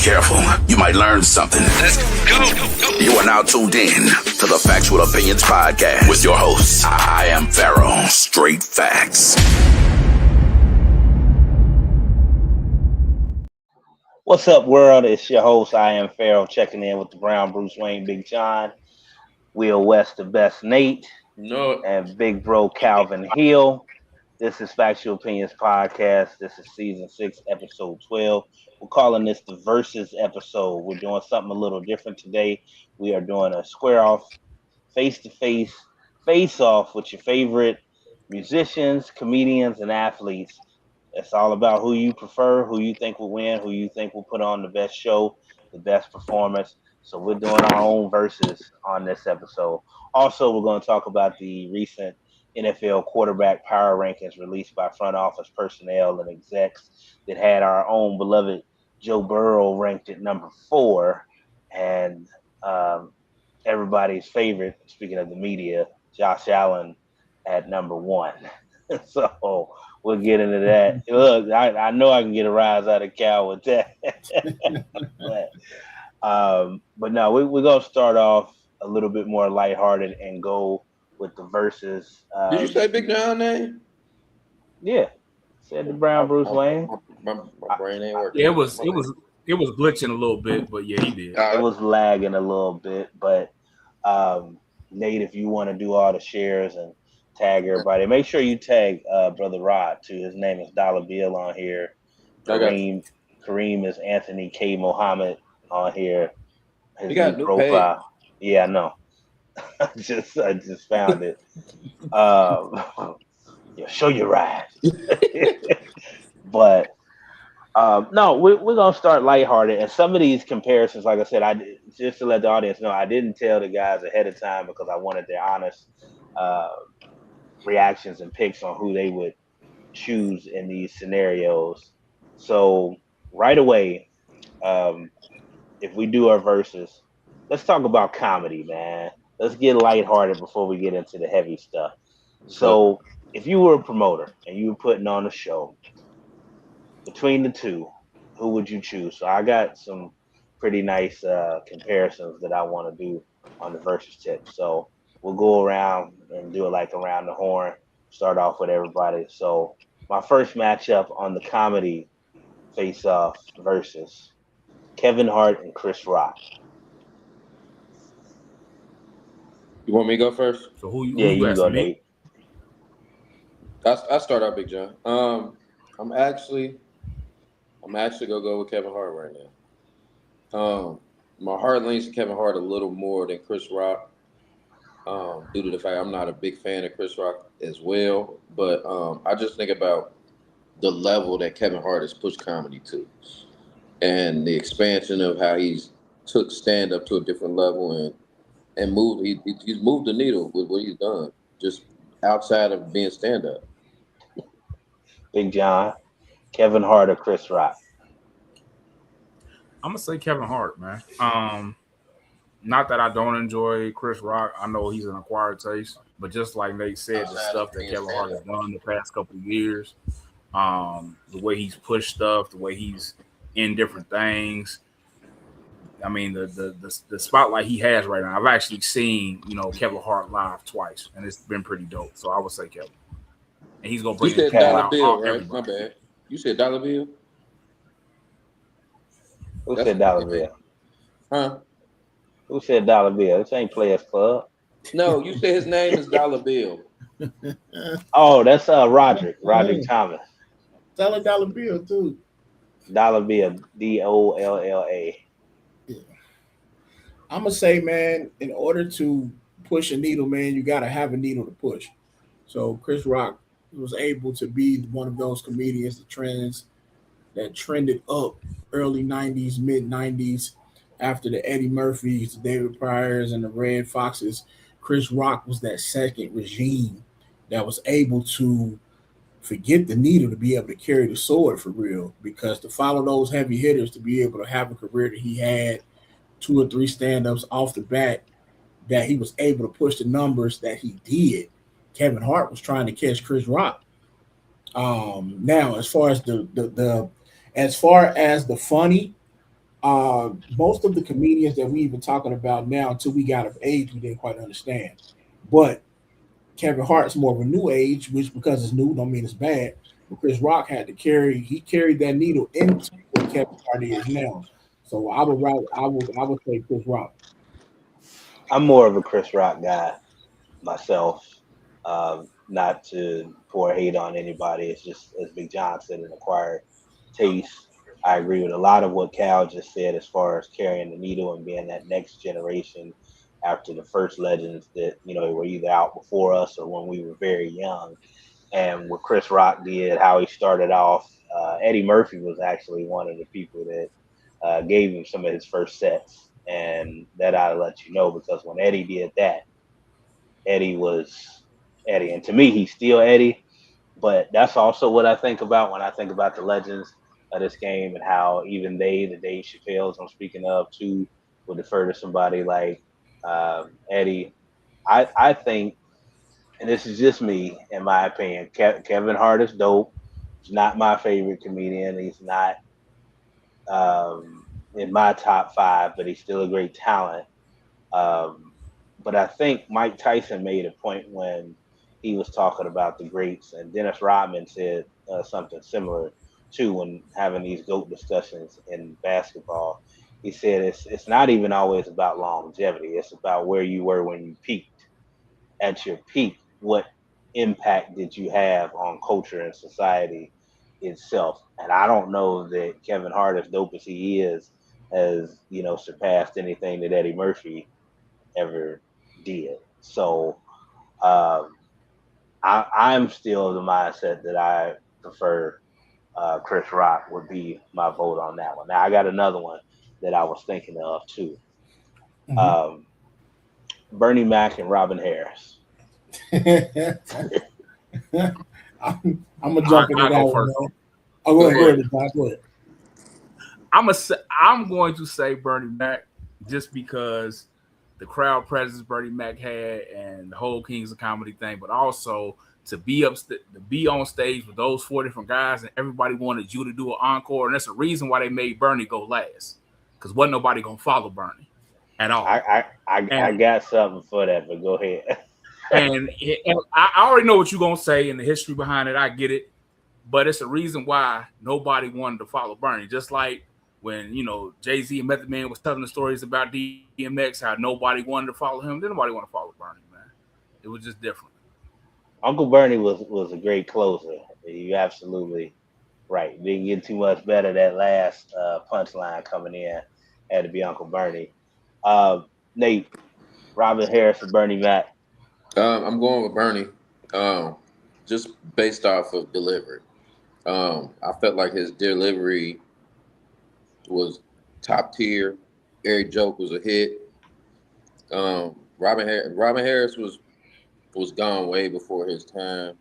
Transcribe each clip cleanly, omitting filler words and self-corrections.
careful. You might learn something. Let's go. You are now tuned in to the Factual Opinions Podcast with your hosts. I am Pharaoh. Straight facts. What's up, world? It's your host, I am Pharaoh, checking in with the Brown, Bruce Wayne, Big John, Will West, the best Nate, and Big Bro Calvin Hill. This is Factual Opinions Podcast. This is Season 6, Episode 12. We're calling this the Versus episode. We're doing something a little different today. We are doing a square-off, face-to-face, face-off with your favorite musicians, comedians, and athletes. It's all about who you prefer, who you think will win, who you think will put on the best show, the best performance. So we're doing our own verses on this episode. Also, we're going to talk about the recent NFL quarterback power rankings released by front office personnel and execs that had our own beloved Joe Burrow ranked at number 4, and everybody's favorite, speaking of the media, Josh Allen at number 1. So we'll get into that. Look, I know I can get a rise out of Cal with that. But no, we're going to start off a little bit more lighthearted and go with the verses. Did you say Big John name? Yeah. Said the Brown Bruce Wayne. My brain ain't working. Yeah, it was glitching a little bit, but yeah, he did. It was lagging a little bit, but Nate, if you want to do all the shares and tag everybody, make sure you tag Brother Rod too. His name is Dollar Bill on here. Kareem is Anthony K. Muhammad on here. His got new profile. Page. Yeah, I know. I just found it. Show your ride. But no, we're gonna start lighthearted, and some of these comparisons, like I said, just to let the audience know, I didn't tell the guys ahead of time because I wanted their honest reactions and picks on who they would choose in these scenarios. So right away, if we do our verses, let's talk about comedy, man. Let's get lighthearted before we get into the heavy stuff. So if you were a promoter and you were putting on a show, between the two, who would you choose? So I got some pretty nice comparisons that I want to do on the versus tip. So we'll go around and do it like around the horn. Start off with everybody. So my first matchup on the comedy face-off versus Kevin Hart and Chris Rock. You want me to go first? So who you can go, Nate. I start out, Big John. I'm actually gonna go with Kevin Hart right now. My heart leans to Kevin Hart a little more than Chris Rock. Due to the fact I'm not a big fan of Chris Rock as well, but I just think about the level that Kevin Hart has pushed comedy to, and the expansion of how he's took stand up to a different level and moved. He's moved the needle with what he's done, just outside of being stand up. Big John, Kevin Hart or Chris Rock? I'm gonna say Kevin Hart, man. Not that I don't enjoy Chris Rock. I know he's an acquired taste, but just like Nate said, the stuff that Kevin Hart has done the past couple of years, the way he's pushed stuff, the way he's in different things. I mean, the spotlight he has right now. I've actually seen, Kevin Hart live twice, and it's been pretty dope. So I would say Kevin. And he's gonna bring. You said Dollar Bill, right? My bad. You said Dollar Bill. Who said Dollar Bill? Huh? Who said Dollar Bill? This ain't Players Club. No, you said his name is Dollar Bill. Oh, that's Roderick Thomas. Tell a Dollar Bill too. Dollar Bill, Dolla. Yeah. I'm gonna say, man, in order to push a needle, man, you gotta have a needle to push. So Chris Rock was able to be one of those comedians, that trended up early 90s, mid 90s. After the Eddie Murphys, the David Pryors, and the Red Foxes, Chris Rock was that second regime that was able to forget the needle to be able to carry the sword for real. Because to follow those heavy hitters, to be able to have a career that he had, 2 or 3 stand-ups off the bat, that he was able to push the numbers that he did. Kevin Hart was trying to catch Chris Rock. Now, as far as the funny, Most of the comedians that we even talking about now, until we got of age, we didn't quite understand. But Kevin Hart's more of a new age, which because it's new don't mean it's bad. But Chris Rock he carried that needle into what Kevin Hart is now. So I would say Chris Rock. I'm more of a Chris Rock guy myself. Not to pour hate on anybody. It's just as Big John said, an acquired taste. I agree with a lot of what Cal just said as far as carrying the needle and being that next generation after the first legends that were either out before us or when we were very young. And what Chris Rock did, how he started off. Eddie Murphy was actually one of the people that gave him some of his first sets, and that ought to let you know because when Eddie did that, Eddie was Eddie, and to me, he's still Eddie. But that's also what I think about when I think about the legends of this game and how even the Dave Chappelle's I'm speaking of too, would defer to somebody like Eddie. I think, and this is just me, in my opinion, Kevin Hart is dope. He's not my favorite comedian. He's not in my top five, but he's still a great talent. Um, but I think Mike Tyson made a point when he was talking about the greats, and Dennis Rodman said something similar too when having these GOAT discussions in basketball. He said it's not even always about longevity. It's about where you were when you peaked. At your peak, what impact did you have on culture and society itself? And I don't know that Kevin Hart, as dope as he is, has surpassed anything that Eddie Murphy ever did. So um, I'm still of the mindset that I prefer Chris Rock would be my vote on that one. Now I got another one that I was thinking of too. Mm-hmm. Um, Bernie Mac and Robin Harris. I'm gonna jump into that go one, first. man. Oh, go ahead, Doc. Go ahead. I'm going to say Bernie Mac just because the crowd presence Bernie Mac had and the whole Kings of Comedy thing, but also to be on stage with those four different guys and everybody wanted you to do an encore, and that's the reason why they made Bernie go last because wasn't nobody gonna follow Bernie at all. I got something for that, but go ahead. and I already know what you're gonna say and the history behind it. I get it, but it's the reason why nobody wanted to follow Bernie. Just like when Jay-Z and Method Man was telling the stories about DMX, how nobody wanted to follow him. Then nobody want to follow Bernie, man. It was just different. Uncle Bernie was a great closer. You absolutely right. Didn't get too much better. That last punchline coming in had to be Uncle Bernie. Nate, Robin Harris, or Bernie Mac. I'm going with Bernie, just based off of delivery. I felt like his delivery was top tier. Every joke was a hit. Robin Harris was gone way before his time.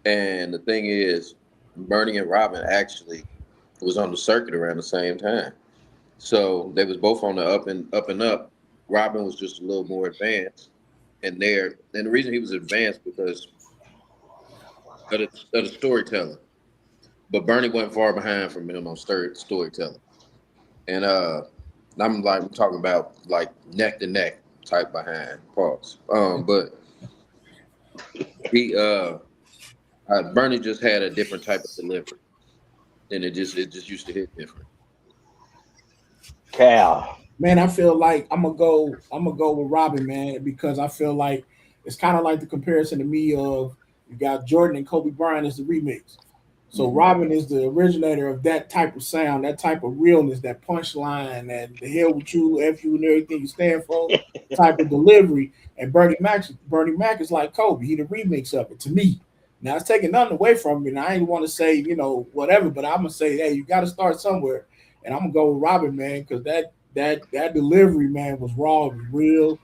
And the thing is, Bernie and Robin actually was on the circuit around the same time. So they was both on the up and up. Robin was just a little more advanced, and the reason he was advanced because of the storytelling. But Bernie went far behind from him on storytelling, and I'm talking about like neck to neck type behind pause. But he Bernie just had a different type of delivery, and it just used to hit different. Cal. Man, I feel like I'm gonna go with Robin, man, because I feel like it's kind of like the comparison to me of you got Jordan and Kobe Bryant as the remix. So Robin is the originator of that type of sound, that type of realness, that punchline, that the hell with you, F you and everything you stand for type of delivery. And Bernie Mac is like Kobe. He the remix of it to me. Now it's taking nothing away from me. And I ain't want to say, whatever, but I'm gonna say, hey, you gotta start somewhere. And I'm gonna go with Robin, man, because that delivery, man, was raw, it was real.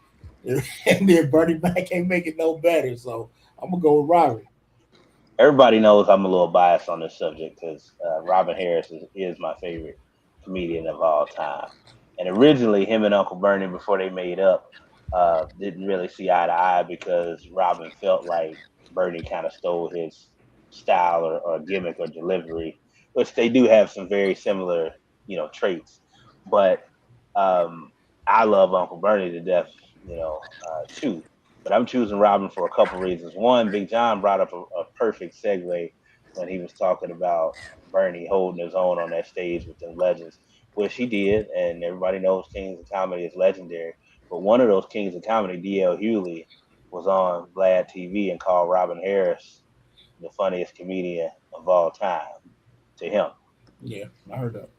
And then Bernie Mac ain't make it no better. So I'm gonna go with Robin. Everybody knows I'm a little biased on this subject because Robin Harris is my favorite comedian of all time. And originally, him and Uncle Bernie, before they made up, didn't really see eye to eye because Robin felt like Bernie kind of stole his style or gimmick or delivery, which they do have some very similar, traits. But I love Uncle Bernie to death, too. But I'm choosing Robin for a couple reasons. One, Big John brought up a perfect segue when he was talking about Bernie holding his own on that stage with them legends, which he did, and everybody knows Kings of Comedy is legendary. But one of those Kings of Comedy, D.L. Hewley, was on Vlad TV and called Robin Harris the funniest comedian of all time to him. Yeah, I heard that.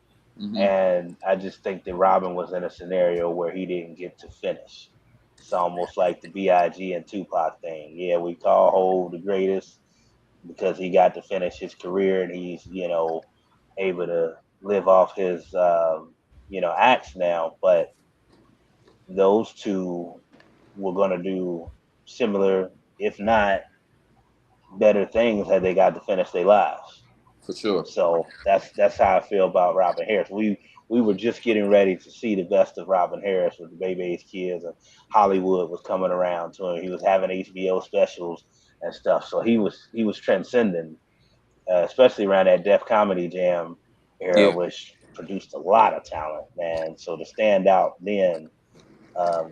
Mm-hmm. And I just think that Robin was in a scenario where he didn't get to finish. It's almost like the B.I.G. and Tupac thing. Yeah, we call Hov the greatest because he got to finish his career and he's, able to live off his, acts now. But those two were going to do similar, if not better things had they got to finish their lives. For sure. So that's how I feel about Robin Harris. We were just getting ready to see the best of Robin Harris with the Baby's Kids, and Hollywood was coming around to him. He was having HBO specials and stuff. So he was transcending, especially around that Def Comedy Jam era, which produced a lot of talent, man. So to stand out then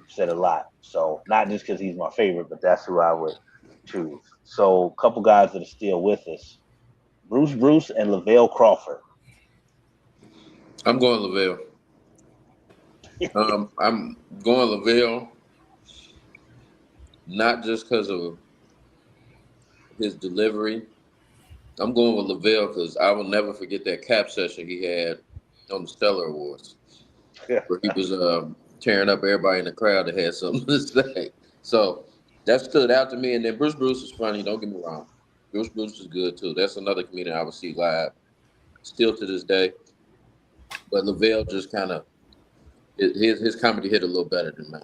said a lot. So not just because he's my favorite, but that's who I would choose. So a couple guys that are still with us. Bruce and Lavelle Crawford. I'm going Lavelle. I'm going Lavelle, not just because of his delivery. I'm going with Lavelle because I will never forget that cap session he had on the Stellar Awards, where he was tearing up everybody in the crowd that had something to say. So that stood out to me. And then Bruce is funny. Don't get me wrong. Bruce is good too. That's another comedian I would see live, still to this day. But Lavelle just kind of his comedy hit a little better than mine.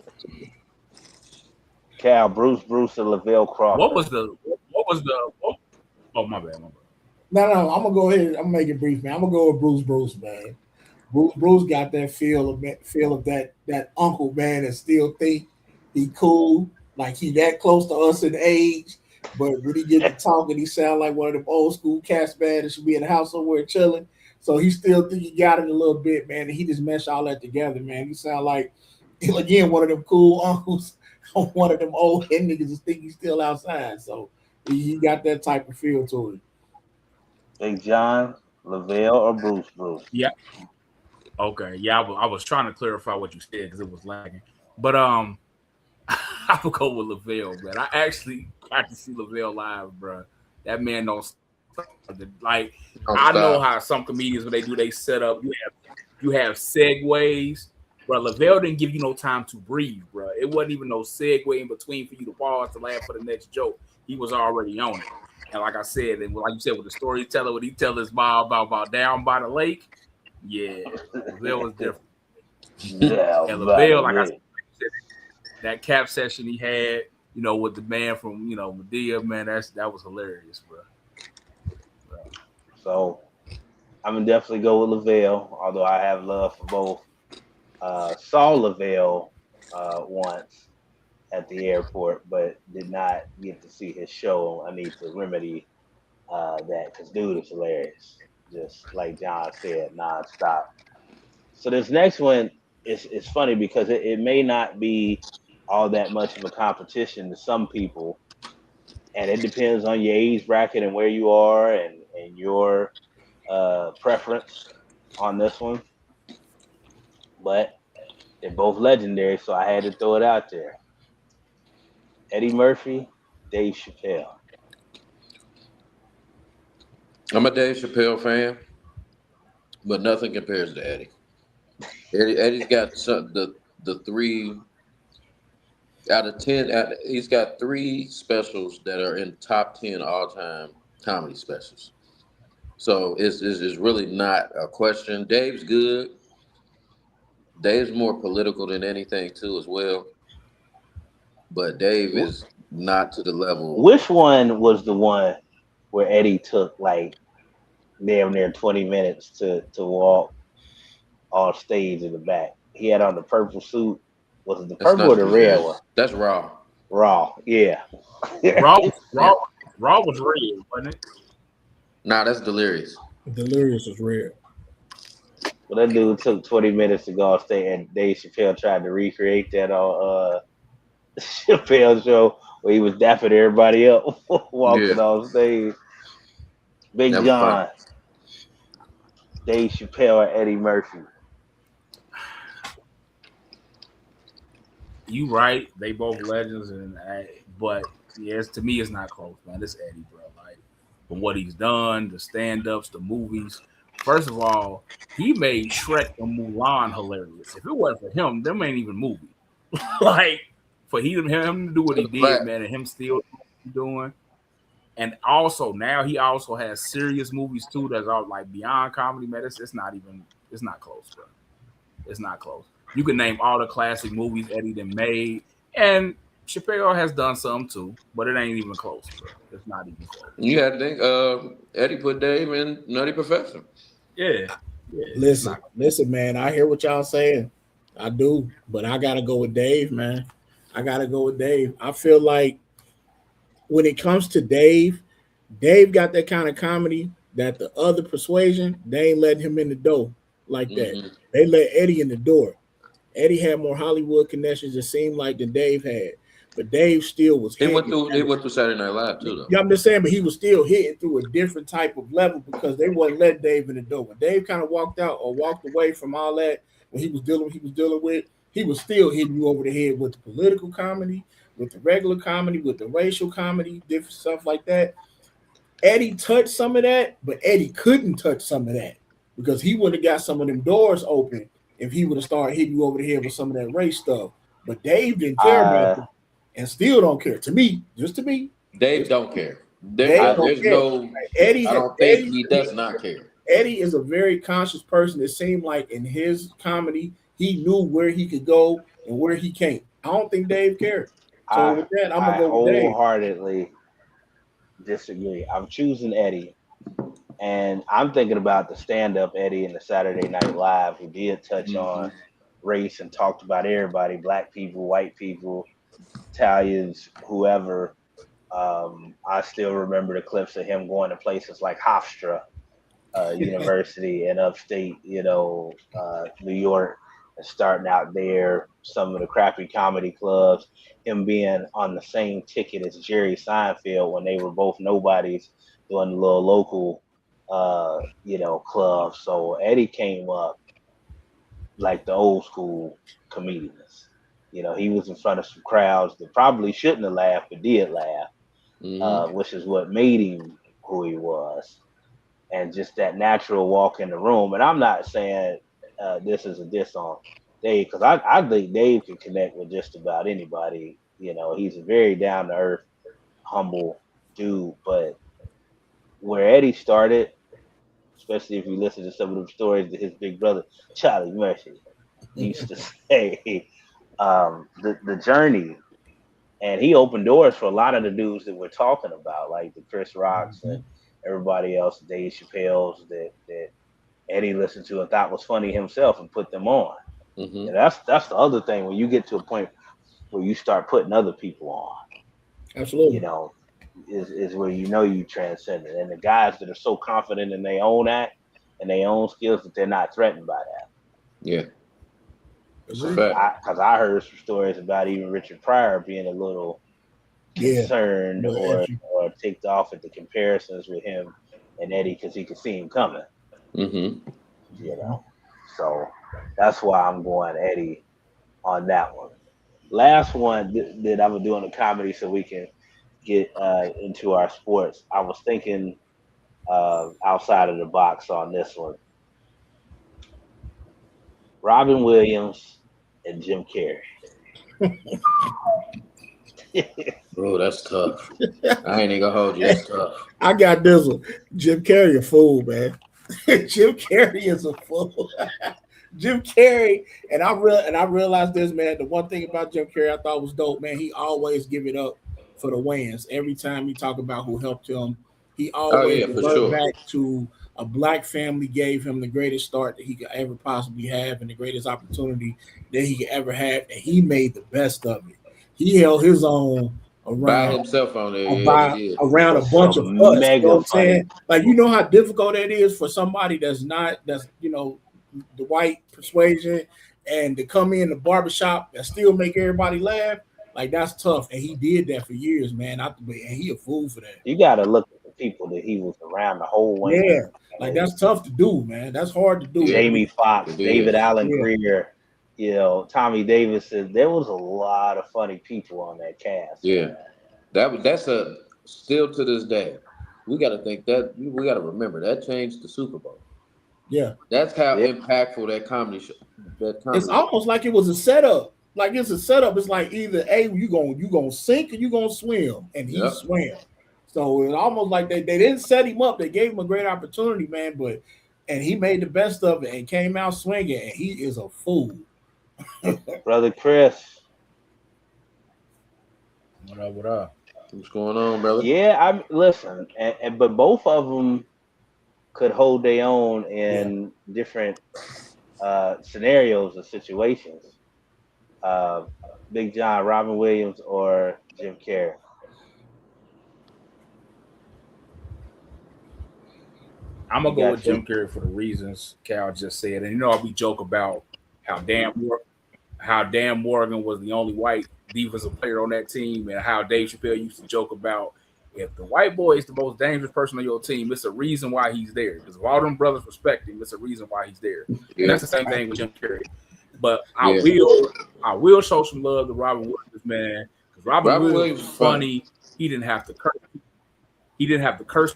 Cal, Bruce and Lavelle Crawford. What was the? Oh, my bad. No, I'm gonna go ahead. I'm gonna make it brief, man. I'm gonna go with Bruce, man. Bruce got that feel of that uncle, man, and still think he cool, like he that close to us in age. But when he get to talking, he sound like one of them old school cats, man, that should be in the house somewhere chilling. So he still think he got it a little bit, man. And he just meshed all that together, man. He sound like, again, one of them cool uncles, one of them old head niggas that think he's still outside. So he got that type of feel to it. Hey, John, Lavelle or Bruce? Yeah. Okay. Yeah, I was trying to clarify what you said because it was lagging. But I would go with Lavelle, man. I actually got to see Lavelle live, bro. That man don't stop. Like, I know how some comedians, when they set up, you have segues. Bro, Lavelle didn't give you no time to breathe, bro. It wasn't even no segue in between for you to pause to laugh for the next joke. He was already on it. And like I said, and like you said, with the storyteller, when he tell his mom about down by the lake, yeah, Lavelle was different. Yeah, and Lavelle, like I said, that cap session he had, with the man from, Medea, man, that was hilarious, bro. So I'm gonna definitely go with Lavelle, although I have love for both. Saw Lavelle once at the airport, but did not get to see his show. I need to remedy that because dude is hilarious, just like John said, nonstop. So this next one is funny because it may not be all that much of a competition to some people, and it depends on your age bracket and where you are and your preference on this one. But they're both legendary, so I had to throw it out there. Eddie Murphy, Dave Chappelle. I'm a Dave Chappelle fan, but nothing compares to Eddie. Eddie's got the 3 out of 10. He's got 3 specials that are in top 10 all-time comedy specials. So it's really not a question. Dave's good. Dave's more political than anything too, as well. But Dave is not to the level. Which one was the one where Eddie took like damn near 20 minutes to walk on stage in the back? He had on the purple suit. Was it the purple or the red one? That's Raw. Raw, yeah. Raw was red, wasn't it? Nah, that's Delirious. Delirious was red. Well, that dude took 20 minutes to go on stage, and Dave Chappelle tried to recreate that on Chappelle show where he was dapping everybody up walking on stage. Big That was John, funny. Dave Chappelle, and Eddie Murphy. You right, they both legends, but yes, to me, it's not close, man. It's Eddie, bro. Like from what he's done, the stand-ups, the movies. First of all, he made Shrek and Mulan hilarious. If it wasn't for him, them ain't even movie. Like for him to do what he did, man, and him still doing. And also now he also has serious movies too that's all like beyond comedy, man. It's not close, bro. It's not close. You can name all the classic movies Eddie done made, and Chappelle has done some too, but it ain't even close, bro. It's not even close. You had to think Eddie put Dave in Nutty Professor. Yeah. Listen, man. I hear what y'all saying. I do, but I gotta go with Dave, man. I feel like when it comes to Dave got that kind of comedy that the other Persuasion, they ain't letting him in the door like that. They let Eddie in the door. Eddie had more Hollywood connections, it seemed like, than Dave had. But Dave still was hitting. He went through Saturday Night Live too, though. Yeah, I'm just saying, but he was still hitting through a different type of level because they wouldn't let Dave in the door. When Dave kind of walked out or walked away from all that, when he was dealing with, he was still hitting you over the head with the political comedy, with the regular comedy, with the racial comedy, different stuff like that. Eddie touched some of that, but Eddie couldn't touch some of that because he would have got some of them doors open if he would have started hitting you over the head with some of that race stuff. But Dave didn't care about it and still don't care. To me, Dave don't care. Eddie, I don't think he does not care. Eddie is a very conscious person. It seemed like in his comedy, he knew where he could go and where he can't. I don't think Dave cared. So with that, I'm going to go with Dave. Wholeheartedly disagree. I'm choosing Eddie. And I'm thinking about the stand-up Eddie in the Saturday Night Live who did touch on race and talked about everybody, black people, white people, Italians, whoever. I still remember the clips of him going to places like Hofstra University in upstate, New York, and starting out there, some of the crappy comedy clubs, him being on the same ticket as Jerry Seinfeld when they were both nobodies doing the little local clubs. So Eddie came up like the old school comedians. He was in front of some crowds that probably shouldn't have laughed, but did laugh, which is what made him who he was. And just that natural walk in the room. And I'm not saying this is a diss on Dave, because I think Dave can connect with just about anybody. He's a very down-to-earth, humble dude. But where Eddie started, especially if you listen to some of the stories that his big brother, Charlie Murphy, used to say, the journey, and he opened doors for a lot of the dudes that we're talking about, like the Chris Rocks and everybody else, Dave Chappelle's that Eddie listened to and thought was funny himself and put them on. And that's the other thing, when you get to a point where you start putting other people on. Absolutely. Is where you transcend it. And the guys that are so confident in their own act and their own skills that they're not threatened by that. Yeah. Because I heard some stories about even Richard Pryor being a little concerned or ticked off at the comparisons with him and Eddie because he could see him coming. So that's why I'm going Eddie on that one. Last one that I'm doing a comedy so we can get into our sports. I was thinking outside of the box on this one. Robin Williams and Jim Carrey. Bro, that's tough. I ain't even gonna hold you. That's tough. I got this one. Jim Carrey a fool, man. Jim Carrey is a fool. Jim Carrey, and I realized this, man. The one thing about Jim Carrey I thought was dope, man. He always give it up for the Wayans. Every time he talk about who helped him, he always revert back to a black family gave him the greatest start that he could ever possibly have and the greatest opportunity that he could ever have, and he made the best of it. He held his own around by himself on there, around a bunch of us. You know what I'm saying? Like, how difficult that is for somebody that's the white persuasion, and to come in the barbershop and still make everybody laugh, like that's tough. And he did that for years, man. And he a fool for that. You got to look at the people that he was around the whole Wayne. Yeah, like that's tough to do, man. That's hard to do. Jamie Foxx, David Allen Greer, Tommy Davis. There was a lot of funny people on that cast. Yeah, that's a still to this day. We got to think that we got to remember that changed the Super Bowl. Yeah, that's how impactful that comedy show. It's almost like it was a setup. Like it's a setup. It's like either you gonna sink or you gonna swim, and he swam. So it's almost like they didn't set him up. They gave him a great opportunity, man. And he made the best of it and came out swinging. And he is a fool. Brother Chris, what up? What's going on, brother? Yeah, listen, but both of them could hold their own in different scenarios or situations. Big John, Robin Williams, or Jim Carrey? I'm gonna go with Jim Carrey for the reasons Cal just said, and we joke about how Dan Morgan was the only white defensive player on that team, and how Dave Chappelle used to joke about if the white boy is the most dangerous person on your team, it's a reason why he's there. Because if all them brothers respect him, it's a reason why he's there. Yeah. And that's the same thing with Jim Carrey. But I will show some love to Robin Williams, man. Because Robin Williams was funny. He didn't have to curse. He didn't have to curse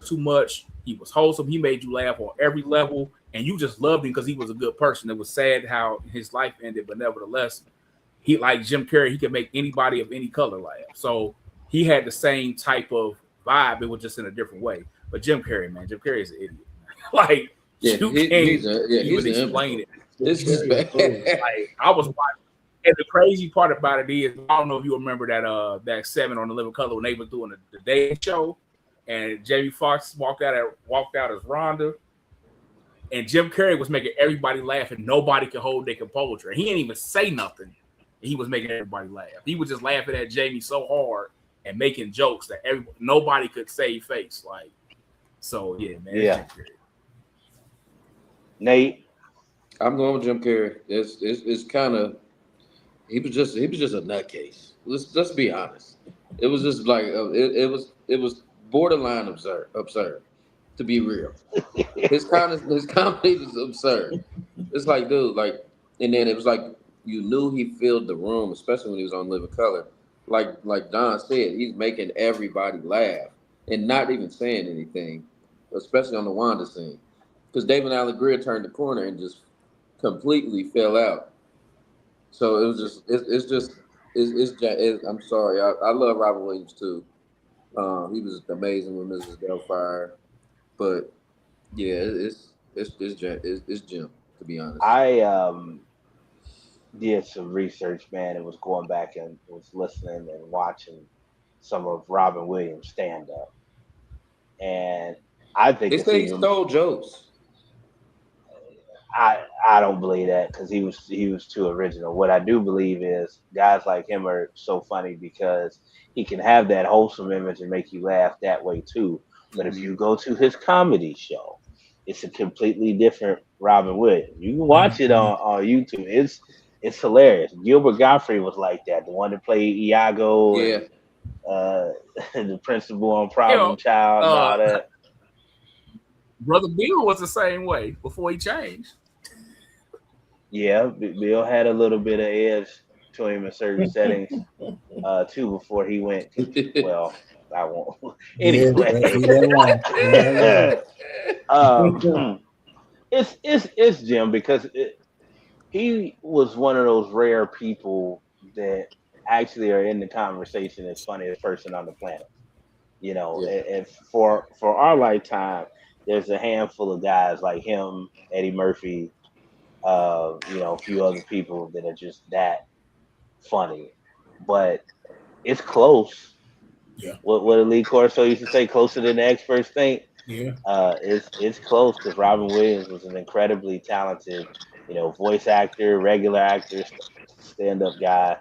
too much. He was wholesome. He made you laugh on every level, and you just loved him because he was a good person. It was sad how his life ended, but nevertheless, he, like Jim Carrey, he could make anybody of any color laugh. So he had the same type of vibe. It was just in a different way. But Jim Carrey, man, Jim Carrey is an idiot. You can't even explain it. This is bad. Like, I was watching, and the crazy part about it is, I don't know if you remember that 7 on the Living Color when they were doing the Day Show, and Jamie Foxx walked out as Rhonda, and Jim Carrey was making everybody laugh, and nobody could hold their composure. And he didn't even say nothing. He was making everybody laugh. He was just laughing at Jamie so hard and making jokes that nobody could save face. Like, so yeah, man. Yeah. Jim Carrey. Nate, I'm going with Jim Carrey. It's kind of he was just a nutcase. Let's be honest. It was just like it was borderline absurd. To be real, his comedy was absurd. It's like, dude, like, and then it was like you knew he filled the room, especially when he was on Living Color. Like Don said, he's making everybody laugh and not even saying anything, especially on the Wanda scene, because David Allen Greer turned the corner and just completely fell out. So it was just I'm sorry, I love Robin Williams too. He was amazing with Mrs. Doubtfire, but yeah, it's Jim, to be honest. I did some research, man, and was going back and was listening and watching some of Robin Williams stand up, and I think they say he stole jokes. I don't believe that, because he was too original. What I do believe is guys like him are so funny because he can have that wholesome image and make you laugh that way too. But if you go to his comedy show, it's a completely different Robin Williams. You can watch it on YouTube. It's hilarious. Gilbert Gottfried was like that, the one that played Iago, and the principal on Problem Child, and all that. Brother Bill was the same way before he changed. Yeah, Bill had a little bit of edge to him in certain settings too before he went. Well, I won't. Anyway, it's Jim, because he was one of those rare people that actually are in the conversation as funniest person on the planet. And for our lifetime, there's a handful of guys like him, Eddie Murphy, a few other people that are just that funny. But it's close. Yeah. What Lee Corso used to say, closer than the experts think. Yeah. It's close, because Robin Williams was an incredibly talented, voice actor, regular actor, stand-up guy.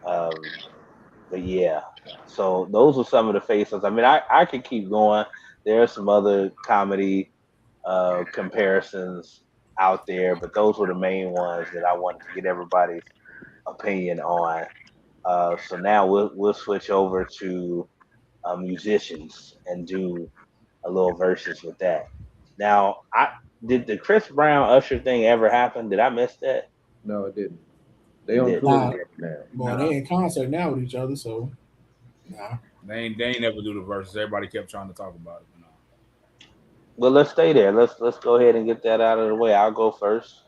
But yeah, so those are some of the faces. I mean, I could keep going. There are some other comedy comparisons out there, but those were the main ones that I wanted to get everybody's opinion on. So now we'll switch over to musicians and do a little verses with that. Now, did the Chris Brown Usher thing ever happen? Did I miss that? No, it didn't. They on tour together now. Well, they in concert now with each other, so nah. They ain't never do the verses. Everybody kept trying to talk about it. But no. Well, let's stay there. Let's go ahead and get that out of the way. I'll go first.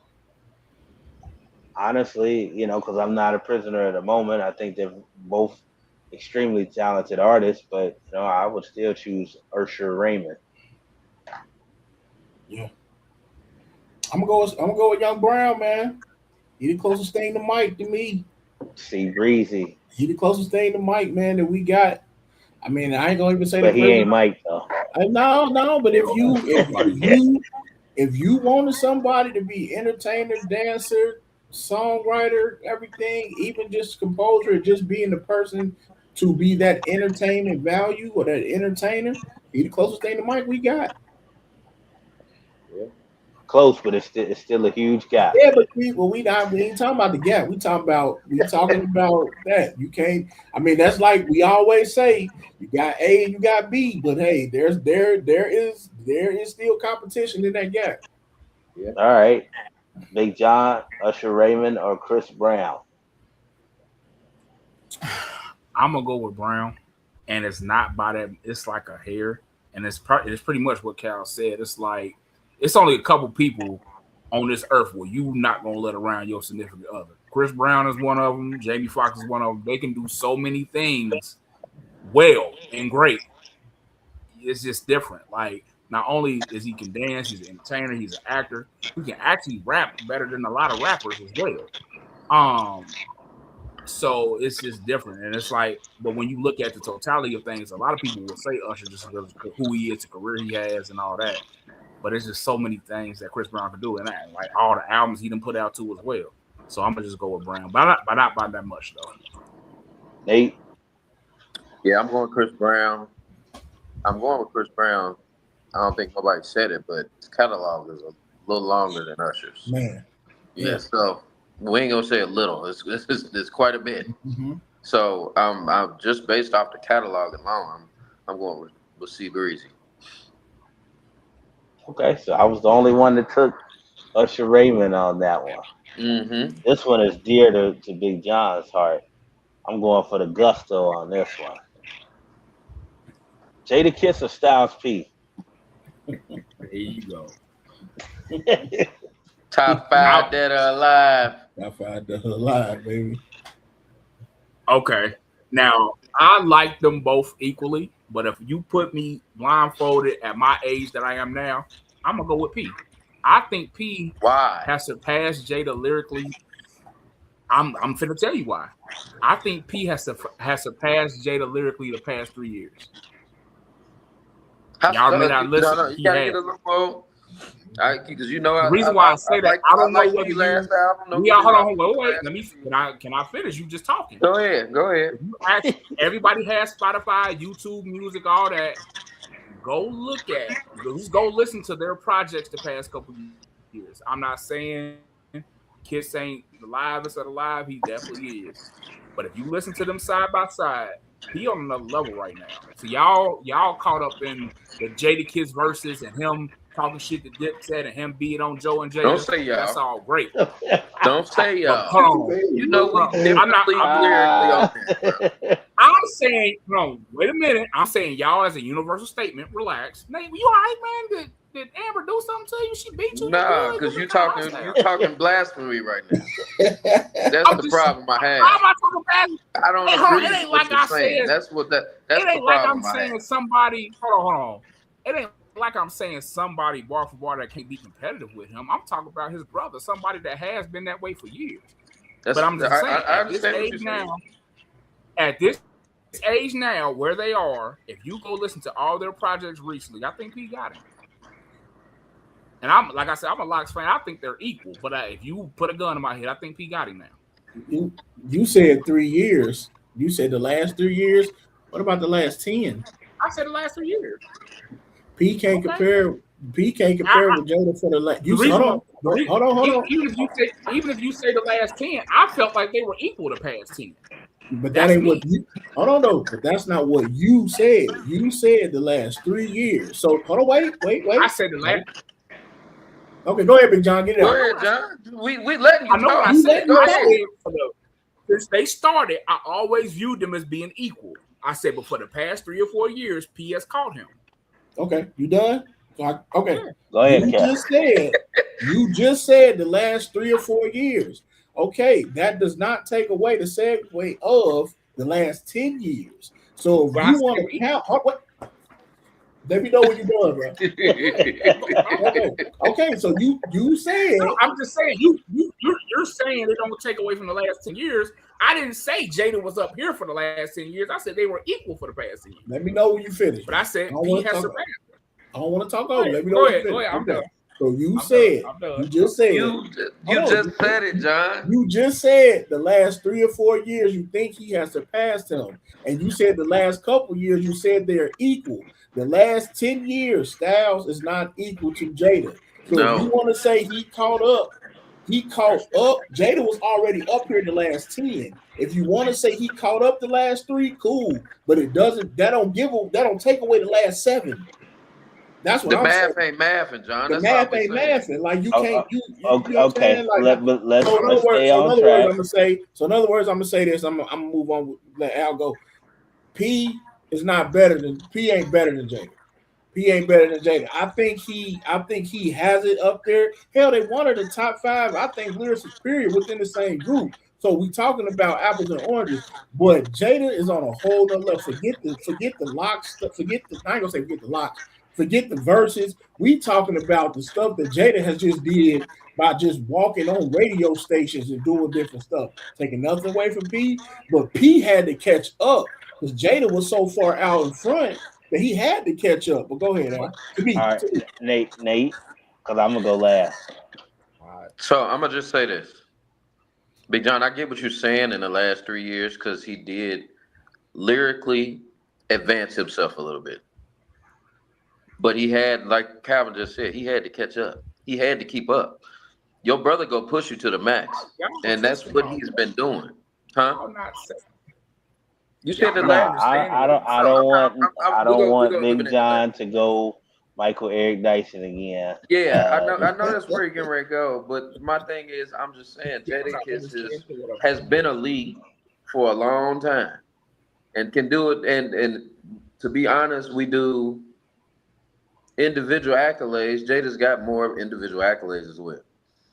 Honestly, because I'm not a prisoner at the moment. I think they're both extremely talented artists, but I would still choose Usher Raymond. Yeah, I'm gonna go with Young Brown, man. He the closest thing to Mike to me. See, Breezy. He the closest thing to Mike, man, that we got. I mean, I ain't gonna even say but he ain't Mike though. No, but if you wanted somebody to be entertainer, dancer, songwriter, everything, even just composer, just being the person to be that entertainment value or that entertainer, he the closest thing to Mike we got. Yeah. Close, but it's still a huge gap. Yeah, but we ain't talking about the gap. We talking about that. You can't. I mean, that's like we always say. You got A and you got B, but hey, there is still competition in that gap. Yeah. All right, Big John, Usher Raymond, or Chris Brown. I'm gonna go with Brown, and it's not by that. It's like a hair, and it's pretty much what Cal said. It's like it's only a couple people on this earth where you not gonna let around your significant other. Chris Brown is one of them. Jamie Foxx is one of them. They can do so many things well and great. It's just different. Like not only is he can dance, he's an entertainer, he's an actor. He can actually rap better than a lot of rappers as well. So it's just different, and it's like, but when you look at the totality of things, a lot of people will say Usher just because of who he is, the career he has, and all that. But it's just so many things that Chris Brown can do, and that, like all the albums he done put out too as well. So I'm gonna just go with Brown, but not by that much though. Nate, yeah, I'm going Chris Brown. I'm going with Chris Brown. I don't think nobody said it, but his catalog is a little longer than Usher's. Man, yeah. So we ain't gonna say a little. It's quite a bit. Mm-hmm. So I'm just based off the catalog alone. I'm going with C Breezy. Okay, so I was the only one that took Usher Raymond on that one. Mm-hmm. This one is dear to Big John's heart. I'm going for the gusto on this one. Jadakiss or Styles P? There you go. Top 5 dead or alive. Top 5 dead or alive, baby. Okay. Now, I like them both equally, but if you put me blindfolded at my age that I am now, I'm going to go with P. I think P has surpassed Jada lyrically. I'm finna tell you why. I think P has surpassed Jada lyrically the past 3 years. Y'all may not listen. No, you gotta get a little more. Because the reason why I say that, I don't know whether you. Hold on, wait. Let me. Can I finish? You just talking. Go ahead. Everybody has Spotify, YouTube Music, all that. Go listen to their projects the past couple years. I'm not saying Kiss ain't the livest of the live. He definitely is. But if you listen to them side by side, he on another level right now. So y'all caught up in the Jadakiss verses and him talking shit to Dipset and him being on Joe and Jada. Don't say y'all. That's all great. Don't say y'all. Hold on. You know I'm not I'm saying, no, wait a minute. I'm saying y'all as a universal statement, relax. Nate, you all right, man? Did Amber do something to you? She beat you? Nah, because you talking blasphemy right now. That's the problem I have. How am I talking blasphemy? I don't agree with what you're saying. That's the problem it ain't like I'm saying somebody. Hold on. It ain't like I'm saying somebody bar for bar that can't be competitive with him. I'm talking about his brother, somebody that has been that way for years. But I'm just saying, at this age now, where they are, if you go listen to all their projects recently, I think he got him. And like I said, I'm a Locks fan. I think they're equal. But if you put a gun in my head, I think P got him now. You said 3 years. You said the last 3 years. What about the last 10? I said the last 3 years. P can't compare P can't compare with Jada for the last. Hold on. Even if you say the last 10, I felt like they were equal to past 10. But that ain't what you. Hold on, though. But that's not what you said. You said the last 3 years. So hold on, wait. I said the last. Okay, go ahead, Big John. Get it out. Go ahead, John. We letting you I know talk. what I said. Go ahead. Since they started, I always viewed them as being equal. I said, but for the past 3 or 4 years, P has caught him. Okay, you done? Okay. Go ahead, You just said the last 3 or 4 years. Okay, that does not take away the segue of the last 10 years. So if you want to count, let me know when you're done, bro. Okay, so you said. No, I'm just saying you're saying it don't take away from the last 10 years. I didn't say Jada was up here for the last 10 years. I said they were equal for the past 10 years. Let me know when you finish. But I said P has surpassed. I don't want to talk over. Let me know. Go ahead. I'm done. So you just said. You just said it, John. You just said the last 3 or 4 years you think he has surpassed him, and you said the last couple years you said they're equal. The last 10 years, Styles is not equal to Jada. So if you want to say he caught up. Jada was already up here in the last 10. If you want to say he caught up the last 3, cool. But it doesn't. That don't take away the last 7. That's what I'm saying. The math ain't mathing, John. The math ain't mathing. Like you can't. Okay. Let's stay on track. So in other words, I'm gonna say this. I'm gonna move on. Let Al go. P ain't better than Jada. P ain't better than Jada. I think he has it up there. Hell, they one of the top 5. I think we're superior within the same group. So we talking about apples and oranges. But Jada is on a whole nother level. Forget the locks. I ain't gonna say forget the locks. Forget the verses. We talking about the stuff that Jada has just did by just walking on radio stations and doing different stuff. Taking nothing away from P, but P had to catch up because Jada was so far out in front that he had to catch up. But go ahead, Al. All right, Nate, because I'm gonna go last. All right. So I'm gonna just say this, Big John. I get what you're saying in the last 3 years because he did lyrically advance himself a little bit. But he had, like Calvin just said, he had to catch up. He had to keep up. Your brother go push you to the max, and that's what he's been doing, huh? You said the last. I don't want Big John to go Michael Eric Dyson again. Yeah, I know that's where you're getting ready to go. But my thing is, I'm just saying, Jadakiss has been a league for a long time, and can do it. And to be honest, we do individual accolades. Jada's got more individual accolades as well.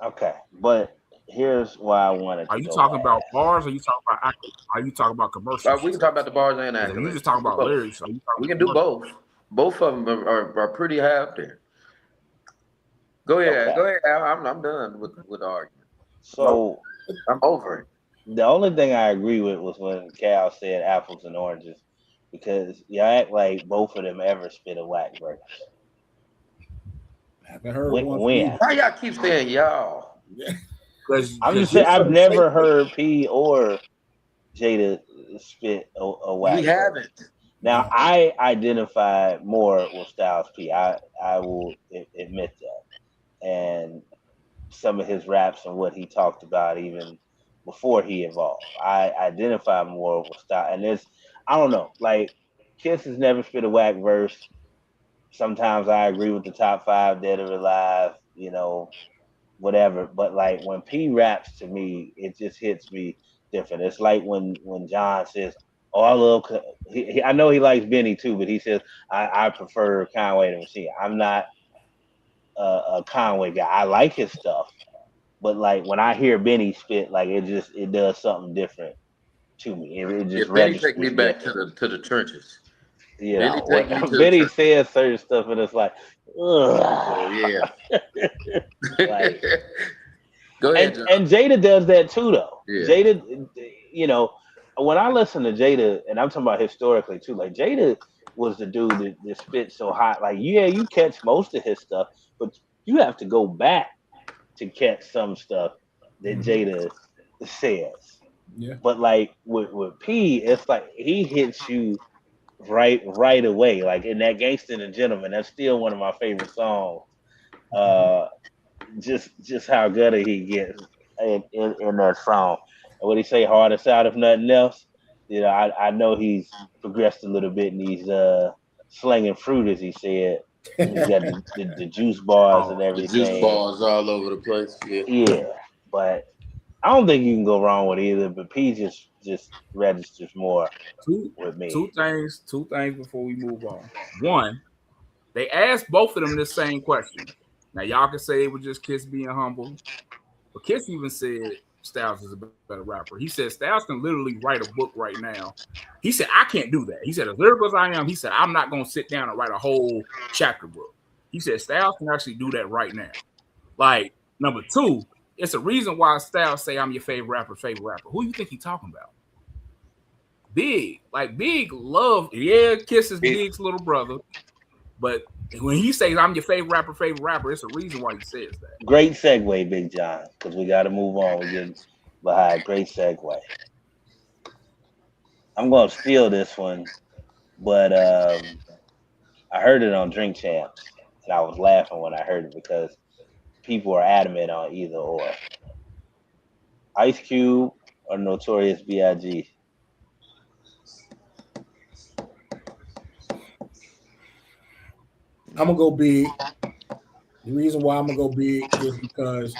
Okay, but here's why I wanted to. Are you talking about bars or are you talking about accolades? Are you talking about commercials? We can talk about the bars and accolades. You just talking about lyrics. We can do both. Both of them are pretty high up there. Go ahead, Al. I'm done with the argument. So I'm over it. The only thing I agree with was when Cal said apples and oranges, because y'all act like both of them ever spit a whack verse. Haven't heard when? Why y'all keep saying y'all? I'm just saying I've never heard P or Jada spit a whack. We haven't. Now I identify more with Styles P. I will admit that, and some of his raps and what he talked about even before he evolved, I identify more with Styles. And I don't know, like Kiss has never spit a whack verse. Sometimes I agree with the top 5, Dead or Alive, whatever. But like when P raps to me, it just hits me different. It's like when John says, "Oh, I love." I know he likes Benny too, but he says, "I prefer Conway to Machine." I'm not a Conway guy. I like his stuff, but like when I hear Benny spit, like it does something different to me. It just Benny take me back to the trenches. Benny says certain stuff, and it's like, ugh. Oh, yeah. Like, go ahead, John. And Jada does that too, though. Yeah. Jada, when I listen to Jada, and I'm talking about historically too, like Jada was the dude that spit so hot. Like, yeah, you catch most of his stuff, but you have to go back to catch some stuff that Jada says. Yeah. But like with P, it's like he hits you right away. Like in that Gangsta and Gentleman, that's still one of my favorite songs. Just how good he gets in that song. And what he say, hardest out if nothing else. I know he's progressed a little bit and he's slinging fruit, as he said. He's got the juice bars and The juice everything. bars all over the place. Yeah, but I don't think you can go wrong with either. But P just registers more with me. Two things before we move on. One, they asked both of them this same question. Now y'all can say it was just Kiss being humble, but Kiss even said Styles is a better rapper. He said Styles can literally write a book right now. He said I can't do that. He said as lyrical as I am, he said I'm not gonna sit down and write a whole chapter book. He said Styles can actually do that right now. Like number two, it's a reason why Styles say I'm your favorite rapper. Who you think he talking about? Big. Like Big love. Yeah, Kiss is Big's little brother. But when he says I'm your favorite rapper, it's a reason why he says that. Great segue, Big John, because we got to move on. We're getting behind. Great segue. I'm going to steal this one, but I heard it on Drink Champs, and I was laughing when I heard it because people are adamant on either or. Ice Cube or Notorious B.I.G.? I'm gonna go Big. The reason why I'm gonna go Big is because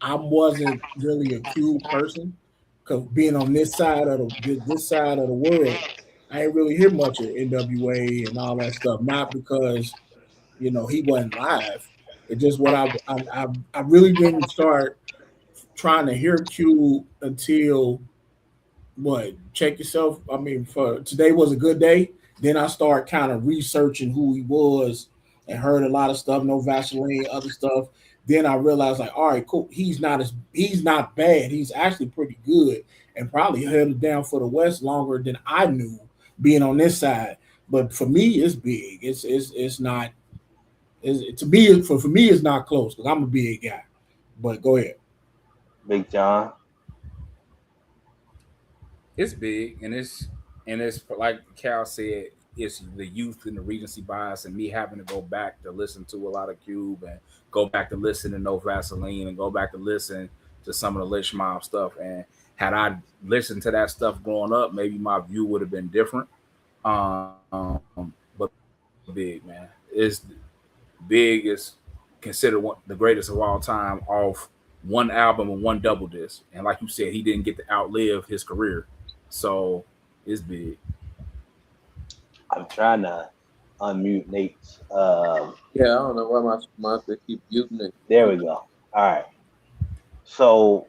I wasn't really a Cube person. Because being on this side of the world, I ain't really hear much of NWA and all that stuff. Not because he wasn't live. It's just what I really didn't start trying to hear Cube until what? Check yourself. I mean, for today was a good day. Then I started kind of researching who he was and heard a lot of stuff, no Vaseline, other stuff. Then I realized, like, all right, cool. He's not bad. He's actually pretty good, and probably held it down for the West longer than I knew being on this side. But for me, it's big. It's not. To me, for me, it's not close because I'm a big guy. But go ahead, Big John. It's big, and it's like Cal said, it's the youth and the Regency bias, and me having to go back to listen to a lot of Cube and go back to listen to No Vaseline and go back to listen to some of the Lish Mob stuff. And had I listened to that stuff growing up, maybe my view would have been different. But big man, is big is considered the greatest of all time off one album and one double disc. And like you said, he didn't get to outlive his career. So it's big. I'm trying to unmute Nate's. Yeah, I don't know why my they keep muting it. There we go. All right. So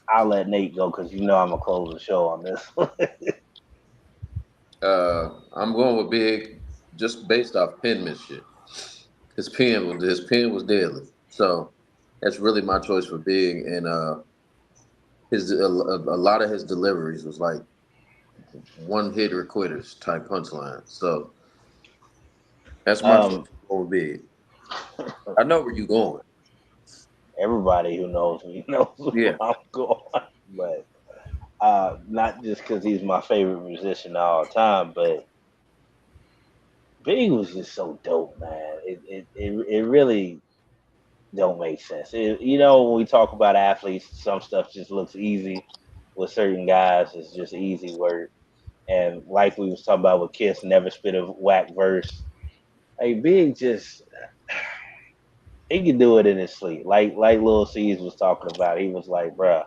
I'll let Nate go because I'm gonna close the show on this. I'm going with Big just based off penmanship. His pen was deadly. So that's really my choice for Big, and a lot of his deliveries was like one hit or quitters type punchline. So that's my choice for Big. I know where you're going. Everybody who knows me knows where I'm going, but not just because he's my favorite musician of all time, but Big was just so dope, man. It really don't make sense. When we talk about athletes, some stuff just looks easy. With certain guys, it's just easy work. And like we was talking about with Kiss, never spit a whack verse. Hey, Big just he could do it in his sleep. Like Lil C's was talking about. He was like, bruh,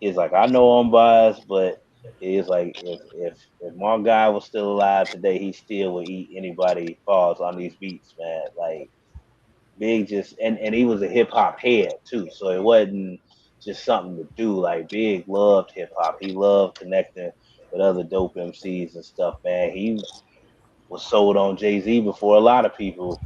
he's like, I know I'm biased, but he's like, if my guy was still alive today, he still would eat anybody falls on these beats, man. Like Big just and he was a hip hop head too, so it wasn't just something to do. Like Big loved hip hop. He loved connecting with other dope MCs and stuff, man. He was sold on Jay-Z before a lot of people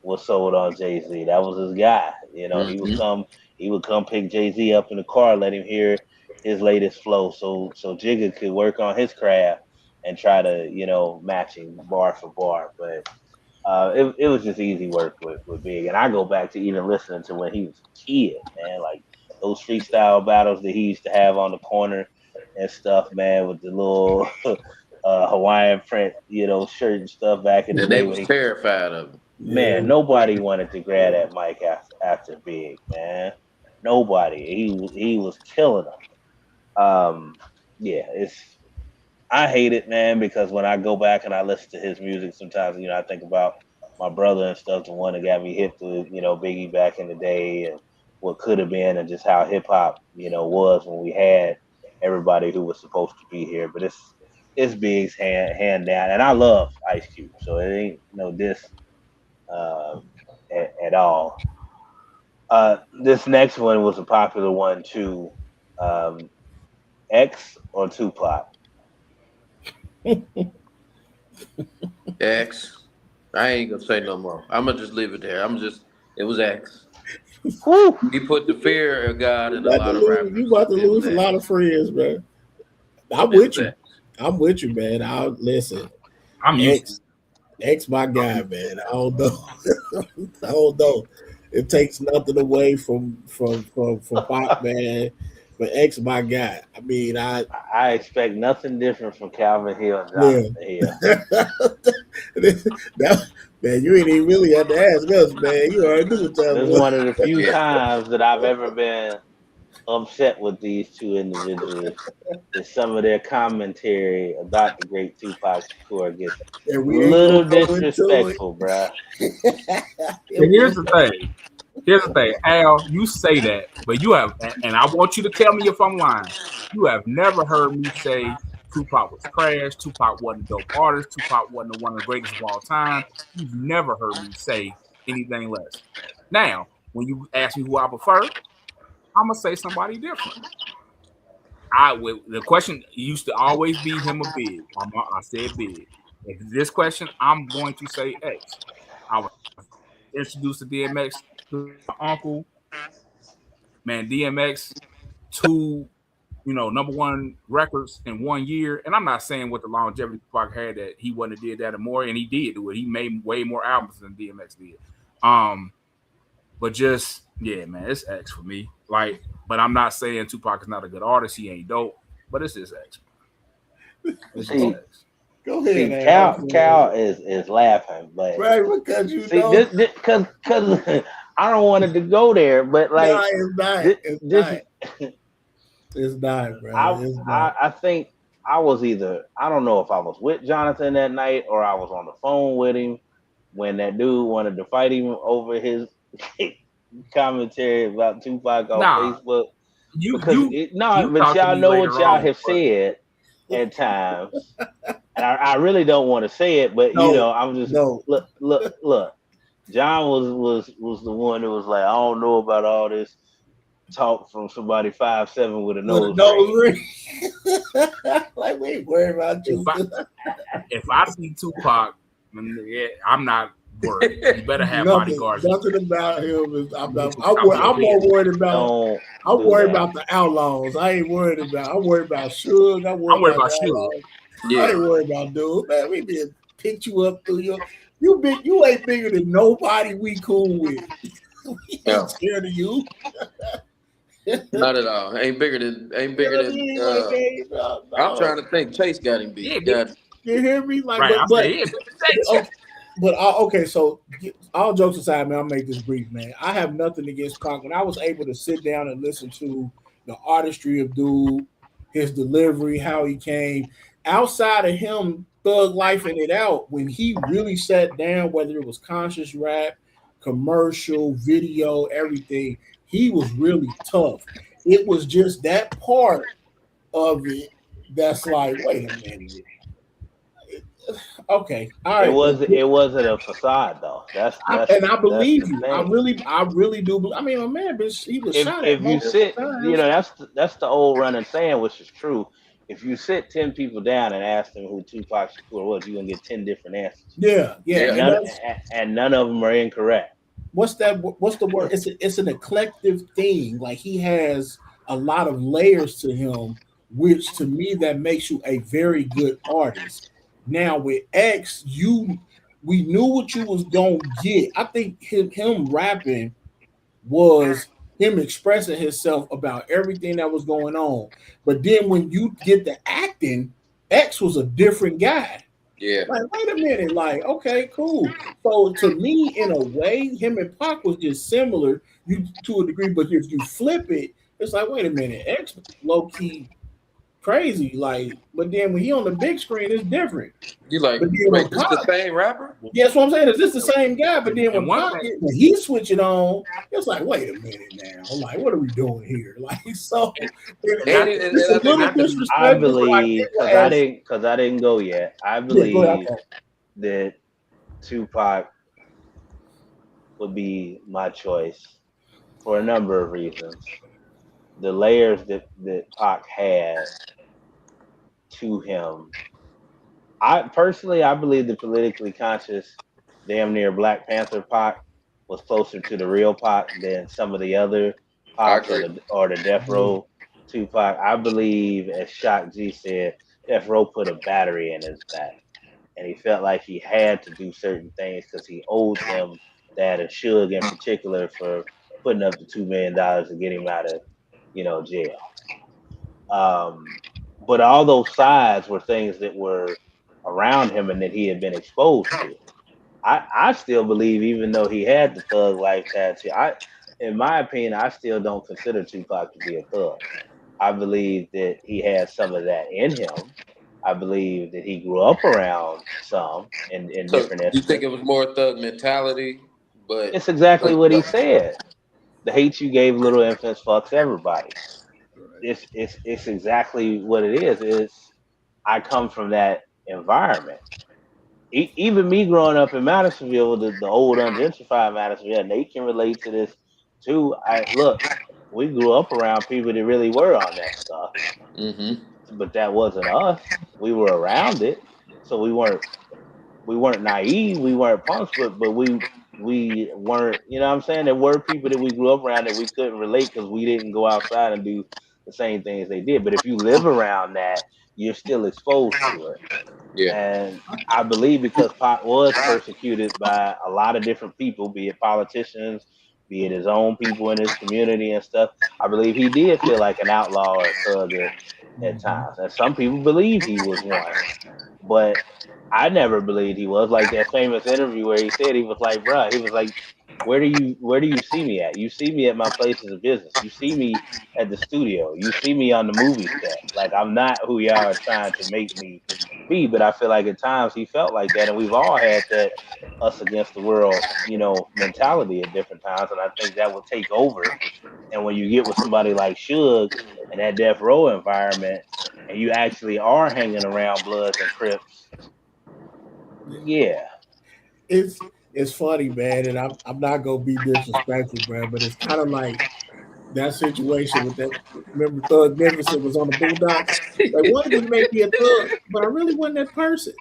was sold on Jay-Z. That was his guy. Mm-hmm. He would come pick Jay-Z up in the car, let him hear his latest flow so Jigga could work on his craft and try to, match him bar for bar. But it was just easy work with Big. And I go back to even listening to when he was a kid, man. Like those freestyle battles that he used to have on the corner and stuff, man, with the little Hawaiian print, shirt and stuff back in the And day. they was terrified of him. Man, nobody wanted to grab that mic after Big, man. Nobody. He was killing them. I hate it, man, because when I go back and I listen to his music, sometimes I think about my brother and stuff, the one that got me hip to Biggie back in the day, and what could have been, and just how hip hop was when we had everybody who was supposed to be here. But it's Big's hand down, and I love Ice Cube, so it ain't no diss at all. This next one was a popular one too. X or Tupac? X. I ain't gonna say no more. I'm gonna just leave it there. It was X. Woo. He put the fear of God in a lot of rappers. You about to lose a lot of friends, man. I'm with you. I'm with you, man. Listen. I'm X my guy, man. I don't know. It takes nothing away from Pop, man. But X my guy. I mean, I expect nothing different from Calvin Hill and Jonathan Hill. Man, you ain't even really have to ask us, man. You already knew what time This is one of the few times that I've ever been upset with these two individuals. Is some of their commentary about the great Tupac Shakur gets a little disrespectful, bruh. Here's the thing, Al, you say that, but you have, and I want you to tell me if I'm lying. You have never heard me say Tupac was trash, Tupac wasn't a dope artist, Tupac wasn't one of the greatest of all time. You've never heard me say anything less. Now, when you ask me who I prefer, I'm gonna say somebody different. The question used to always be him or Big. I said Big. If this question, I'm going to say X. I was introduced to DMX to my uncle. Man, DMX, 2, number one records in 1 year. And I'm not saying with the longevity Tupac had that he wouldn't have did that more, and he did do it. He made way more albums than DMX did. But just, man, it's X for me. But I'm not saying Tupac is not a good artist. He ain't dope, but it's just X. It's just X. Go ahead. Cal is laughing, but right, because because I don't want it to go there, but it's not, bro. I think I was I don't know if I was with Jonathan that night or I was on the phone with him when that dude wanted to fight him over his commentary about Tupac on Facebook. But y'all know what y'all have said at times. And I really don't want to say it, but I'm just look. John was the one that was like, I don't know about all this talk from somebody 5'7" with a nose ring. Like, we ain't worried about you. If I see Tupac, I'm not worried. You better have bodyguards. Nothing about him is. I'm more worried about. I'm worried about the Outlaws. I ain't worried about. I'm worried about Suge. I'm worried about Suge. Yeah. I ain't worried about dude. Man, we did pick you up through your. You ain't bigger than nobody we cool with. We ain't scared of you. Not at all. Ain't bigger than. I'm trying to think. Chase got him beat. You hear me? Okay. So all jokes aside, man, I'll make this brief, man. I have nothing against Pac. When I was able to sit down and listen to the artistry of dude, his delivery, how he came outside of him thug lifing it out, when he really sat down, whether it was conscious rap, commercial, video, everything, he was really tough. It was just that part of it that's like, wait a minute. Okay, all right. It wasn't a facade though. That's and I believe you. I really do. I mean, my man, he was shot at. If you sit, that's the old running saying, which is true. If you sit 10 people down and ask them who Tupac Shakur was, you're gonna get 10 different answers. Yeah. And none of them are incorrect. What's the word? It's an eclectic thing. Like, he has a lot of layers to him, which to me that makes you a very good artist. Now with X, we knew what you was gonna get. I think him rapping was him expressing himself about everything that was going on. But then when you get the acting, X was a different guy. Yeah. Like, wait a minute. Like, okay, cool. So to me, in a way, him and Pac was just similar, you to a degree. But if you flip it, it's like, wait a minute, X low key crazy. Like, but then when he on the big screen, it's different. You like, But then wait, when this Pac, the same rapper? yeah, that's what I'm saying. Is this the same guy? But then And when he switch it on, it's like, wait a minute now. I'm like, what are we doing here? Like, so it's a little disrespectful. I believe because I didn't go yet. I believe that Tupac would be my choice for a number of reasons. The layers that Pac had to him. I believe the politically conscious, damn near Black Panther Pac was closer to the real Pac than some of the other Pacs or the Death Row Tupac. I believe, as Shock G said, Death Row put a battery in his back, and he felt like he had to do certain things because he owed them that, and Suge in particular for putting up the $2 million to get him out of jail. But all those sides were things that were around him and that he had been exposed to. I still believe, even though he had the thug life tattoo, in my opinion, I still don't consider Tupac to be a thug. I believe that he had some of that in him. I believe that he grew up around some in different instances. You think it was more thug mentality? But it's exactly what he said. The hate you gave little infants fucks everybody. It's exactly what it is. I come from that environment. Even me growing up in Madisonville, the old ungentrified Madisonville, Nate can relate to this too. We grew up around people that really were on that stuff, but that wasn't us. We were around it, so we weren't naive. We weren't punks, but we weren't. You know what I'm saying? There were people that we grew up around that we couldn't relate because we didn't go outside and do the same things they did. But if you live around that, you're still exposed to it. Yeah. And I believe because Pac was persecuted by a lot of different people, be it politicians, be it his own people in his community and stuff, I believe he did feel like an outlaw or a thug at times. And some people believe he was one. But I never believed he was. Like that famous interview where he said, he was like, bruh, he was like, where do you see me at? You see me at my places of business. You see me at the studio. You see me on the movie set. Like, I'm not who y'all are trying to make me be, but I feel like at times he felt like that, and we've all had that us against the world, mentality at different times, and I think that will take over. And when you get with somebody like Suge and that death row environment, and you actually are hanging around Bloods and Crips, yeah. It's funny, man, and I'm not gonna be disrespectful, man, but it's kind of like that situation with that. Remember, Thug Magnificent was on the Boondocks. Like, wanted to make me a thug, but I really wasn't that person.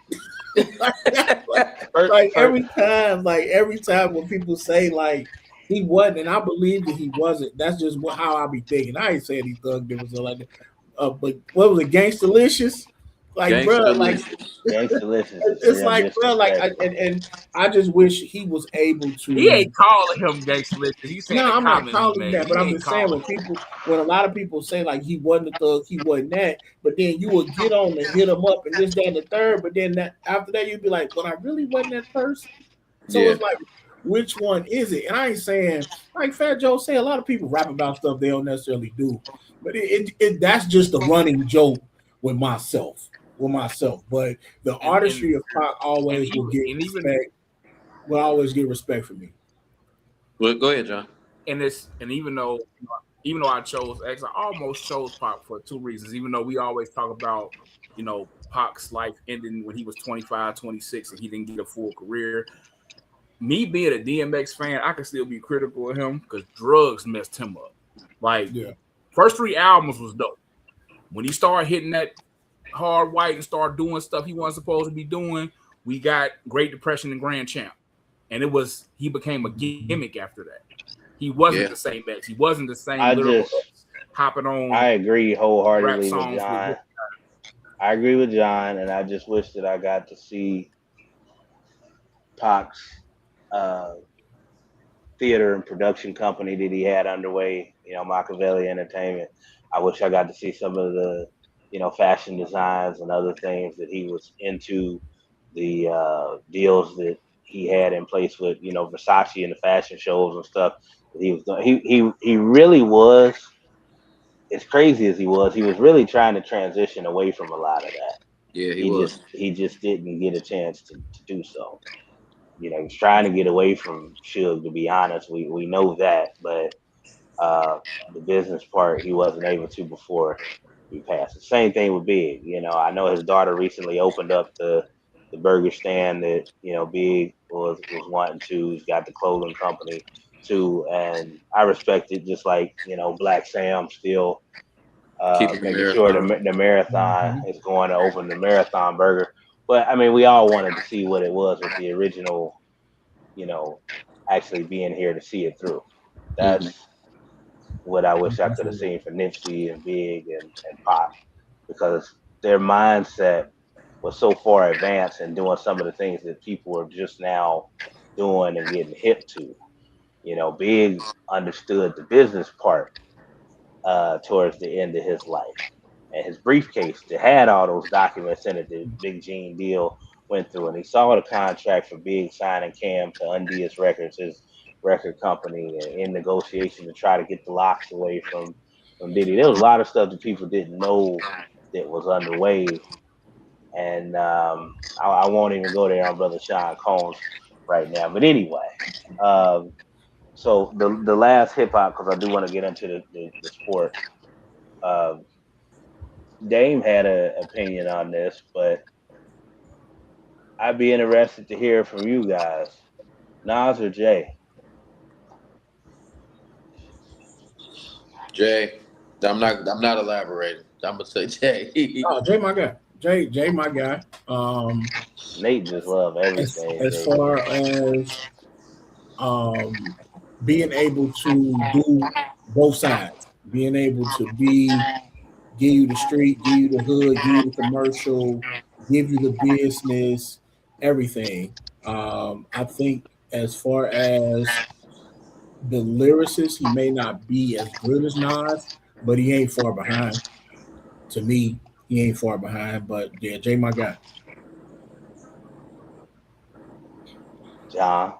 like every time when people say like he wasn't, and I believe that he wasn't. That's just how I be thinking. I ain't saying he Thug Magnificent like that. But what was it, Gangstalicious? Like, bro, like it's like, bro, like, and I just wish he was able to. He ain't calling him Gangstalicious. He said, "No, I'm not calling that." But I'm just saying, when a lot of people say like he wasn't a thug, he wasn't that, but then you would get on and hit him up and this, that, and the third. But then after that, you'd be like, "But I really wasn't that person." So it's like, which one is it? And I ain't saying, like Fat Joe said, a lot of people rap about stuff they don't necessarily do, but that's just a running joke with myself. But the artistry of Pac always will get respect. Will always get respect from me. Well, go ahead, John. And even though I chose X, I almost chose Pac for two reasons. Even though we always talk about, Pac's life ending when he was 25, 26, and he didn't get a full career. Me being a DMX fan, I can still be critical of him because drugs messed him up. Like, first 3 albums was dope. When he started hitting that hard white and started doing stuff he wasn't supposed to be doing, we got Great Depression and Grand Champ. And he became a gimmick after that. He wasn't the same X. He wasn't the same hopping on. I agree wholeheartedly with John. I agree with John, and I just wish that I got to see Pac's theater and production company that he had underway, Machiavelli Entertainment. I wish I got to see some of the fashion designs and other things that he was into, the deals that he had in place with Versace and the fashion shows and stuff that he was doing. He really was, as crazy as he was really trying to transition away from a lot of that. Yeah, he He was. just didn't get a chance to do so. He's trying to get away from Suge, to be honest. We know that, but the business part he wasn't able to before he passed. The same thing with Big. I know his daughter recently opened up the burger stand that Big was wanting to. He's got the clothing company too, and I respect it. Just like Black Sam still Keeping the making sure marathon. the marathon is going to open the marathon burger. But I mean, we all wanted to see what it was with the original, you know, actually being here to see it through. Mm-hmm. That's what I wish I could have seen for Nipsey and Big and Pop, because their mindset was so far advanced and doing some of the things that people are just now doing and getting hip to. Big understood the business part towards the end of his life. And his briefcase that had all those documents in it that Big Gene Deal went through. And he saw the contract for Big signing Cam to Undius Records, his record company, and in negotiation to try to get the locks away from Diddy. There was a lot of stuff that people didn't know that was underway. And I won't even go there on Brother Sean Combs right now. But anyway, um, so the last hip hop, because I do want to get into the sport. Um, Dame had an opinion on this, but I'd be interested to hear from you guys. Nas or Jay? Jay, I'm not elaborating. I'm gonna say Jay. Oh, Jay, my guy. Jay, my guy. Nate just love everything As Jay far do. as um, being able to do both sides, being able to give you the street, give you the hood, give you the commercial, give you the business, everything. I think as far as the lyricist, he may not be as good as Nas, but he ain't far behind. To me, he ain't far behind. But yeah, Jay, my guy. John.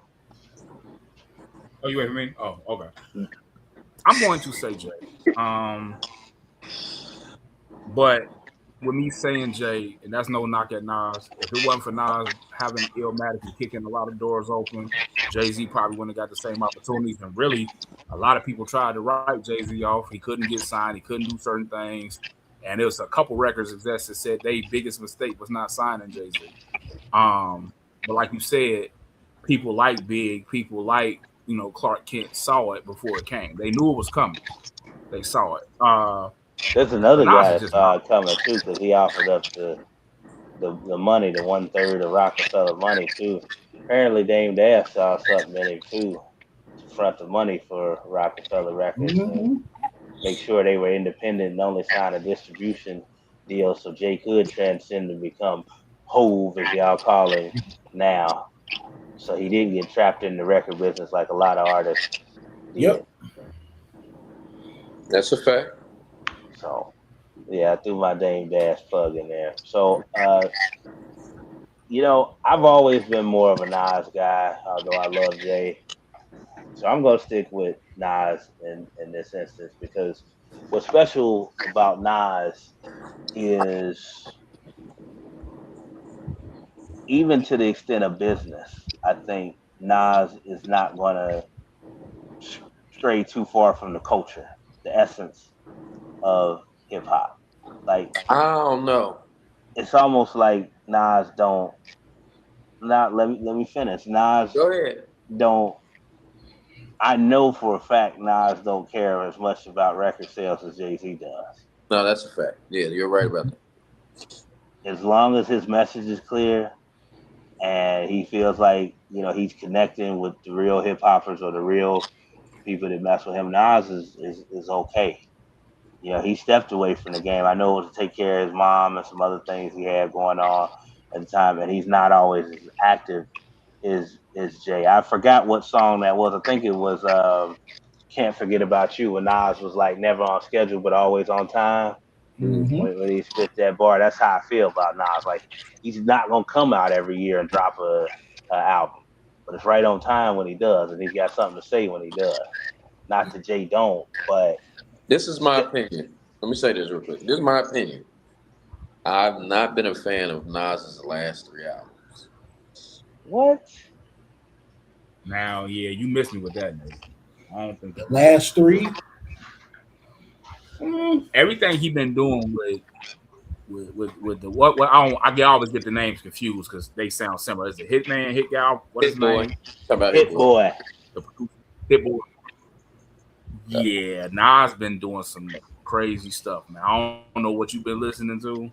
Oh, you wait for me? Oh, okay. I'm going to say Jay. But with me saying Jay, and that's no knock at Nas. If it wasn't for Nas having Illmatic and kicking a lot of doors open, Jay-Z probably wouldn't have got the same opportunities. And really, a lot of people tried to write Jay-Z off. He couldn't get signed. He couldn't do certain things. And there was a couple records execs that said their biggest mistake was not signing Jay-Z. But like you said, people like Big, people like Clark Kent saw it before it came. They knew it was coming. They saw it. There's But another Nas guy is that just saw Nas. it coming too, because he offered up the money, the 1/3 of Rockefeller money too. Apparently, Dame Dash saw something in him too to front the money for Rockefeller Records and Mm-hmm. make sure they were independent and only sign a distribution deal so Jay could transcend to become Hove, as y'all call him now. So he didn't get trapped in the record business like a lot of artists did. Yep. That's a fact. So yeah, I threw my Dame Dash plug in there. So I've always been more of a Nas guy, although I love Jay. So I'm gonna stick with Nas in this instance, because what's special about Nas is, even to the extent of business, I think Nas is not gonna stray too far from the culture, the essence of hip hop. Like, I don't know. it's almost like Nas don't not let me finish. Nas Go ahead. don't I know for a fact Nas don't care as much about record sales as Jay-Z does. No, that's a fact. Yeah, you're right about that. As long as his message is clear and he feels like, he's connecting with the real hip hoppers or the real people that mess with him, Nas is okay. He stepped away from the game. I know it was to take care of his mom and some other things he had going on at the time, and he's not always as active as Jay. I forgot what song that was. I think it was "Can't Forget About You," when Nas was like never on schedule but always on time. when he spit that bar. That's how I feel about Nas. Like he's not gonna come out every year and drop a album, but it's right on time when he does, and he's got something to say when he does. Not to Jay don't, but this is my opinion. Let me say this real quick. This is my opinion. I've not been a fan of Nas's last 3 albums. What? Now, yeah, you missed me with that, Nate. I don't think that last 3. Everything he been doing with the what I always get the names confused because they sound similar. Is it Hitman, Hit Gal? What is his name? Hit Boy. Hit Boy. Yeah, Nas been doing some crazy stuff, man. I don't know what you've been listening to,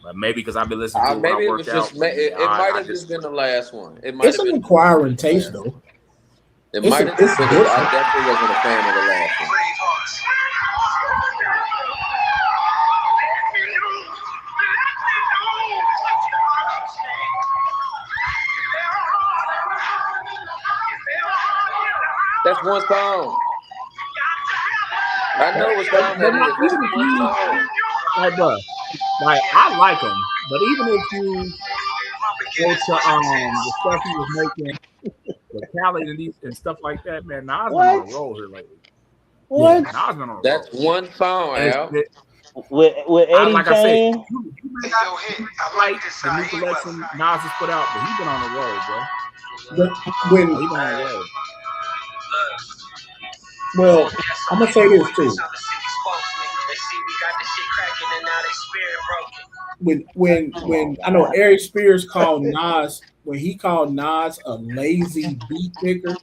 but maybe because I've been listening to it maybe when I work out. It might have just been the last one. It's an acquiring taste, though. It might have just been. I definitely wasn't a fan of the last one. That's one song. I know what song that is. That's one song. Like, bro, like I like him, but even if you go to the stuff he was making, the Cali and stuff like that, man, Nas been on a roll here lately. What? Yeah, Nas been on a roll. That's one song, Al. With Eddie like Kane. I said, you may not like the new collection Nas has put out, but he's been on a roll, bro. When he's been on a roll. Well, I'm gonna say this too. When I know Eric Spears called Nas, when he called Nas a lazy beat picker.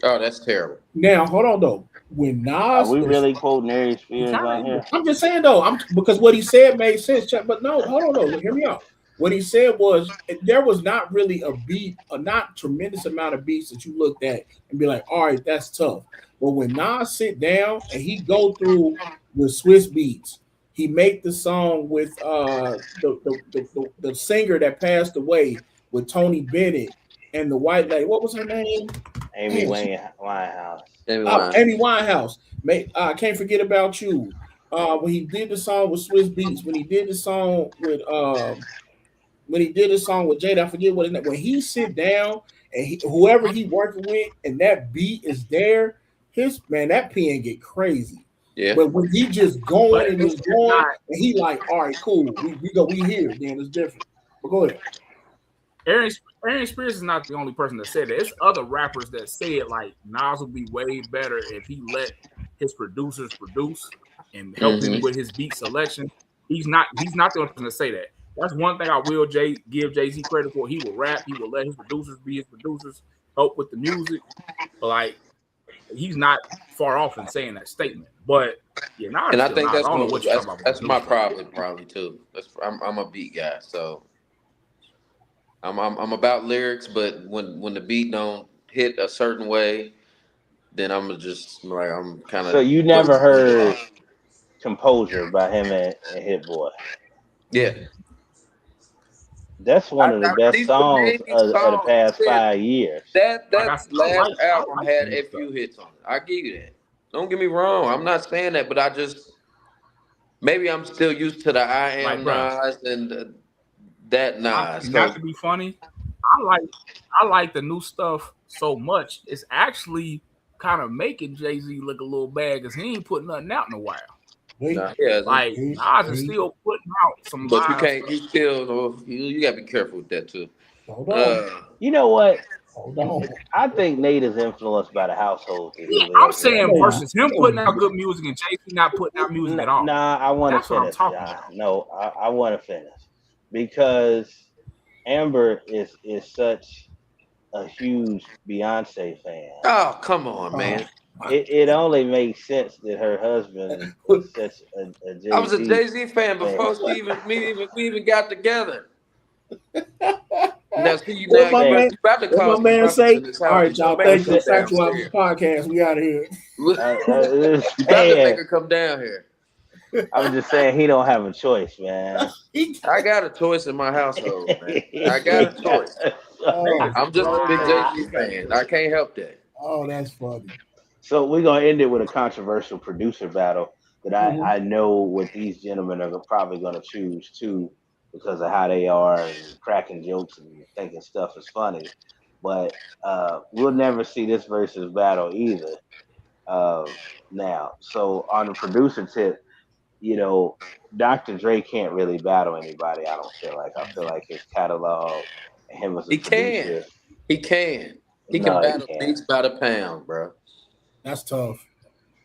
Oh, that's terrible. Now hold on though. When Nas, are we really quoting Eric Spears on here? I'm just saying though. Because what he said made sense. But no, hold on though. Hear me out. What he said was there was not really a beat, a not tremendous amount of beats that you looked at and be like, all right, that's tough. But when Nas sit down and he go through the Swiss beats, he make the song with the singer that passed away with Tony Bennett and the white lady. What was her name? Amy Winehouse. Amy Winehouse. I Can't Forget About You. When he did the song with Swiss Beats, when he did the song with Jada, I forget what his name. When he sit down and whoever he working with and that beat is there, that pen get crazy. Yeah. But when he just going and he's going and he like, all right, cool, we here, then it's different. But go ahead. Aaron Spears is not the only person that said it. It's other rappers that say it like Nas would be way better if he let his producers produce and help him with his beat selection. He's not the only person to say that. That's one thing I will give Jay-Z credit for. He will rap. He will let his producers be his producers, help with the music. But like, he's not far off in saying that statement. But yeah, and I think that's my problem probably too. I'm a beat guy, so I'm about lyrics. But when the beat don't hit a certain way, then I'm just like I'm kind of. So you never heard Composure by him and Hit Boy? Yeah. That's one of the best songs of the past 5 years. That last album had a few hits on it. I give you that. Don't get me wrong. I'm not saying that, but I just maybe I'm still used to the I Am Nas and that Nas. Not to be funny, I like the new stuff so much. It's actually kind of making Jay-Z look a little bad because he ain't putting nothing out in a while. Nas is still putting out some. But you can't. You still. You gotta be careful with that too. You know what? I think Nate is influenced by the household. I'm saying versus him putting out good music and Jay-Z not putting out music at all. Nah, I want to finish. No, I want to finish because Amber is such a huge Beyonce fan. Oh, come on, man. It only makes sense that her husband was such a Jay-Z. I was a Jay-Z fan before we even got together. Now, see, what my man say? All right, y'all. Thank you for Factual Podcast. We out of here. You better make her come down here. I'm just saying he don't have a choice, man. I got a choice in my household, man. I got a choice. I'm just a big Jay-Z fan. I can't help that. Oh, that's funny. So we're gonna end it with a controversial producer battle. that I know what these gentlemen are probably going to choose too, because of how they are and cracking jokes and thinking stuff is funny. But we'll never see this versus battle either. Uh, Now, so on the producer tip, you know, Dr. Dre can't really battle anybody. I don't feel like. I feel like his catalog and him as a He can. producer. He can. He can No, he battle can't. beats by the pound, bro. That's tough.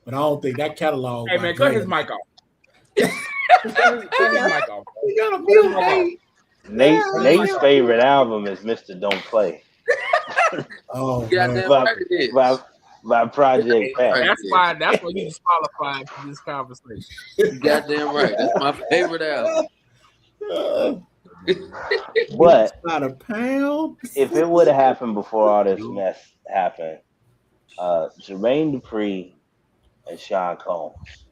But I don't think that catalog. Hey man, cut his mic off. Cut his mic off. You got a mute, Nate's favorite album is Mr. Don't Play. Oh man, by Project Pat. That's why you disqualified from this conversation. Goddamn right. That's my favorite album. But not a pound. If it would have happened before all this mess happened, Jermaine Dupri and Sean Combs.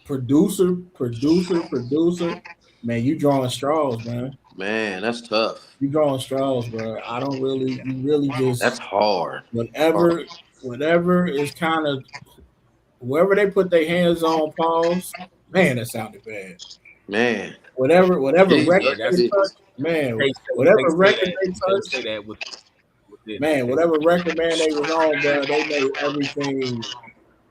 Producer. Man, you drawing straws, man. Man, that's tough. You drawing straws, bro. I don't really. You really just. That's hard. Whatever is kind of. Whoever they put their hands on, pause. Man, that sounded bad. Man. Whatever record they touch, man. Whatever record they touch. Man, whatever record man they was on, bro, they made everything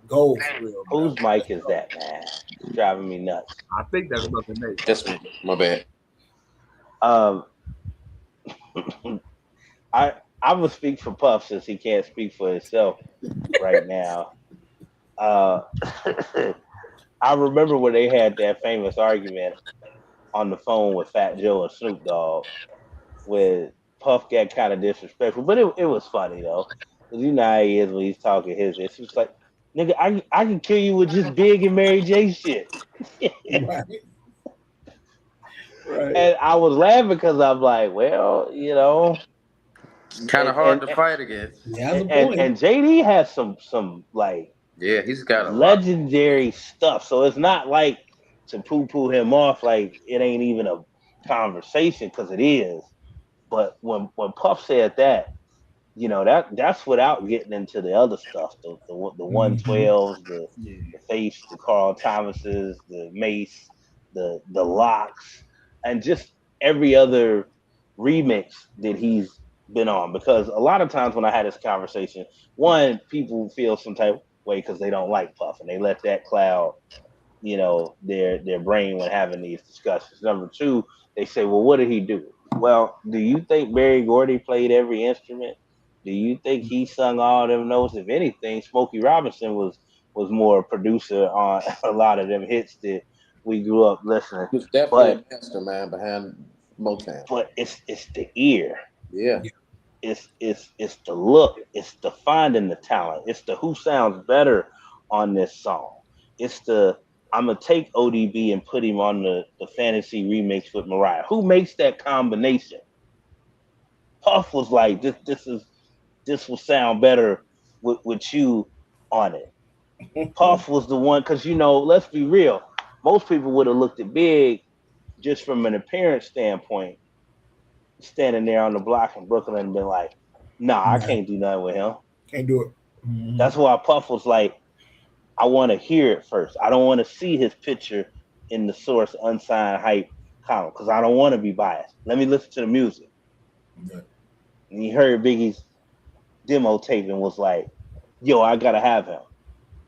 go for real. Whose mic is that, man? It's driving me nuts. I think that's what they made. That's me. My bad. I will speak for Puff since he can't speak for himself right now. I remember when they had that famous argument on the phone with Fat Joe and Snoop Dogg, where Puff got kind of disrespectful, but it was funny though, because you know how he is when he's talking his. It's just like, nigga, I can kill you with just Big and Mary J shit. Right. And I was laughing because I'm like, well, you know, kind of hard to fight against. Yeah, and JD has some like. Yeah, he's got a legendary stuff. So it's not like to poo him off like it ain't even a conversation, because it is. But when Puff said that, you know, that's without getting into the other stuff, the 112s, the Face, the Carl Thomases, the Mace, the Locks, and just every other remix that he's been on. Because a lot of times when I had this conversation, one, people feel some type of way because they don't like Puff and they let that cloud, you know, their brain when having these discussions. Number two, they say, well, what did he do? Well, do you think Berry Gordy played every instrument? Do you think he sung all them notes? If anything, Smokey Robinson was more a producer on a lot of them hits that we grew up listening. He was definitely a mastermind behind Motown. But it's the ear. Yeah. It's the look. It's the finding the talent. It's the who sounds better on this song. It's the I'm gonna take ODB and put him on the fantasy remix with Mariah. Who makes that combination? Puff was like, this will sound better with you on it. Puff was the one, because you know, let's be real. Most people would have looked at Big just from an appearance standpoint, standing there on the block in Brooklyn and been like, nah, I can't do nothing with him. Can't do it. Mm-hmm. That's why Puff was like, I want to hear it first. I don't want to see his picture in the Source unsigned hype column because I don't want to be biased. Let me listen to the music. Okay. And he heard Biggie's demo tape and was like, yo, I got to have him.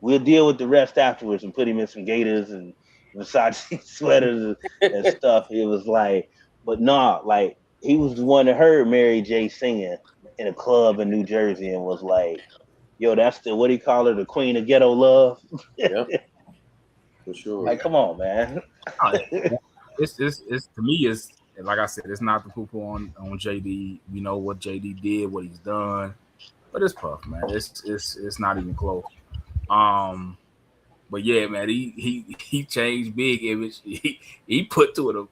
We'll deal with the rest afterwards and put him in some Gators and Versace sweaters and stuff. It was like, but nah, like, he was the one that heard Mary J singing in a club in New Jersey and was like, yo, that's the, what do you call her, the queen of ghetto love? Yep. For sure. Like, come on, man. It's to me, it's like I said, it's not the poo-poo on JD. We know what JD did, what he's done, but it's Puff, man. It's not even close. But yeah, man, he changed Big image. He put to it a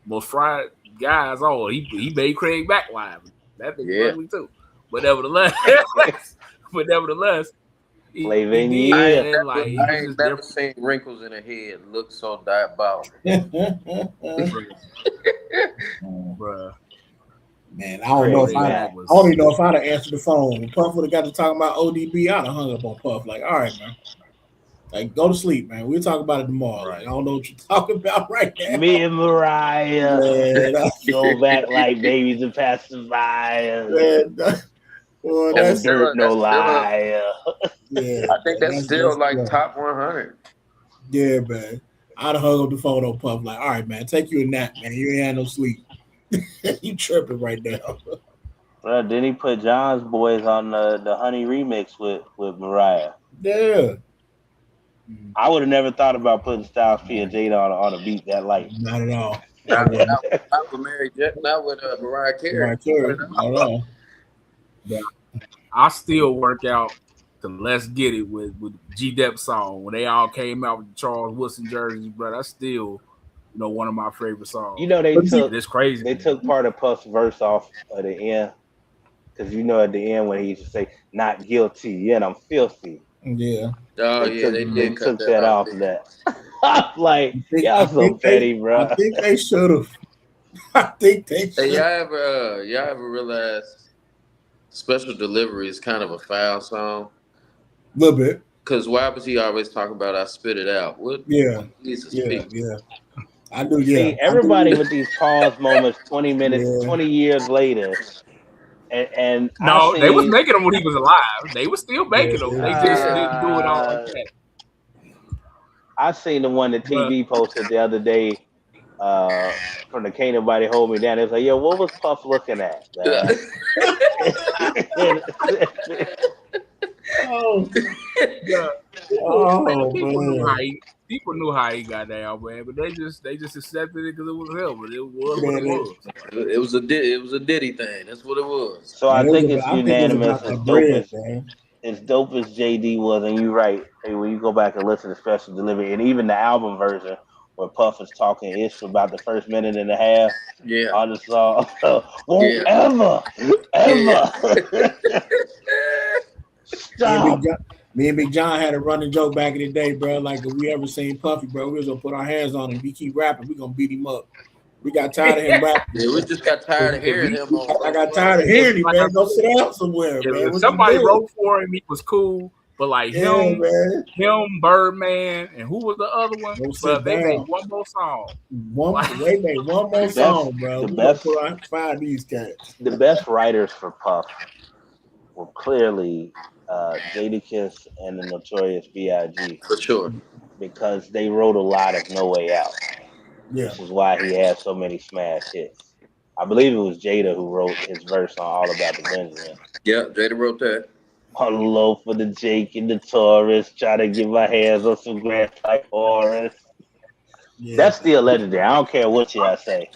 more fried guys on. He made Craig back live. That thing ugly too. But nevertheless, I ain't never seen wrinkles in a head look so diabolical. Bruh. Man, I don't know if I don't even know if I'd have answered the phone. When Puff would have got to talking about ODB, I'd have hung up on Puff. Like, all right, man. Like, go to sleep, man. We'll talk about it tomorrow. Right. Like, I don't know what you're talking about right now. Me and Mariah go back like babies and pacifiers. Well, that's dirt, no lie. Yeah, I think that's still like top 100. Yeah, man. I'd have hung up the phone on Puff. Like, all right, man, take you a nap, man. You ain't had no sleep. You tripping right now. Bro, then he put John's Boys on the Honey remix with Mariah. Yeah. I would have never thought about putting Styles P and Jada on a beat that light. Not at all. Not with Mary J. Not with Mariah Carey. Yeah. I still work out to Let's Get It with G-Dep song when they all came out with the Charles Woodson jerseys, bro. That's still, one of my favorite songs. It's crazy. They took part of Puff's verse off at the end because at the end when he used to say "not guilty," and I'm filthy. Yeah. Oh yeah, they took that off of that. Like y'all so petty, bro. I think they should have. I think they should. Hey, y'all ever realize Special Delivery is kind of a foul song? A little bit. Because why was he always talking about I spit it out? What? Yeah. Yeah. I do. See, everybody with these pause moments, 20 minutes, 20 years later. And no, they was making them when he was alive. They were still making them. They just didn't do it all like that. I seen the one that TV posted the other day from the Can't Nobody Hold Me Down. It was like, yo, what was Puff looking at? People knew how he got down, man, but they just accepted it because it was him. But it was what it was. It was a Diddy thing. That's what it was. So I think it's unanimous. As dope as JD was, and you're right. Hey, when you go back and listen to Special Delivery, and even the album version where Puff is talking ish for about the first minute and a half. Yeah. On the song, won't ever. Stop. Me and Big John had a running joke back in the day, bro. Like, if we ever seen Puffy, bro, we was gonna put our hands on him. If he keep rapping, we gonna beat him up. We got tired of him rapping. Yeah, we just got tired of hearing him. I got tired of hearing him, man. Go sit down somewhere, man. If somebody wrote for him, he was cool. But like him, Birdman, and who was the other one? But they made one more song. They made one more song, bro. The best find these cats. The best writers for Puff were clearly Jadakiss and the Notorious B.I.G. For sure. Because they wrote a lot of No Way Out. Yeah. Which is why he had so many smash hits. I believe it was Jada who wrote his verse on All About the Benjamin. Yeah, Jada wrote that. On the low for the Jake and the Taurus, try to get my hands on some grass like Horace. Yeah. That's still legendary. I don't care what y'all say.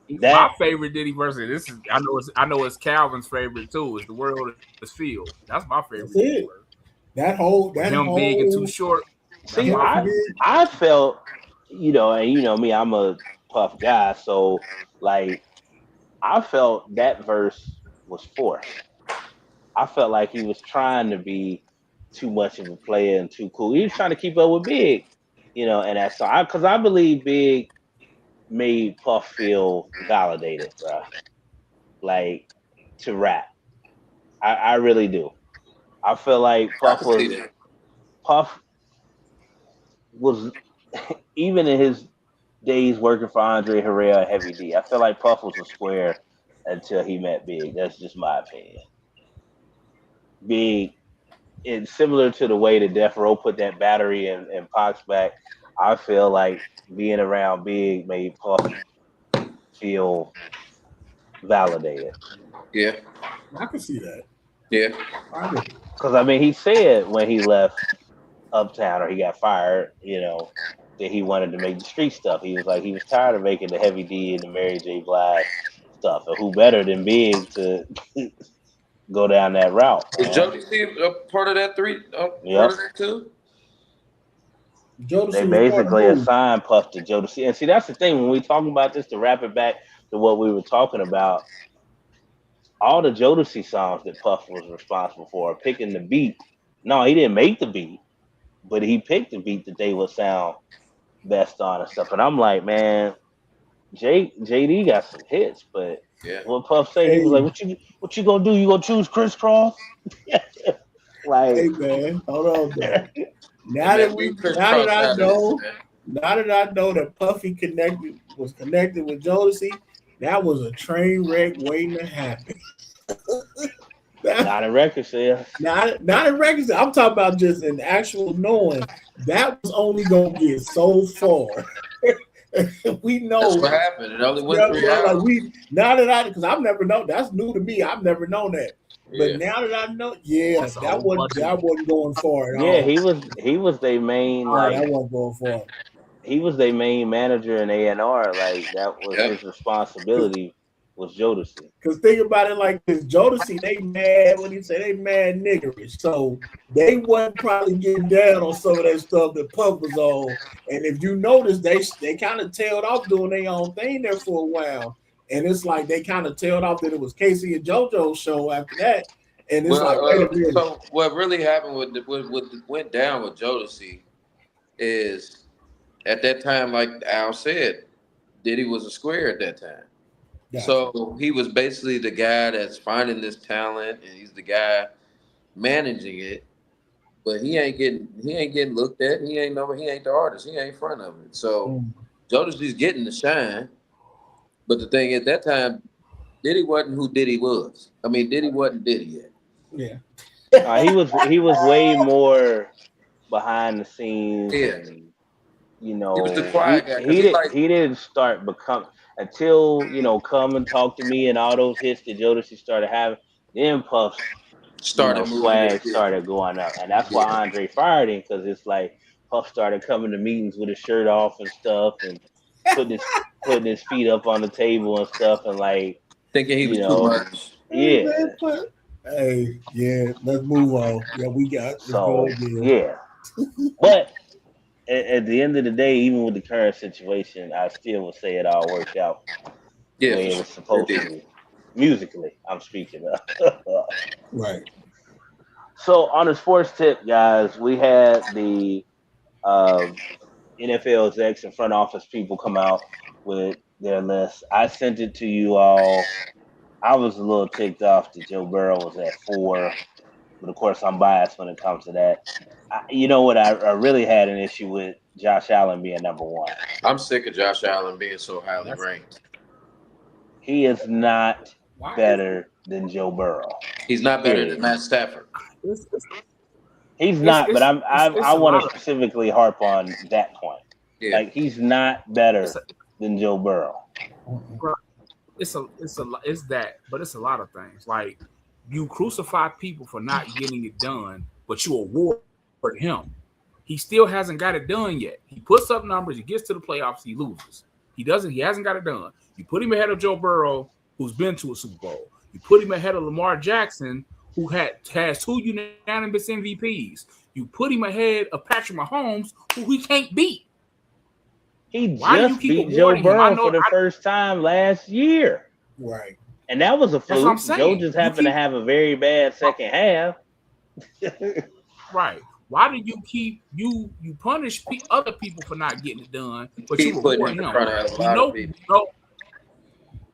My favorite Diddy verse. This is I know it's Calvin's favorite too. Is The World Is Filled. That's my favorite Diddy verse. That big and too short. See, I felt, and me, I'm a Puff guy, so like I felt that verse was forced. I felt like he was trying to be too much of a player and too cool. He was trying to keep up with Big, and that song. Because I believe Big made Puff feel validated, bro. Like, to rap. I really do. I feel like Puff was even in his days working for Andre Herrera and Heavy D, I feel like Puff was a square until he met Big. That's just my opinion. Big, it's similar to the way that Death Row put that battery in Pac's back. I feel like being around Big made Puff feel validated. Yeah. I can see that. Yeah. Because, he said when he left Uptown or he got fired, that he wanted to make the street stuff. He was like, he was tired of making the Heavy D and the Mary J. Blige stuff. And who better than Big to go down that route? Is Jodeci a part of that part of that too? Jodeci they basically assigned Puff to Jodeci. And see, that's the thing. When we talk about this, to wrap it back to what we were talking about, all the Jodeci songs that Puff was responsible for, picking the beat. No, he didn't make the beat, but he picked the beat that they would sound best on and stuff. And I'm like, man, JD got some hits, but Yeah. What Puff said, he was like, "What you gonna do? You gonna choose crisscross?" Like, hey man, hold on though. Now man, that I know that Puffy was connected with Jodeci, that was a train wreck waiting to happen. not in record sales. Not in records. I'm talking about just an actual knowing that was only gonna get so far. We know that's what happened. It only went 3 hours. Like because I've never known. That's new to me. I've never known that. But now that I know, that wasn't going far at all. Yeah, he was their main that wasn't going far. He was their main manager in A&R. Like that was his responsibility. Was Jodeci. Because think about it like this, Jodeci, they mad, what do you say, they mad niggerish. So they wasn't probably getting down on some of that stuff that Puff was on. And if you notice, they kind of tailed off doing their own thing there for a while. And it's like they kind of tailed off that it was Casey and JoJo's show after that. And it's so what really happened with what went down with Jodeci is at that time, like Al said, Diddy was a square at that time. Gotcha. So he was basically the guy that's finding this talent, and he's the guy managing it. But he ain't getting looked at. He ain't the artist. He ain't in front of it. So Jodeci's getting the shine. But the thing at that time, Diddy wasn't who Diddy was. I mean, Diddy wasn't Diddy yet. Yeah. He was way more behind the scenes. Yeah. And, he was the quiet guy. He didn't start until Come and Talk to Me and all those hits that Jodeci started having. Then Puff's swag started going up, and that's why Andre fired him, because it's like Puff started coming to meetings with his shirt off and stuff, and putting his feet up on the table and stuff, and like thinking he was too much. Yeah. Hey, let's move on. Yeah, we got But at the end of the day, even with the current situation, I still would say it all worked out the way it was supposed to be. Musically, I'm speaking of. Right. So on the sports tip, guys, we had the NFL execs and front office people come out with their list. I sent it to you all. I was a little ticked off that Joe Burrow was at 4, but of course I'm biased when it comes to that. You know what? I really had an issue with Josh Allen being number 1. I'm sick of Josh Allen being so highly ranked. He is not better than Joe Burrow. He's not better than Matt Stafford. He's not, but I want to specifically harp on that point. Yeah. Like, he's not better than Joe Burrow. It's that, but it's a lot of things. Like, you crucify people for not getting it done, but you award him. He still hasn't got it done yet. He puts up numbers, he gets to the playoffs, he loses. He hasn't got it done. You put him ahead of Joe Burrow, who's been to a Super Bowl. You put him ahead of Lamar Jackson, who has 2 unanimous MVPs. You put him ahead of Patrick Mahomes, who he can't beat. He just beat Joe Burrow for the first time last year. Right. And that was a fluke. Joe just happened to have a very bad second half. Right. Why do you you punish other people for not getting it done, but you reward him?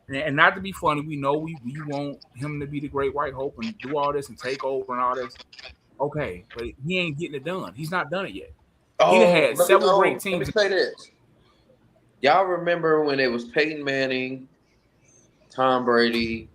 And not to be funny, we know we want him to be the great white hope and do all this and take over and all this. Okay, but he ain't getting it done. He's not done it yet. He had several great teams. Let me say this. Y'all remember when it was Peyton Manning, Tom Brady,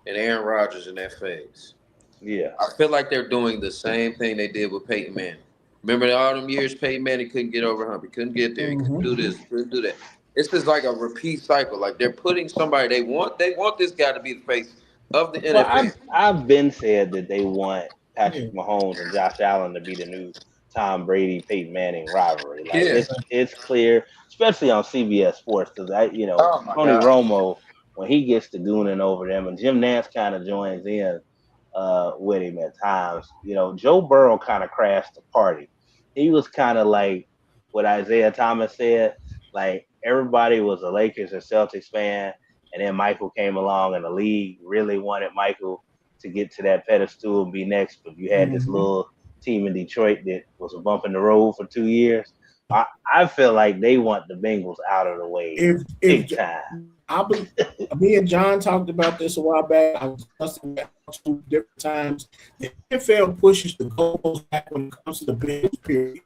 and Aaron Rodgers in that phase? Yeah. I feel like they're doing the same thing they did with Peyton Manning. Remember all them years Peyton Manning couldn't get over hump. He couldn't get there. He couldn't do this. Couldn't do that. It's just like a repeat cycle. Like they're putting somebody they want this guy to be the face of the NFL. Well, I've been said that they want Patrick Mahomes and Josh Allen to be the new Tom Brady, Peyton Manning rivalry. Like it's clear, especially on CBS Sports, because Tony Romo, when he gets to gooning over them, and Jim Nantz kind of joins in with him at times. Joe Burrow kind of crashed the party. He was kind of like what Isaiah Thomas said, like everybody was a Lakers or Celtics fan, and then Michael came along, and the league really wanted Michael to get to that pedestal and be next, but you had this little team in Detroit that was a bump in the road for 2 years. I feel like they want the Bengals out of the way big time. Me and John talked about this a while back. I was discussing it 2 different times. The NFL pushes the goalposts back when it comes to the Bengals. Period.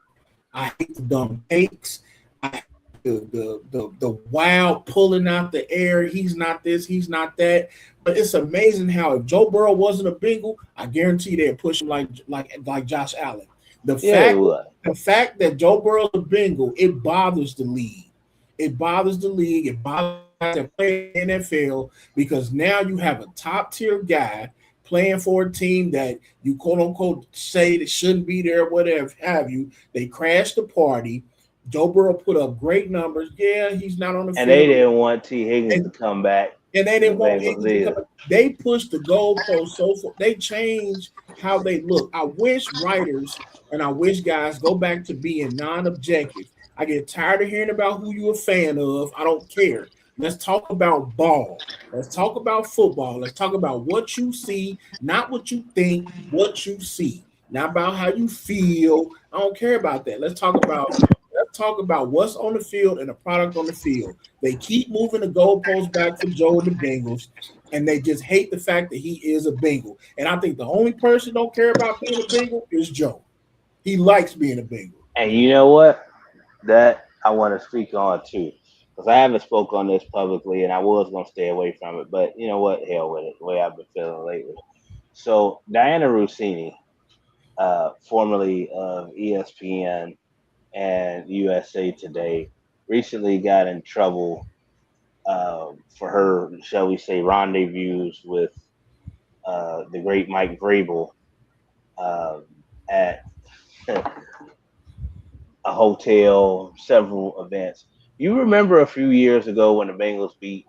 I hate the dumb takes. I hate the wild pulling out the air. He's not this. He's not that. But it's amazing how if Joe Burrow wasn't a Bengal, I guarantee they'd push him like Josh Allen. The fact that Joe Burrow's a Bengal, it bothers the league. It bothers the league. It bothers the play in the NFL because now you have a top tier guy playing for a team that you quote unquote say that shouldn't be there, whatever have you. They crashed the party. Joe Burrow put up great numbers. Yeah, he's not on the field. And they didn't want T. Higgins to come back. And they didn't want Higgins to come back. They pushed the goalpost so far. They changed how they look. I wish writers and I wish guys go back to being non-objective. I get tired of hearing about who you're a fan of. I don't care. Let's talk about ball. Let's talk about football. Let's talk about what you see, not what you think, what you see. Not about how you feel. I don't care about that. Let's talk about what's on the field and the product on the field. They keep moving the goalposts back for Joe and the Bengals, and they just hate the fact that he is a Bengal. And I think the only person don't care about being a Bengal is Joe. He likes being a Bengal. And you know what? That I want to speak on too, because I haven't spoke on this publicly, and I was going to stay away from it. But you know what? Hell with it. The way I've been feeling lately. So Diana Rossini, formerly of ESPN and USA Today, recently got in trouble for her, shall we say, rendezvous with the great Mike Vrabel at a hotel, several events. You remember a few years ago when the Bengals beat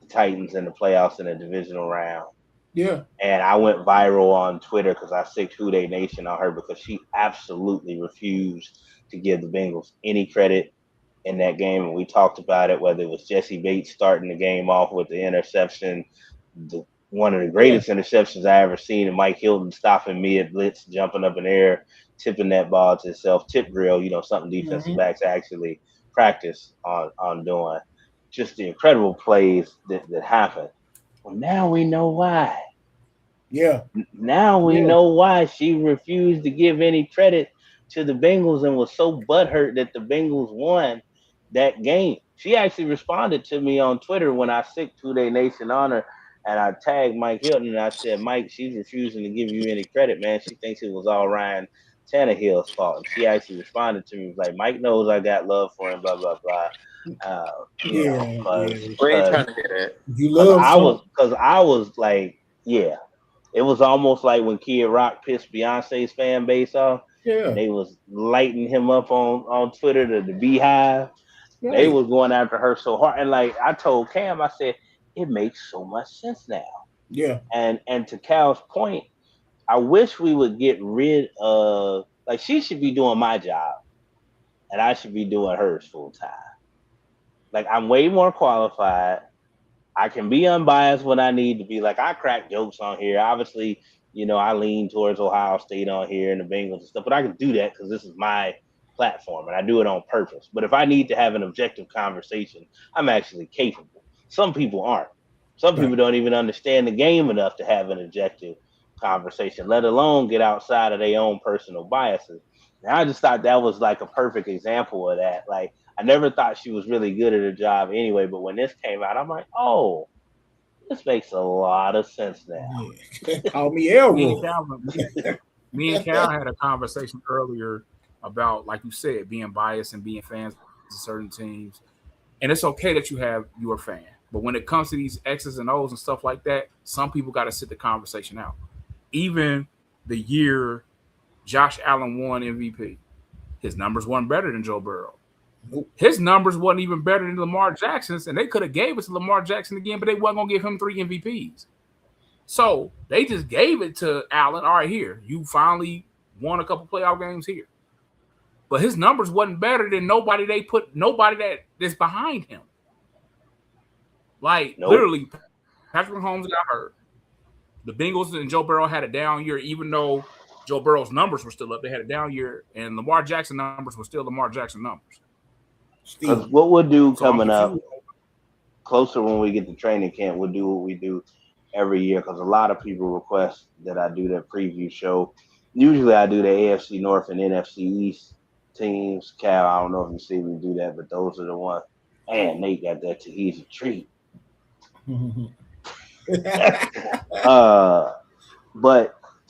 the Titans in the playoffs in the divisional round? Yeah. And I went viral on Twitter because I sicked Houday Nation on her because she absolutely refused to give the Bengals any credit in that game. And we talked about it, whether it was Jesse Bates starting the game off with the interception, one of the greatest interceptions I ever seen, and Mike Hilton stopping mid blitz, jumping up in the air, tipping that ball to himself, tip drill, something defensive backs actually practice on doing. Just the incredible plays that happened. Well, now we know why. Yeah. Now we know why she refused to give any credit to the Bengals and was so butthurt that the Bengals won that game. She actually responded to me on Twitter when I sicked Houday Nation on her, and I tagged Mike Hilton and I said, Mike, she's refusing to give you any credit, man. She thinks it was all Ryan Tannehill's fault. And she actually responded to me like, Mike knows I got love for him, blah, blah, blah. We ain't trying to hear that. Because I was like, yeah. It was almost like when Kid Rock pissed Beyonce's fan base off. Yeah. And they was lighting him up on Twitter, the Beehive. Right. They was going after her so hard. And like I told Cam, I said, it makes so much sense now. Yeah. And to Cal's point, I wish we would get rid of, like, she should be doing my job and I should be doing hers full time. Like, I'm way more qualified. I can be unbiased when I need to be. Like, I crack jokes on here. Obviously, I lean towards Ohio State on here and the Bengals and stuff, but I can do that because this is my platform and I do it on purpose. But if I need to have an objective conversation, I'm actually capable. Some people aren't. Some people don't even understand the game enough to have an objective conversation, let alone get outside of their own personal biases. And I just thought that was like a perfect example of that. Like, I never thought she was really good at her job anyway, but when this came out, I'm like, oh, this makes a lot of sense now. Call me Elroy. Me and Cal had a conversation earlier about, like you said, being biased and being fans of certain teams. And it's okay that you're a fan. But when it comes to these X's and O's and stuff like that, some people got to sit the conversation out. Even the year Josh Allen won MVP, his numbers weren't better than Joe Burrow. Nope. His numbers wasn't even better than Lamar Jackson's, and they could have gave it to Lamar Jackson again, but they wasn't going to give him 3 MVPs. So they just gave it to Allen. All right, here. You finally won a couple playoff games here. But his numbers wasn't better than nobody that's behind him. Like, literally, Patrick Mahomes got hurt. The Bengals and Joe Burrow had a down year, even though Joe Burrow's numbers were still up. They had a down year, and Lamar Jackson numbers were still Lamar Jackson numbers. Because what we'll do coming up closer when we get to training camp, we'll do what we do every year. Because a lot of people request that I do that preview show. Usually I do the AFC North and NFC East teams. Cal, I don't know if you see me do that, but those are the ones. Man, Nate got that Tahiti treat.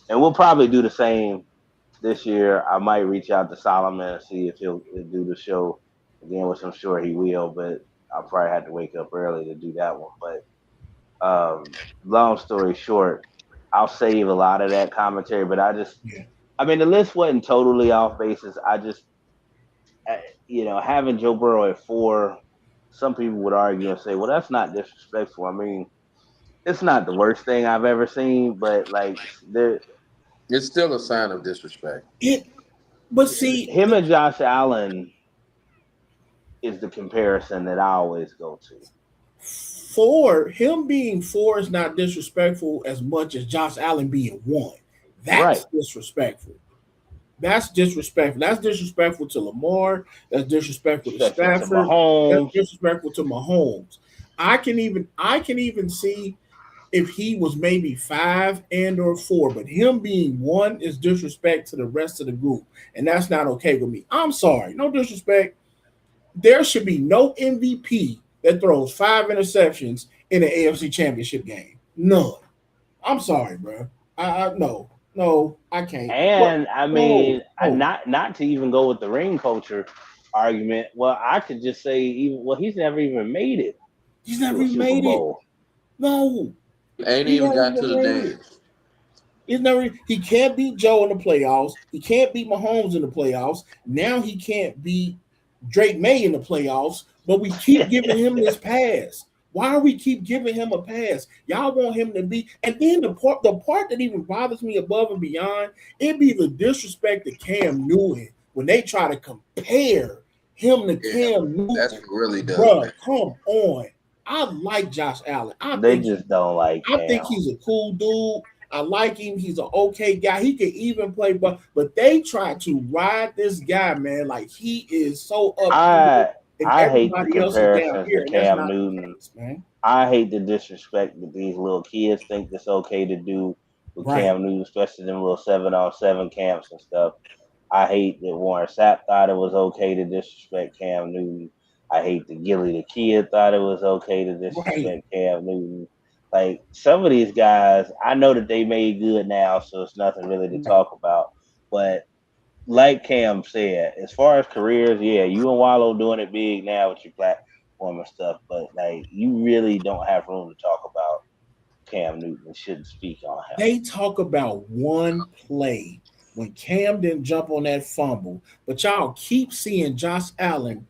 And we'll probably do the same this year. I might reach out to Solomon and see if he'll do the show again, which I'm sure he will, but I'll probably have to wake up early to do that one. But long story short, I'll save a lot of that commentary, but I mean, the list wasn't totally off basis. Having Joe Burrow at 4, some people would argue and say, well, that's not disrespectful. I mean, it's not the worst thing I've ever seen, but it's still a sign of disrespect. But see, him and Josh Allen is the comparison that I always go to. 4, him being 4 is not disrespectful as much as Josh Allen being 1. That's disrespectful. That's disrespectful. That's disrespectful to Lamar. That's disrespectful to Stafford. That's disrespectful to Mahomes. I can even see if he was maybe 5 and or 4, but him being 1 is disrespect to the rest of the group, and that's not okay with me. I'm sorry, no disrespect. There should be no MVP that throws 5 interceptions in an AFC Championship game. None. I'm sorry, bro. No, I can't. And not to even go with the ring culture argument. Well, I could just say he's never even made it. He's never even made it. No. Ain't even got to the dance. He can't beat Joe in the playoffs. He can't beat Mahomes in the playoffs. Now he can't beat Drake May in the playoffs, but we keep giving him this pass. Why do we keep giving him a pass? Y'all want him to be, and then the part that even bothers me above and beyond, it be the disrespect to Cam Newton when they try to compare him to Cam Newton. That's really does. Bro, come on. I like Josh Allen. They just don't like Cam. I think he's a cool dude. I like him. He's an okay guy. He can even play, but they try to ride this guy, man, like he is so up. I hate the comparisons to Cam Newton. Man. I hate the disrespect that these little kids think it's okay to do with Cam Newton, especially them little 7-on-7 camps and stuff. I hate that Warren Sapp thought it was okay to disrespect Cam Newton. I hate that Gilly the Kid thought it was okay to disrespect Cam Newton. Like, some of these guys, I know that they made good now, so it's nothing really to talk about. But like Cam said, as far as careers, yeah, you and Wallow doing it big now with your platform and stuff, but like you really don't have room to talk about Cam Newton. Shouldn't speak on him. They talk about one play when Cam didn't jump on that fumble, but y'all keep seeing Josh Allen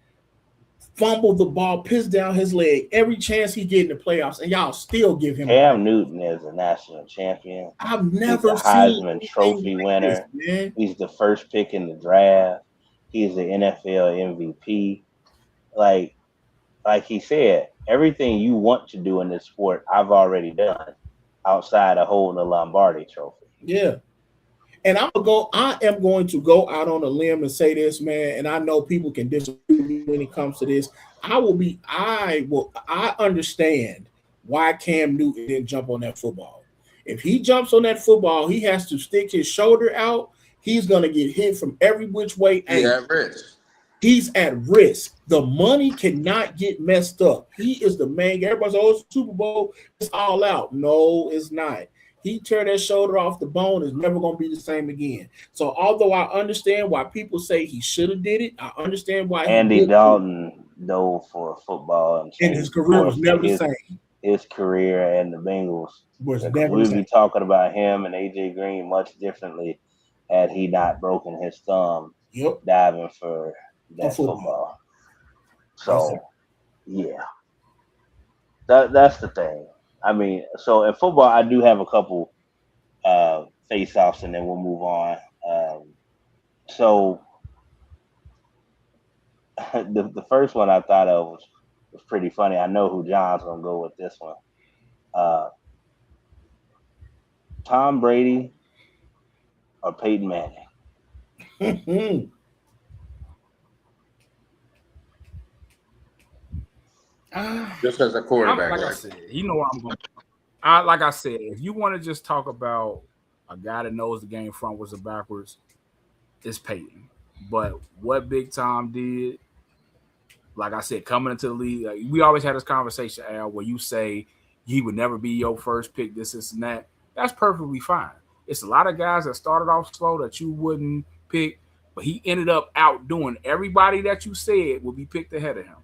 fumble the ball, piss down his leg every chance he get in the playoffs, and y'all still give him. Cam Newton is a national champion. I've never seen Heisman Trophy winner. This, he's the first pick in the draft. He's the NFL MVP. Like he said, everything you want to do in this sport, I've already done outside of holding the Lombardi Trophy. Yeah. And I am going to go out on a limb and say this, man, and I know people can disagree when it comes to this. I understand why Cam Newton didn't jump on that football. If he jumps on that football, he has to stick his shoulder out. He's going to get hit from every which way. He's at risk. He's at risk. The money cannot get messed up. He is the main guy. Everybody's always Super Bowl. It's all out. No, it's not. He turned that shoulder off the bone, is never going to be the same again. So although I understand why people say he should have did it, I understand why Andy Dalton dove for football and his career was never the same. His career and the Bengals was never we'd be talking about him and AJ Green much differently had he not broken his thumb diving for that football. So yeah. That's the thing. I mean, so in football, I do have a couple face-offs, and then we'll move on. So the first one I thought of was pretty funny. I know who John's going to go with this one. Tom Brady or Peyton Manning? Just as a quarterback. Like I said, you know what I'm going. Like I said, if you want to just talk about a guy that knows the game frontwards and backwards, it's Peyton. But what Big Tom did, like I said, coming into the league, like, we always had this conversation, Al, where you say he would never be your first pick, this and that. That's perfectly fine. It's a lot of guys that started off slow that you wouldn't pick, but he ended up outdoing everybody that you said would be picked ahead of him.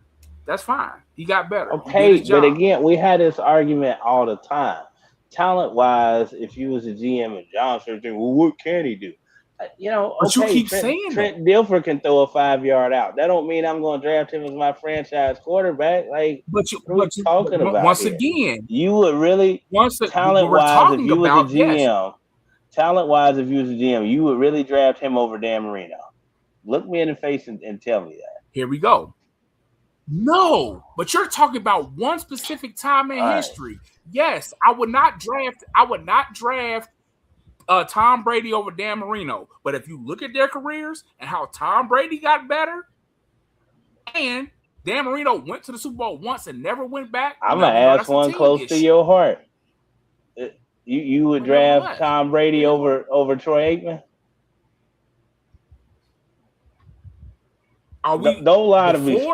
That's fine. He got better. Okay, but again, we had this argument all the time. Talent-wise, if you was a GM and John started thinking, well, what can he do? You know, but you keep saying Trent Dilfer can throw a 5-yard out. That don't mean I'm going to draft him as my franchise quarterback. Like, what you talking about? Once here? Again, you would really talent-wise, if you was a GM, talent-wise, if you was a GM, you would really draft him over Dan Marino. Look me in the face and tell me that. Here we go. No, but you're talking about one specific time in history. Yes, I would not draft Tom Brady over Dan Marino. But if you look at their careers and how Tom Brady got better, and Dan Marino went to the Super Bowl once and never went back. I'm gonna ask one close to your heart. You would draft Tom Brady over Troy Aikman? Are we? Don't lie to me.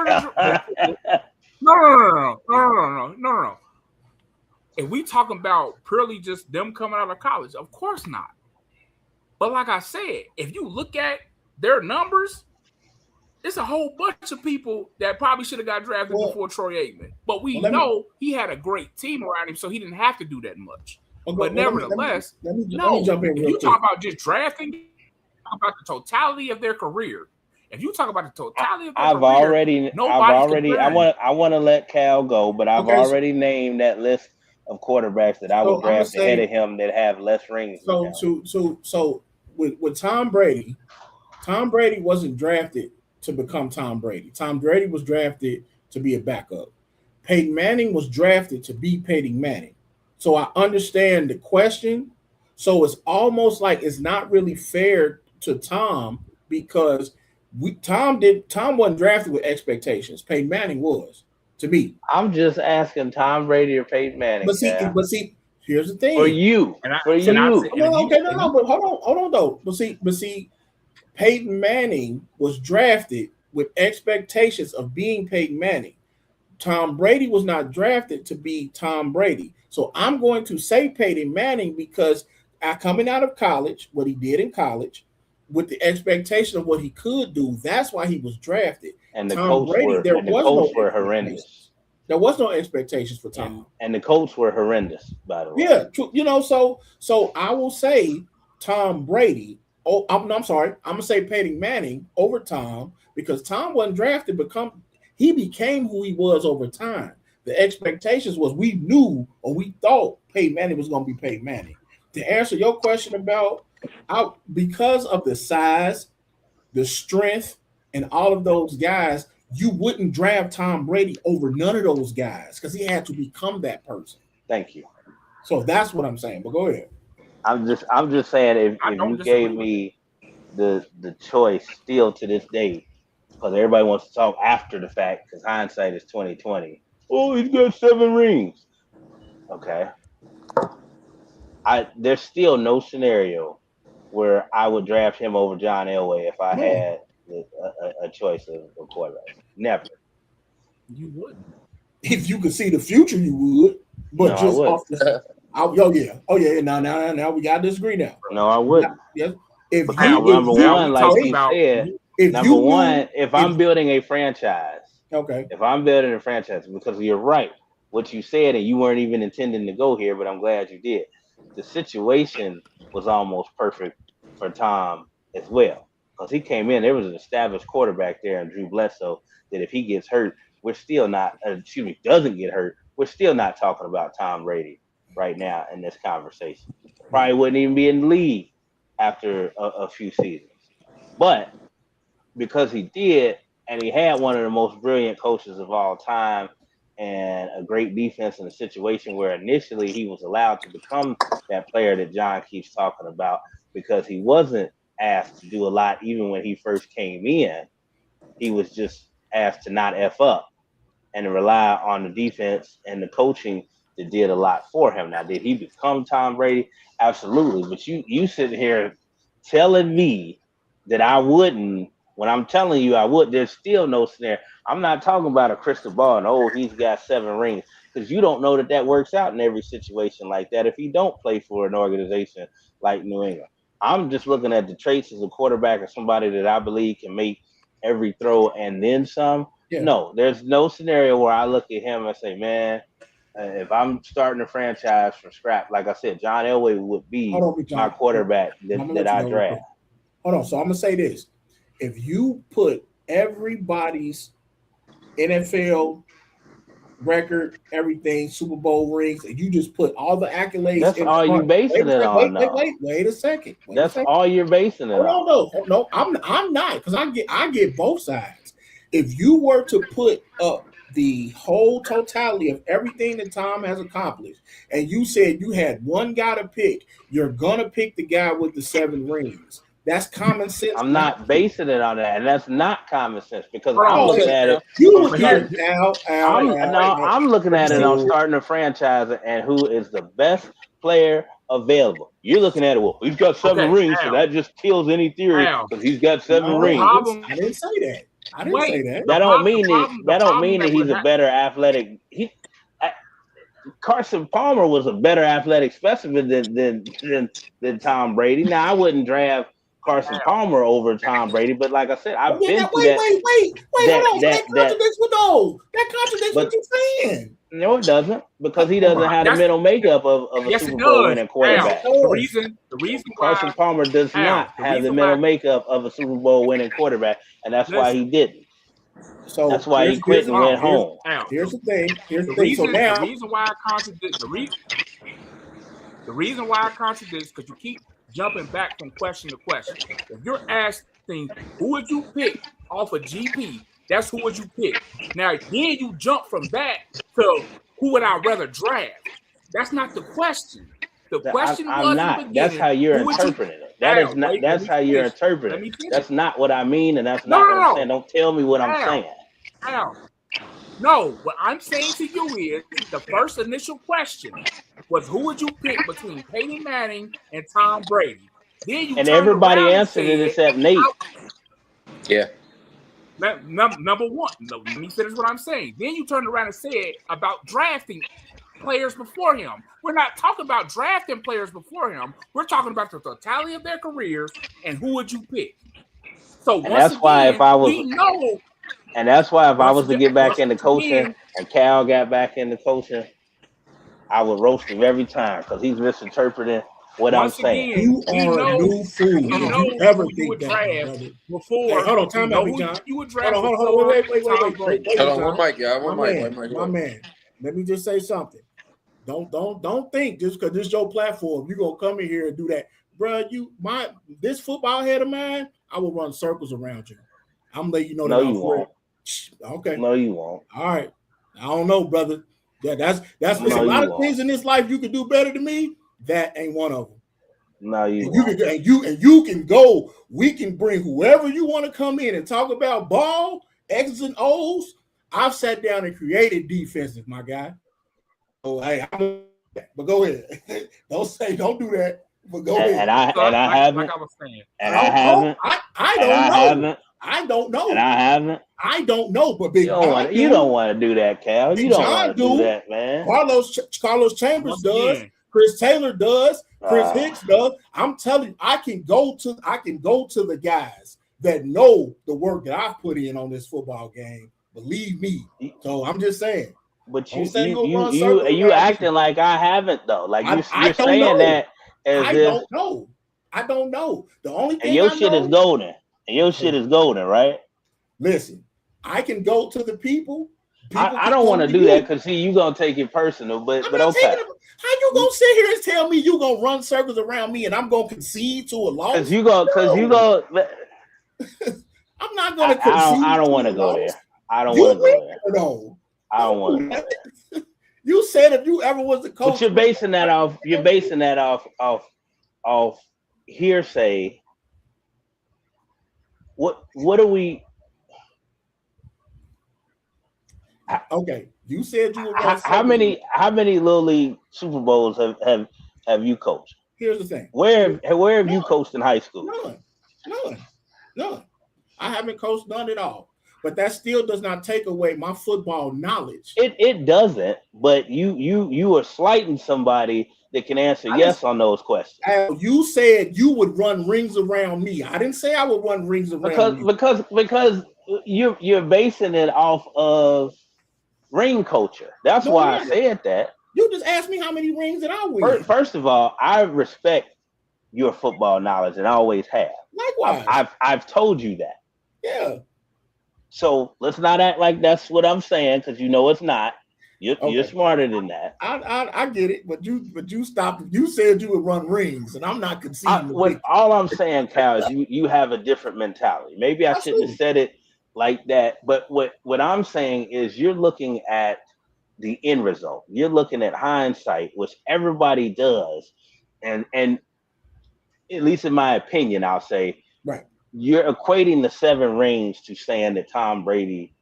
No. If we talking about purely just them coming out of college, of course not. But like I said, if you look at their numbers, it's a whole bunch of people that probably should have got drafted before Troy Aikman. But we know he had a great team around him, so he didn't have to do that much. But nevertheless, let me jump in. If you talk about just drafting, talk about the totality of their career. If you talk about the totality of their career, I want to let Cal go, but I've already named that list of quarterbacks that I would draft ahead of him that have less rings. So with Tom Brady wasn't drafted to become Tom Brady. Tom Brady was drafted to be a backup. Peyton Manning was drafted to be Peyton Manning. So I understand the question. So it's almost like it's not really fair to Tom because Tom wasn't drafted with expectations. Peyton Manning was, to me. I'm just asking Tom Brady or Peyton Manning. But see, here's the thing. For you. But hold on though. But see, Peyton Manning was drafted with expectations of being Peyton Manning. Tom Brady was not drafted to be Tom Brady. So I'm going to say Peyton Manning because coming out of college, what he did in college, with the expectation of what he could do, that's why he was drafted. And the Colts were horrendous. There was no expectations for Tom. And the Colts were horrendous, by the way. Yeah, you know, so I will say Tom Brady. Oh, I'm sorry. I'm gonna say Peyton Manning over Tom because Tom wasn't drafted, he became who he was over time. The expectations was we knew or we thought Peyton Manning was gonna be Peyton Manning. To answer your question about because of the size, the strength, and all of those guys, you wouldn't draft Tom Brady over none of those guys because he had to become that person. Thank you. So that's what I'm saying. But go ahead. I'm just saying if you gave me the choice still to this day, because everybody wants to talk after the fact because hindsight is 2020. Oh, he's got 7 rings. Okay. There's still no scenario where I would draft him over John Elway if I had a choice of quarterback. Never. You wouldn't. If you could see the future, you would. But no, just off the Now we got to disagree now. No, I wouldn't. Yes. If I'm building a franchise. Okay. If I'm building a franchise, because you're right, what you said, and you weren't even intending to go here, but I'm glad you did. The situation was almost perfect for Tom as well. Because he came in, there was an established quarterback there in Drew Bledsoe that if he gets hurt, doesn't get hurt, we're still not talking about Tom Brady right now in this conversation. Probably wouldn't even be in the league after a few seasons. But because he did, and he had one of the most brilliant coaches of all time and a great defense in a situation where initially he was allowed to become that player that John keeps talking about because he wasn't asked to do a lot even when he first came in. He was just asked to not F up and to rely on the defense and the coaching that did a lot for him. Now, did he become Tom Brady? Absolutely. But you sitting here telling me that I wouldn't, when I'm telling you I would, there's still no scenario. I'm not talking about a crystal ball and, he's got 7 rings, because you don't know that works out in every situation like that if he don't play for an organization like New England. I'm just looking at the traits as a quarterback or somebody that I believe can make every throw and then some. Yeah. No, there's no scenario where I look at him and say, man, if I'm starting a franchise from scratch, like I said, John Elway would be my quarterback that I draft. Hold on. So I'm going to say this. If you put everybody's NFL record, everything, Super Bowl rings, and you just put all the accolades. That's all you basing it on. Wait a second. That's all you're basing it on. No, I'm not, because I get both sides. If you were to put up the whole totality of everything that Tom has accomplished, and you said you had one guy to pick, you're gonna pick the guy with the 7 rings. That's common sense. I'm not basing it on that, and that's not common sense, because I'm looking at it. I'm looking at it on starting a franchise and who is the best player available. You're looking at it. Well, he's got 7 rings, so that just kills any theory because he's got 7 rings. I didn't say that. That don't mean that he's a better athletic. Carson Palmer was a better athletic specimen than Tom Brady. Now, I wouldn't draft Carson Palmer over Tom Brady, but like I said, I've been through that. Hold on. That contradicts what you're saying. No, it doesn't, because he doesn't have the mental makeup of a Super Bowl winning quarterback. The reason Carson Palmer does not have the mental makeup of a Super Bowl winning quarterback, and that's why he didn't. So that's why he quit and went home. Here's the thing. The reason why I contradict is because you keep jumping back from question to question. If you're asking who would you pick off of GP, that's who would you pick. Now, then you jump from that to who would I rather draft. That's not the question. The question was not. That's how you're interpreting it. That's how you're interpreting it. That's not what I mean, and that's not what I'm saying. Don't tell me what I'm saying. No, what I'm saying to you is the first initial question was who would you pick between Peyton Manning and Tom Brady? Then you everybody answered it except Nate. Yeah. Number one, let me finish what I'm saying. Then you turned around and said about drafting players before him. We're not talking about drafting players before him. We're talking about the totality of their careers and who would you pick. So that's why if I was to get back into coaching and Cal got back into coaching, I would roast him every time because he's misinterpreting what I'm saying. You are a new fool. You ever think that, before? Hold on, time out, John. You would draft. Hold on, wait. Hold on, one mic, y'all. One mic. My man, let me just say something. Don't think just because this is your platform, you're gonna come in here and do that, bro. This football head of mine, I will run circles around you. I'm letting you know. No, you won't. Okay. No, you won't. All right. I don't know, brother. That's there's a lot of things in this life you can do better than me. That ain't one of them. No, you can go. We can bring whoever you want to come in and talk about ball, X's and O's. I've sat down and created defenses, my guy. Oh, hey, but go ahead. Don't do that. But go ahead. And I haven't. Like I was saying. And I haven't. I don't know. And I haven't. I don't know, but Big you don't want to do that, Cal. You don't want to do that, man. Carlos Chambers does. Chris Taylor does. Chris Hicks does. I'm telling you, I can go to the guys that know the work that I've put in on this football game. Believe me. So I'm just saying. But you acting like I haven't though. Like you're saying that as I don't know. The only thing your shit is golden. And your shit is golden, right? Listen, I can go to the people. I don't want to do that because you gonna take it personal, but okay. How you gonna sit here and tell me you gonna run circles around me and I'm gonna concede to a loss? Because you go. I'm not gonna concede. I don't want to go there. I don't want to go there. No. I don't want to. You said if you ever was the coach, but you're basing that off hearsay. What are we? Okay, you said you were how many Little League Super Bowls have you coached? Here's the thing. Where have you coached in high school? None. I haven't coached none at all. But that still does not take away my football knowledge. It doesn't. But you are slighting somebody that can answer yes on those questions. You said you would run rings around me. I didn't say I would run rings around you. Because you're basing it off of ring culture. That's why I said that. You just asked me how many rings did I win. First of all, I respect your football knowledge and I always have. Likewise. I've told you that. Yeah. So let's not act like that's what I'm saying, because you know it's not. You're smarter than that. I get it, but you stopped. You said you would run rings, and I'm not conceding. All I'm saying, Cal, is you have a different mentality. Maybe I shouldn't have said it like that, but what I'm saying is you're looking at the end result. You're looking at hindsight, which everybody does, and at least in my opinion, I'll say, right. You're equating the 7 rings to saying that Tom Brady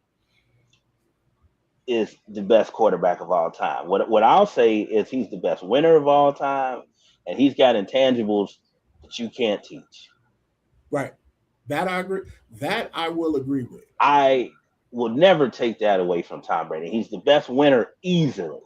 is the best quarterback of all time. What I'll say is he's the best winner of all time, and he's got intangibles that you can't teach. Right. That I agree. That I will agree with. I will never take that away from Tom Brady. He's the best winner easily.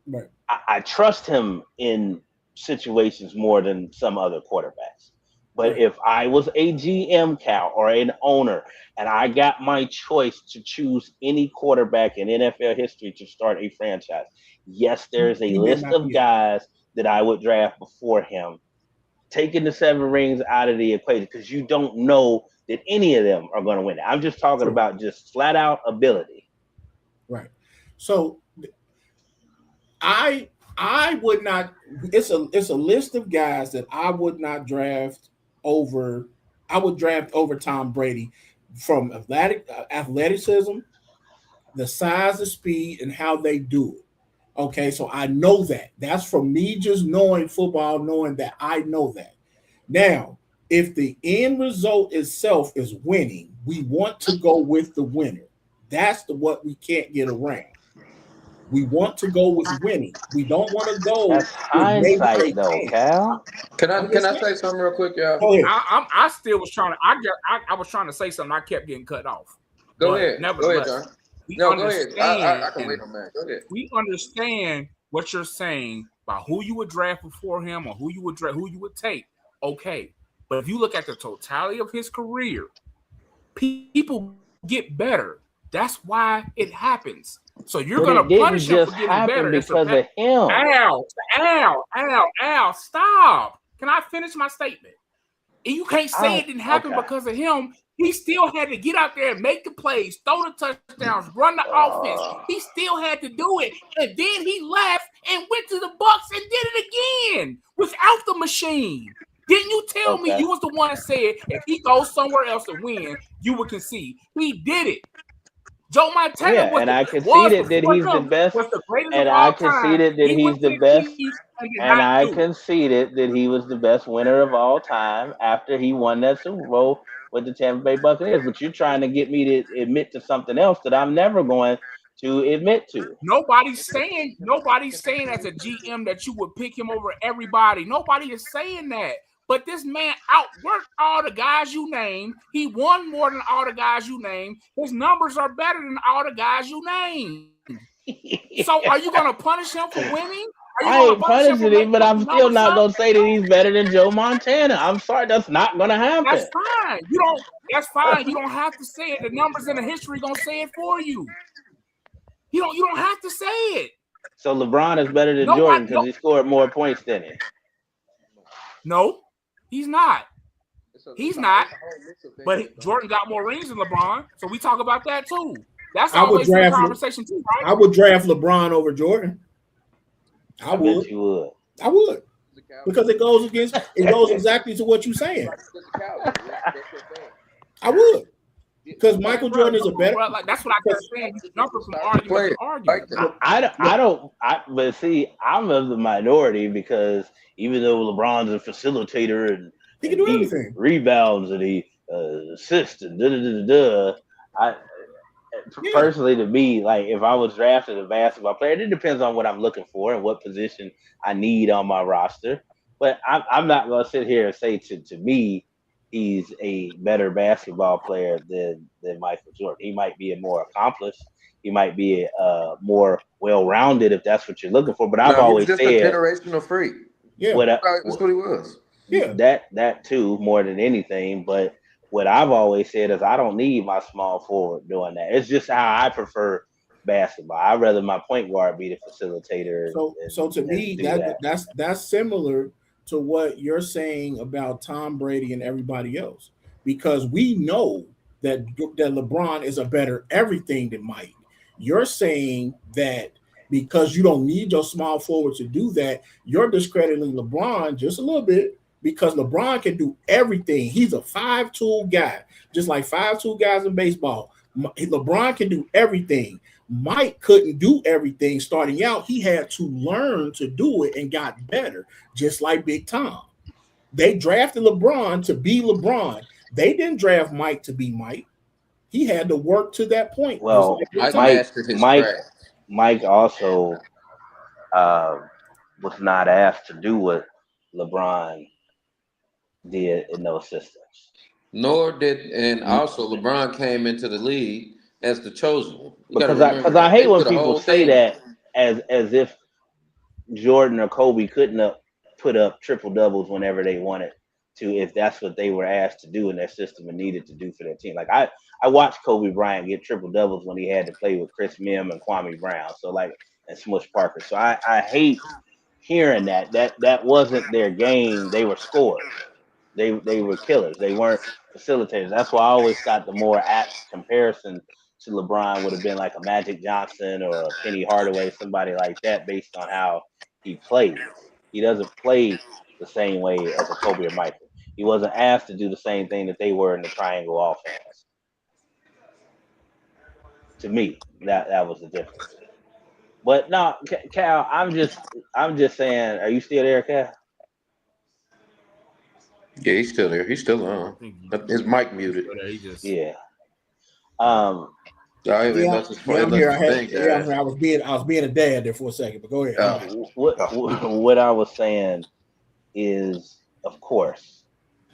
Right. I trust him in situations more than some other quarterbacks. But if I was a GM, Cal, or an owner, and I got my choice to choose any quarterback in NFL history to start a franchise, yes, there's a list of guys that I would draft before him, taking the 7 rings out of the equation, because you don't know that any of them are going to win it. I'm just talking about just flat out ability. Right. So I would not. It's a list of guys that I would not draft over. I would draft over Tom Brady from athleticism, the size, the speed, and how they do it. Okay, so I know that. That's from me just knowing football, knowing that I know that. Now, if the end result itself is winning, we want to go with the winner. That's what we can't get around. We want to go with winning. We don't want to go. That's hindsight, though, Cal. Can I say something real quick, y'all? Go ahead. I still was trying to. I was trying to say something. I kept getting cut off. Go ahead, John. Go ahead. I can wait on that. Go ahead. We understand what you're saying about who you would draft before him or who you would take. Okay, but if you look at the totality of his career, people get better. That's why it happens. So you're going to punish him for getting better because of him. Al, stop. Can I finish my statement? And you can't say it didn't happen because of him. He still had to get out there and make the plays, throw the touchdowns, run the offense. He still had to do it. And then he left and went to the Bucks and did it again without the machine. Didn't you tell me you was the one that said if he goes somewhere else to win, you would concede? He did it. Joe Montana was I conceded that he's the best. And I conceded that he's the best. And I conceded that he was the best winner of all time after he won that Super Bowl with the Tampa Bay Buccaneers. But you're trying to get me to admit to something else that I'm never going to admit to. Nobody's saying as a GM that you would pick him over everybody. Nobody is saying that. But this man outworked all the guys you named. He won more than all the guys you named. His numbers are better than all the guys you named. So are you going to punish him for winning? I ain't punishing him, but I'm still not going to say that he's better than Joe Montana. I'm sorry, that's not going to happen. That's fine. That's fine. You don't have to say it. The numbers in the history going to say it for you. You don't have to say it. So LeBron is better than Jordan because he scored more points than him. No. He's not. He's not. But Jordan got more rings than LeBron, so we talk about that too. That's always the conversation too, right? I would draft LeBron over Jordan. I would. Bet you would. I would. Because it goes exactly to what you're saying. I would. Because Michael Jordan is a better. Bro, like that's what I kept saying. You jumping from argument to argument. But see, I'm of the minority because even though LeBron's a facilitator and he can do everything, rebounds and he assists and personally, to me, like if I was drafted a basketball player, it depends on what I'm looking for and what position I need on my roster. But I'm not going to sit here and say to me he's a better basketball player than Michael Jordan. He might be a more accomplished. He might be a more well-rounded if that's what you're looking for. But I've always just said a generational freak. Yeah, that's what he was. Yeah, that too more than anything. But what I've always said is I don't need my small forward doing that. It's just how I prefer basketball. I'd rather my point guard be the facilitator. So to me, that's similar to what you're saying about Tom Brady and everybody else, because we know that LeBron is a better everything than Mike. You're saying that because you don't need your small forward to do that, you're discrediting LeBron just a little bit because LeBron can do everything. He's a 5-tool guy, just like 5-tool guys in baseball. LeBron can do everything. Mike couldn't do everything starting out. He had to learn to do it and got better, just like Big Tom. They drafted LeBron to be LeBron. They didn't draft Mike to be Mike. He had to work to that point. Well, Mike also was not asked to do what LeBron did in those systems. Nor did, and also LeBron came into the league as the chosen one. Because I hate when people say that as if Jordan or Kobe couldn't have put up triple doubles whenever they wanted to, if that's what they were asked to do in their system and needed to do for their team. Like I watched Kobe Bryant get triple doubles when he had to play with Chris Mim and Kwame Brown, and Smush Parker. So I hate hearing that wasn't their game. They were scorers. They were killers. They weren't facilitators. That's why I always thought the more apt comparison to LeBron would have been like a Magic Johnson or a Penny Hardaway, somebody like that, based on how he plays. He doesn't play the same way as a Kobe or Michael. He wasn't asked to do the same thing that they were in the triangle offense. To me, that was the difference. But no, Cal, I'm just saying. Are you still there, Cal? Yeah, he's still there. He's still on. His mic muted. Yeah. I'm here. I was being a dad there for a second, but go ahead. What I was saying is, of course,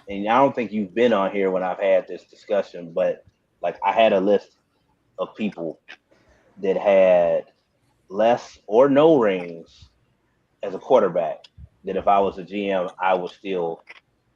and I don't think you've been on here when I've had this discussion, but like I had a list of people that had less or no rings as a quarterback that if I was a GM, I would still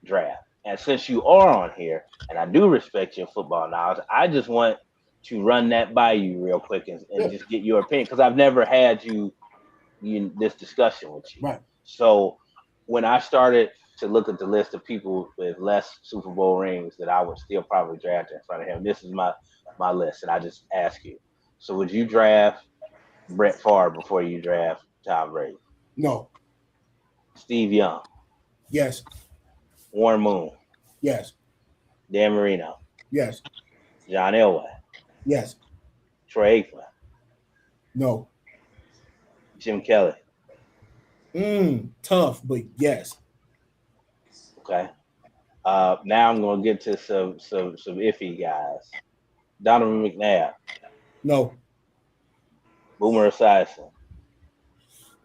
draft. And since you are on here, and I do respect your football knowledge, I just want to run that by you real quick and just get your opinion, because I've never had this discussion with you. Right. So when I started to look at the list of people with less Super Bowl rings that I would still probably draft in front of him, this is my list, and I just ask you. So would you draft Brett Favre before you draft Tom Brady? No. Steve Young? Yes. Warren Moon? Yes. Dan Marino? Yes. John Elway? Yes. Troy Aikman? No. Jim Kelly? Tough, but yes. Okay. Now I'm going to get to some iffy guys. Donovan McNabb? No. Boomer Esiason?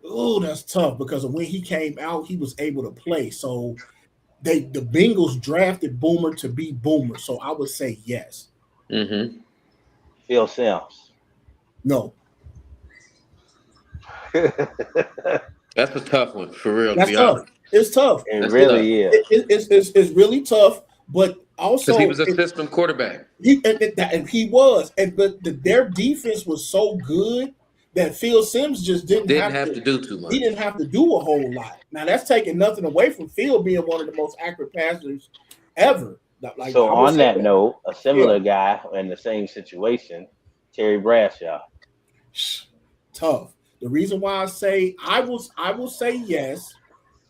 Oh, that's tough because when he came out, he was able to play. So the Bengals drafted Boomer to be Boomer. So I would say yes. Mm-hmm. Phil Simms? No. That's a tough one, for real. That's tough. Honest. It's tough. It really is. It's really tough, but also because he was a system quarterback. He was, but their defense was so good that Phil Simms just didn't have to do too much. He didn't have to do a whole lot. Now that's taking nothing away from Phil being one of the most accurate passers ever. So on that note, a similar guy in the same situation, Terry Bradshaw. Tough. The reason why I say I will say yes,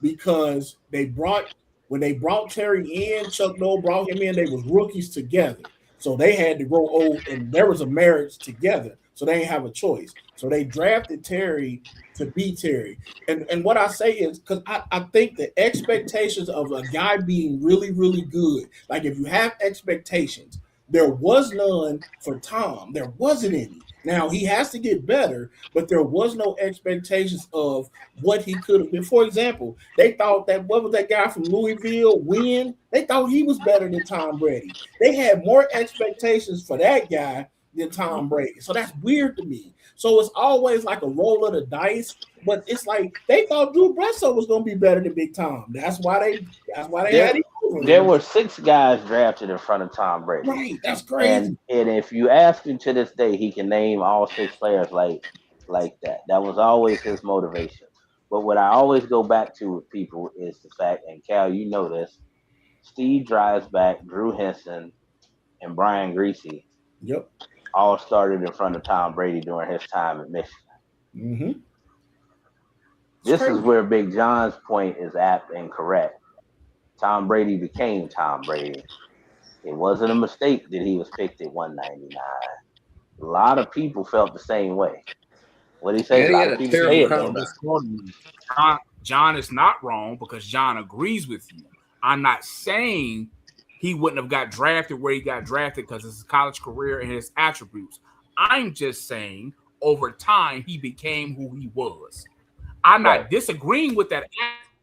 because when they brought Terry in, Chuck Noll brought him in, they was rookies together. So they had to grow old, and there was a marriage together. So they didn't have a choice. So they drafted Terry to be Terry. And what I say is because I think the expectations of a guy being really, really good, like if you have expectations, there was none for Tom. There wasn't any. Now he has to get better, but there was no expectations of what he could have been. For example, they thought that what was that guy from Louisville, Wynn? They thought he was better than Tom Brady. They had more expectations for that guy than Tom Brady. So that's weird to me. So it's always like a roll of the dice, but it's like they thought Drew Bledsoe was going to be better than Big Tom. That's why they had him. There were 6 guys drafted in front of Tom Brady. Right, that's crazy. And if you ask him to this day, he can name all 6 players like that. That was always his motivation. But what I always go back to with people is the fact, and Cal, you know this, Steve Dreisbach, Drew Henson, and Brian Griese all started in front of Tom Brady during his time at Michigan. Mm-hmm. This is where Big John's point is apt and correct. Tom Brady became Tom Brady. It wasn't a mistake that he was picked at 199. A lot of people felt the same way. What did he say? A lot of people say it though. John is not wrong because John agrees with you. I'm not saying he wouldn't have got drafted where he got drafted because of his college career and his attributes. I'm just saying over time he became who he was. I'm not disagreeing with that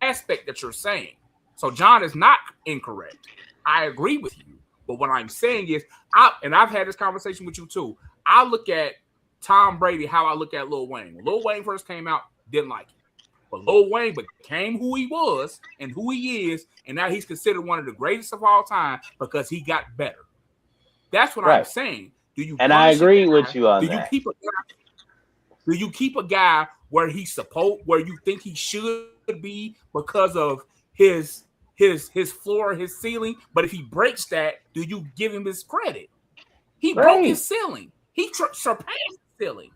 aspect that you're saying. So John is not incorrect. I agree with you. But what I'm saying is, I've had this conversation with you too. I look at Tom Brady how I look at Lil Wayne. When Lil Wayne first came out, didn't like it. But Lil Wayne became who he was and who he is, and now he's considered one of the greatest of all time because he got better. That's what I'm saying. I agree with you on that. Do you keep a guy where you think he should be because of his floor, his ceiling? But if he breaks that, do you give him his credit? He broke his ceiling. He surpassed the ceiling.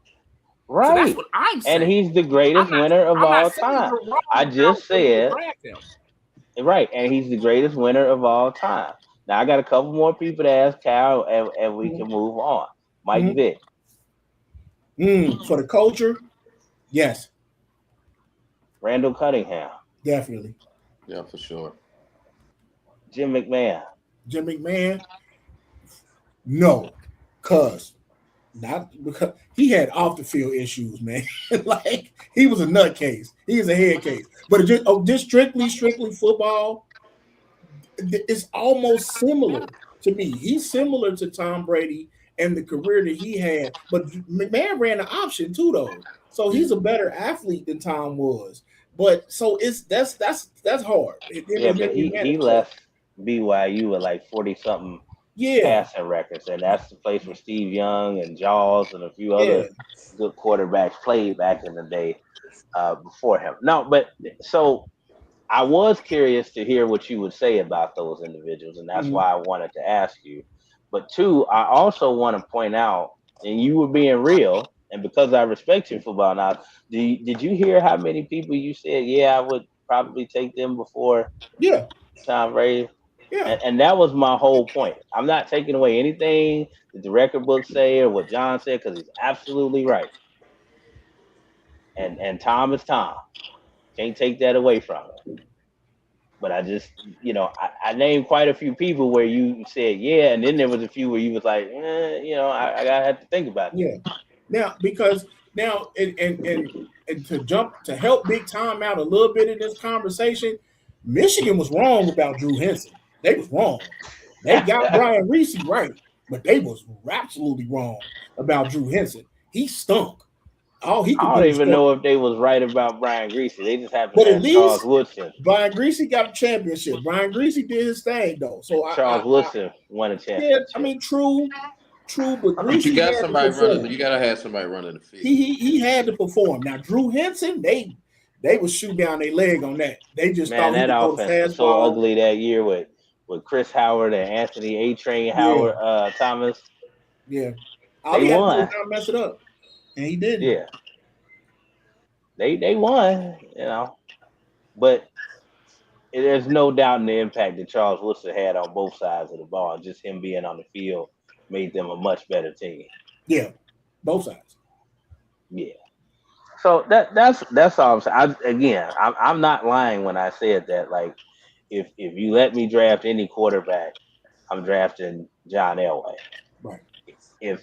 Right. So that's what I'm saying. And he's the greatest winner of all time. I just said. Right. And he's the greatest winner of all time. Now, I got a couple more people to ask Cal, and we can move on. Mike Vick. For the culture, yes. Randall Cunningham. Definitely. Yeah, for sure. Jim McMahon. No. Not because he had off the field issues, man. Like he was a nutcase. He was a head case. But just strictly football, it's almost similar to me. He's similar to Tom Brady and the career that he had. But McMahon ran the option too, though. So he's a better athlete than Tom was. But so that's hard. But he left BYU with like 40-something passing records, and that's the place where Steve Young and Jaws and a few other good quarterbacks played back in the day before him. No, but so I was curious to hear what you would say about those individuals, and that's why I wanted to ask you. But two, I also want to point out, and you were being real, and because I respect your football knowledge, did you hear how many people you said, I would probably take them before Tom Brady? Yeah. And that was my whole point. I'm not taking away anything that the record books say or what John said, because he's absolutely right. And Tom is Tom. Can't take that away from him. But I just, I named quite a few people where you said, and then there was a few where you was like, I gotta have to think about it. Yeah. Now, because now, and to help Big Tom out a little bit in this conversation, Michigan was wrong about Drew Henson. They was wrong. They got Brian Griese right, but they was absolutely wrong about Drew Henson. He stunk. I don't even know if they was right about Brian Griese. They just happened to have Charles Woodson. Brian Griese got a championship. Brian Griese did his thing though. So Charles Woodson won a championship. Yeah, I mean, true, but Griese you got somebody running. You gotta have somebody running the field. He had to perform. Now Drew Henson, they would shoot down their leg on that. They just thought that offense was so ugly that year with Chris Howard and Anthony A-Train Howard Thomas. Yeah. They won. Not mess it up. And he did. Yeah. They won, But there's no doubt in the impact that Charles Woodson had on both sides of the ball, just him being on the field made them a much better team. Yeah, both sides. Yeah. So that's all I'm saying. I'm not lying when I said that. Like, if you let me draft any quarterback, I'm drafting John Elway. Right. If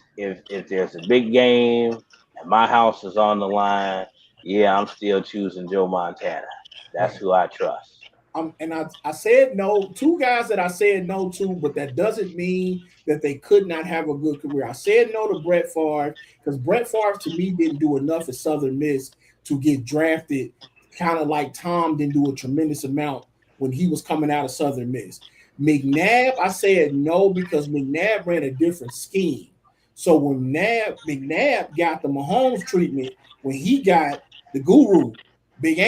there's a big game and my house is on the line, yeah, I'm still choosing Joe Montana. That's who I trust. I said no. Two guys that I said no to, but that doesn't mean that they could not have a good career. I said no to Brett Favre because Brett Favre to me didn't do enough at Southern Miss to get drafted. Kind of like Tom didn't do a tremendous amount when he was coming out of Southern Miss. McNabb, I said no because McNabb ran a different scheme. So when McNabb got the Mahomes treatment, when he got the guru, Big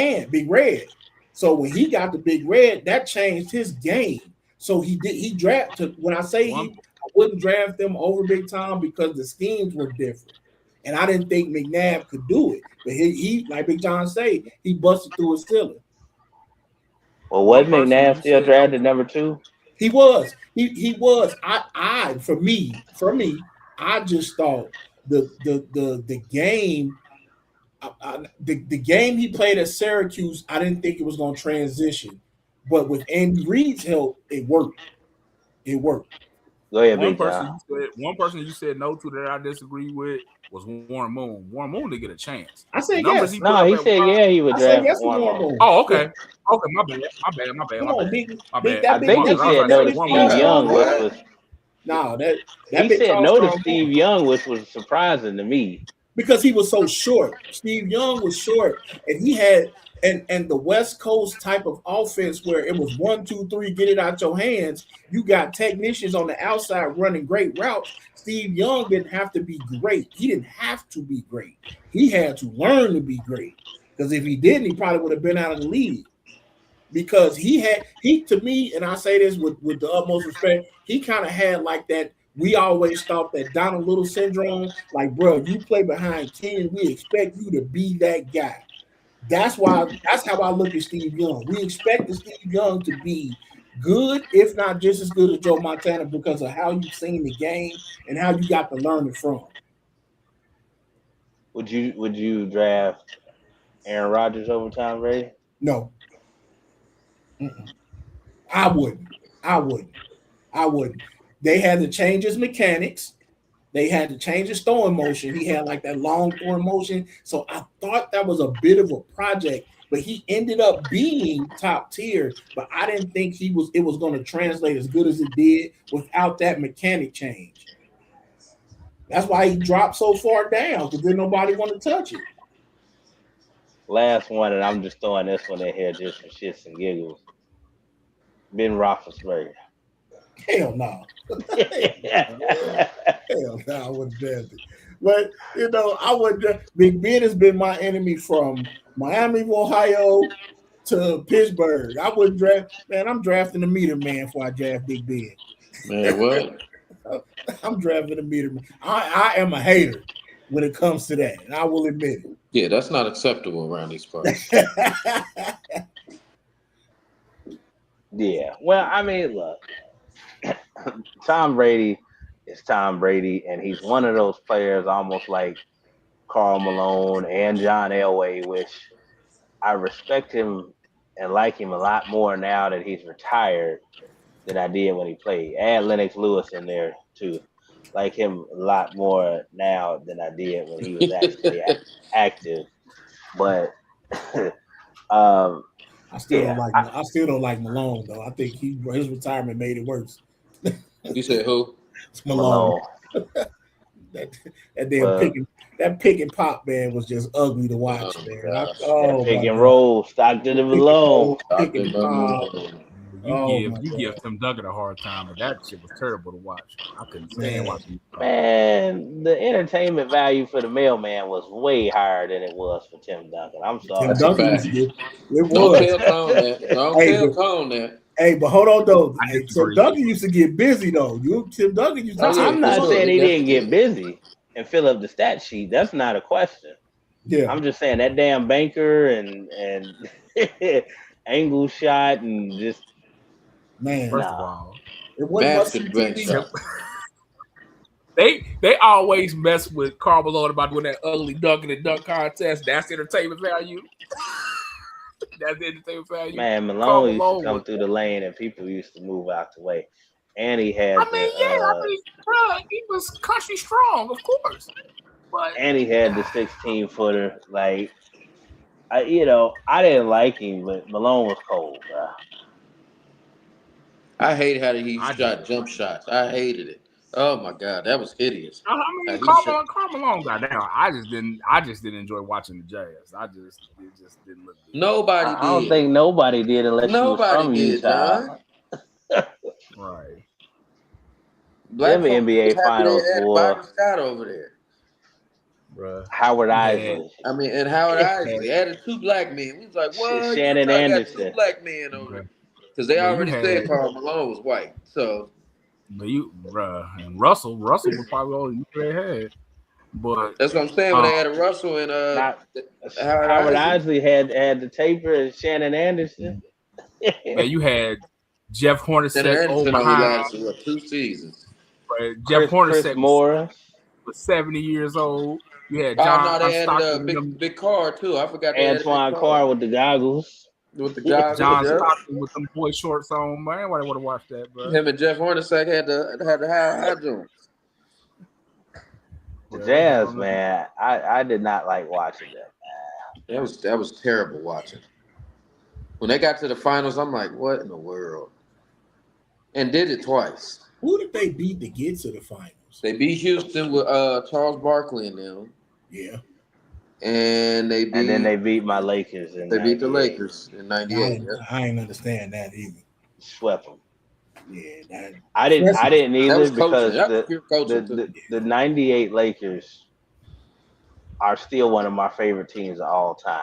Red. So when he got the Big Red, that changed his game. So he drafted. When I say I wouldn't draft them over Big Tom because the schemes were different, and I didn't think McNabb could do it. But he like Big John say, he busted through his ceiling. Well, was McNabb still drafted number 2? He was. He was. For me, I just thought the game. The game he played at Syracuse, I didn't think it was going to transition, but with Andy Reid's help, it worked. It worked. Go ahead, one person you said no to that I disagree with was Warren Moon. Warren Moon didn't get a chance. I said yes. He said yeah, he would draft Warren Moon. Oh, okay. Okay, my bad. My bad. I think he said no to Steve Young, which was that he said no to Steve Young, which was surprising to me. Because he was so short. Steve Young was short, and he had and the West Coast type of offense where it was 1, 2, 3, get it out your hands. You got technicians on the outside running great routes. Steve Young didn't have to be great. He didn't have to be great. He had to learn to be great. Because if he didn't, he probably would have been out of the league. Because he to me, and I say this with the utmost respect, he kind of had like that. We always thought that Donald Little syndrome, like, bro, you play behind Ken, we expect you to be that guy. That's how I look at Steve Young. We expect Steve Young to be good, if not just as good as Joe Montana, because of how you've seen the game and how you got to learn it from. Would you draft Aaron Rodgers over Tom Brady? No. I wouldn't. They had to change his mechanics. They had to change his throwing motion. He had like that long throwing motion. So I thought that was a bit of a project, but he ended up being top tier. But I didn't think it was going to translate as good as it did without that mechanic change. That's why he dropped so far down, because then nobody wanted to touch it. Last one, and I'm just throwing this one in here just for shits and giggles. Ben Roethlisberger. Hell no. Hell no, I wouldn't draft it. But, I would draft. Big Ben has been my enemy from Miami, Ohio to Pittsburgh. I wouldn't draft. Man, I'm drafting the meter man before I draft Big Ben. Man, what? I'm drafting the meter man. I am a hater when it comes to that, and I will admit it. Yeah, that's not acceptable around these parts. Yeah. Well, I mean, look. Tom Brady is Tom Brady, and he's one of those players almost like Karl Malone and John Elway, which I respect him and like him a lot more now that he's retired than I did when he played. Add Lennox Lewis in there too. Like him a lot more now than I did when he was actually active. But I still don't like Malone though. I think his retirement made it worse. You said who? It's Malone. that pick and pop, man, was just ugly to watch, man. Pick and roll, Stockton and Malone. Pick and pop. You give Tim Duggan a hard time, but that shit was terrible to watch. I couldn't stand watching. Man, the entertainment value for the mailman was way higher than it was for Tim Duncan. I'm sorry. Tim Duncan used to get, it was. Don't tell Cone that. Hey, but hold on though. Tim Duncan used to get busy though. Tim Duncan used to. I'm not saying he didn't get busy and fill up the stat sheet. That's not a question. Yeah, I'm just saying that damn banker and angle shot and just man. First of all, it wasn't much TV. They always mess with Karl Malone about doing that ugly dunk in the dunk contest. That's entertainment value. That's entertainment value. Man, Karl Malone used to come through the lane and people used to move out the way. And he had bro, he was country strong, of course. But and he had the 16-footer. Like, I didn't like him, but Malone was cold, bro. I hate how he shot jump shots. I hated it. Oh my god, that was hideous. I mean, Karl Malone got down. I just didn't enjoy watching the Jazz. It just didn't look good. Nobody did. I don't think nobody did unless you was from Utah. Right. Them NBA Finals, boy. Scott over there. Bruh. Howard Isley. I mean, and Howard Isley added 2 black men. We was like, what? Shannon Anderson. Got 2 black men over there. Because they already said Karl Malone was white. So. But and Russell was probably all you had. But that's what I'm saying. When they had a Russell and Howard Isley had the taper and Shannon Anderson. Man, you had Jeff Hornacek over behind 2 seasons. Right. Jeff Hornacek Morris was 70 years old. You had John. They had big Carr too. I forgot. Antoine Carr with the goggles. With the goggles, John Stockton with them boy shorts on, man. Anybody would have watched that, bro. Him and Jeff Hornacek had the high joints. The Jazz, man, I did not like watching that. That was terrible watching. When they got to the finals, I'm like, what in the world? And did it twice. Who did they beat to get to the finals? They beat Houston with Charles Barkley and them. Yeah. And then they beat my Lakers. They beat the Lakers in '98. I ain't understand that either. Swept them. Yeah, I didn't either because the '98 Lakers are still one of my favorite teams of all time.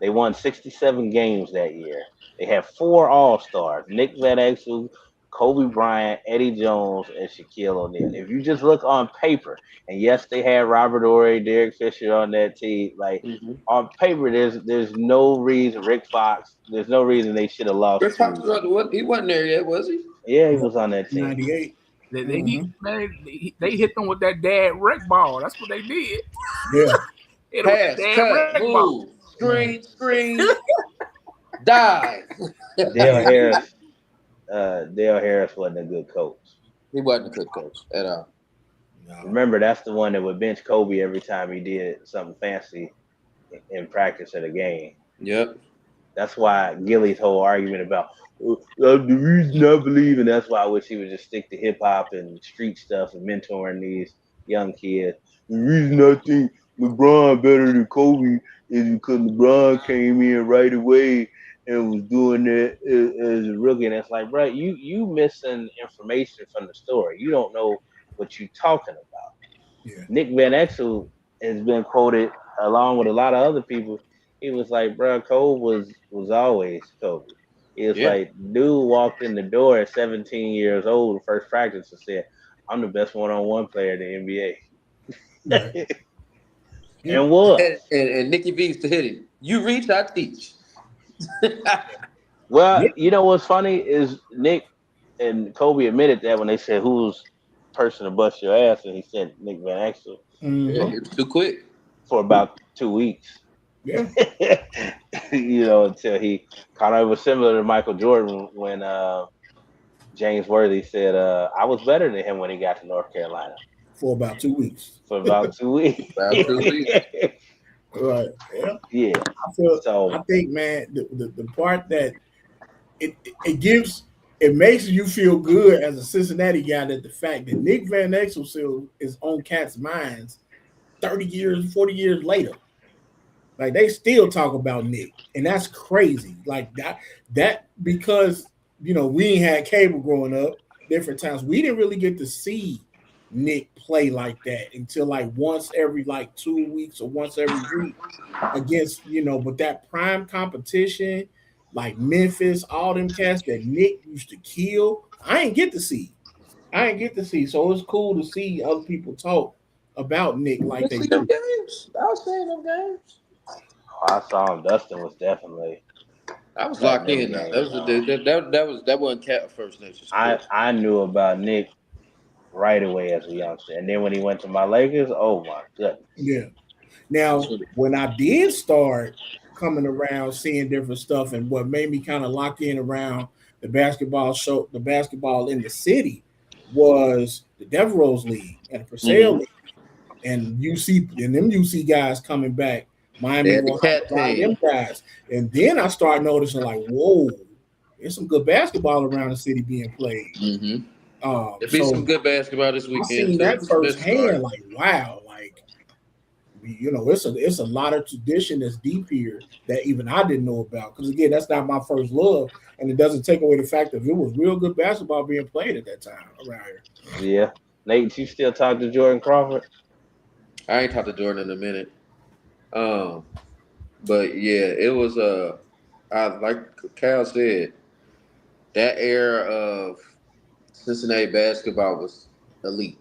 They won 67 games that year. They had 4 All-Stars: Nick Van Exel, Kobe Bryant, Eddie Jones, and Shaquille O'Neal. If you just look on paper, and yes, they had Robert Horry, Derek Fisher on that team. Like on paper, there's no reason Rick Fox. There's no reason they should have lost. Rick Fox he wasn't there yet, was he? Yeah, he was on that team. '98. They hit them with that dad wreck ball. That's what they did. Yeah. Pass, cut, move, screen, die. Dale Harris wasn't a good coach. He wasn't a good coach at all. No. Remember, that's the one that would bench Kobe every time he did something fancy in practice at a game. Yep. That's why Gilly's whole argument about the reason I believe, and that's why I wish he would just stick to hip hop and street stuff and mentoring these young kids. The reason I think LeBron better than Kobe is because LeBron came in right away and was doing that as a rookie. And it's like, bro, you missing information from the story. You don't know what you're talking about. Yeah. Nick Van Exel has been quoted along with a lot of other people. He was like, bro, Kobe was always Kobe. He was like, dude walked in the door at 17 years old, first practice, and said, I'm the best one-on-one player in the NBA. Right. And what? And Nicky V used to hit him. You reach, I teach. Well, you know what's funny is Nick and Kobe admitted that when they said who's person to bust your ass, and he said Nick Van Exel. Yeah, it was too quick for about 2 weeks. Yeah. Until he kind of was similar to Michael Jordan when James Worthy said, I was better than him when he got to North Carolina. For about 2 weeks. About 2 weeks. Right. Yeah. Yeah. I think, man, the part that it makes you feel good as a Cincinnati guy that the fact that Nick Van Exel still is on cats' minds 30 years, 40 years later. Like they still talk about Nick, and that's crazy. Like that because we ain't had cable growing up. Different times we didn't really get to see Nick play like that until like once every 2 weeks or once every week against but that prime competition like Memphis, all them cats that Nick used to kill. I ain't get to see. So it's cool to see other people talk about Nick like they do. Games. I was saying them games. I saw him. Dustin was definitely. I was locked in. That wasn't Cat First Nation. I knew about Nick right away as a youngster. And then when he went to my Lakers, oh my goodness. Yeah. Now, when I did start coming around, seeing different stuff, and what made me kind of lock in around the basketball in the city was the Dev Rose League and the Purcell League, and them UC guys coming back. Miami the cat them guys, and then I started noticing like, whoa, there's some good basketball around the city being played. Mm-hmm. There'll be some good basketball this weekend. I seen that firsthand. Like, wow, like it's a lot of tradition that's deep here that even I didn't know about. Because again, that's not my first love, and it doesn't take away the fact that it was real good basketball being played at that time around here. Yeah, Nate, you still talk to Jordan Crawford? I ain't talked to Jordan in a minute. But yeah, it was like Cal said, that era of Cincinnati basketball was elite.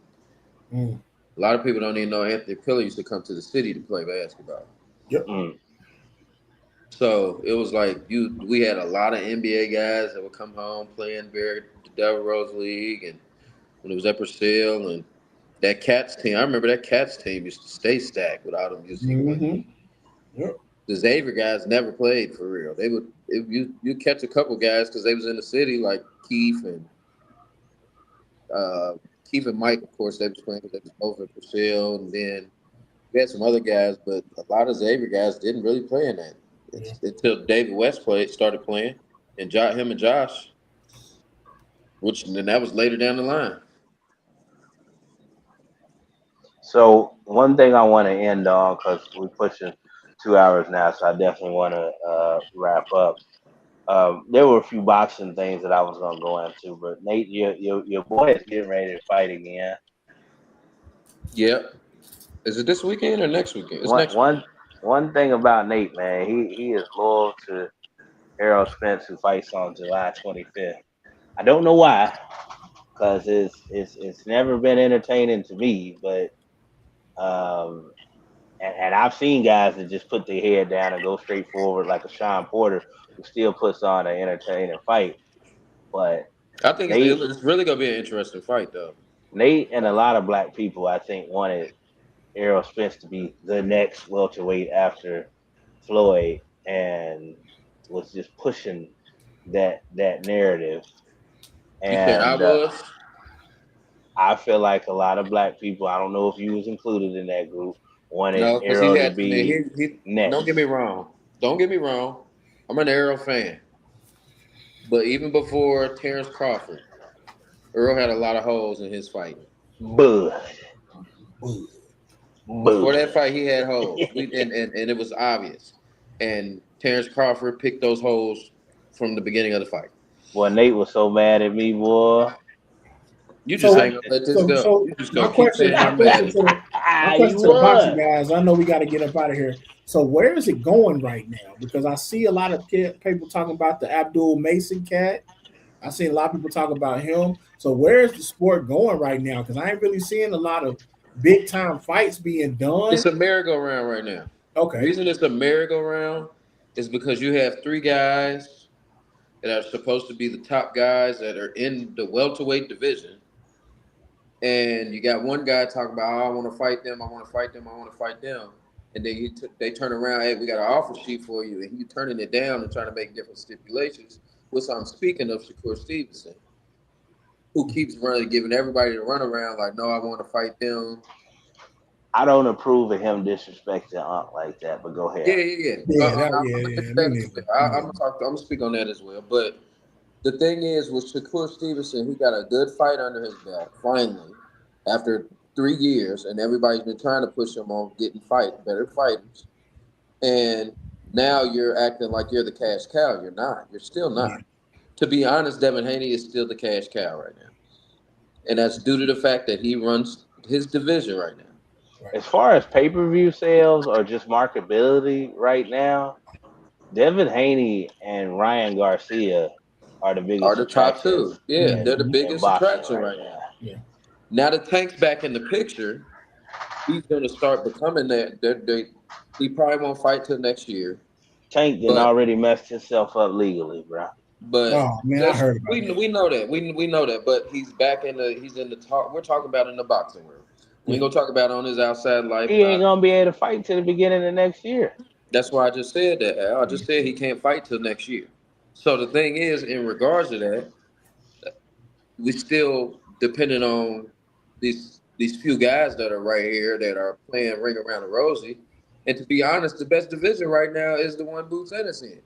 A lot of people don't even know Anthony Pillar used to come to the city to play basketball. Yep. So it was like we had a lot of NBA guys that would come home playing the Devil Rose League, and when it was at Purcell and that Cats team. I remember that Cats team used to stay stacked without them using Yep. The Xavier guys never played for real. They would you catch a couple guys because they was in the city like Keith and Mike. Of course, they was playing because they was both at Purcell, and then we had some other guys, but a lot of Xavier guys didn't really play in that until David West started playing, and him and Josh, then that was later down the line. So one thing I want to end on, because we're pushing 2 hours now, so I definitely want to wrap up. There were a few boxing things that I was going to go into, but Nate, your boy is getting ready to fight again. Yep. Is it this weekend or next weekend? It's next weekend. One thing about Nate, man, he is loyal to Errol Spence, who fights on July 25th. I don't know why, because it's never been entertaining to me, but and I've seen guys that just put their head down and go straight forward, like a Sean Porter, who still puts on an entertaining fight. But I think it's really gonna be an interesting fight, though. Nate and a lot of black people, I think, wanted Errol Spence to be the next welterweight after Floyd, and was just pushing that narrative. And you said I was. I feel like a lot of black people, I don't know if you was included in that group, wanted Errol to be next. Don't get me wrong. I'm an Errol fan. But even before Terrence Crawford, Earl had a lot of holes in his fight. Before that fight, he had holes. and it was obvious. And Terrence Crawford picked those holes from the beginning of the fight. Boy, Nate was so mad at me, boy. You just ain't gonna let this go. You just gonna keep saying I'm mad. My question to the boxing guys, I know we got to get up out of here. So where is it going right now? Because I see a lot of people talking about the Abdul Mason cat. I see a lot of people talking about him. So where is the sport going right now? Because I ain't really seeing a lot of big time fights being done. It's a merry-go-round right now. Okay. The reason it's a merry-go-round is because you have three guys that are supposed to be the top guys that are in the welterweight division. And you got one guy talking about, I want to fight them. And then they turn around, hey, we got an offer sheet for you. And you turning it down and trying to make different stipulations. Which I'm speaking of Shakur Stevenson, who keeps giving everybody the runaround like, no, I want to fight them. I don't approve of him disrespecting Unc like that, but go ahead. I'm gonna speak on that as well. But the thing is, with Shakur Stevenson, he got a good fight under his belt, finally, after 3 years, and everybody's been trying to push him on getting better fighters. And now you're acting like you're the cash cow. You're not. You're still not. Yeah. To be honest, Devin Haney is still the cash cow right now. And that's due to the fact that he runs his division right now. As far as pay-per-view sales or just marketability right now, Devin Haney and Ryan Garcia are the biggest. Are the top two. Yeah, they're the biggest attraction right now. Yeah. Now that Tank's back in the picture, he's going to start becoming that. He probably won't fight till next year. Tank already messed himself up legally, bro. But I heard about we know that. We know that. But he's in the talk. We're talking about in the boxing room. We ain't gonna talk about on his outside life. He ain't gonna be able to fight till the beginning of next year. That's why I just said that. I just said he can't fight till next year. So the thing is, in regards to that, we still depending on these few guys that are right here that are playing ring around the rosy. And to be honest, the best division right now is the one Boots Ennis in.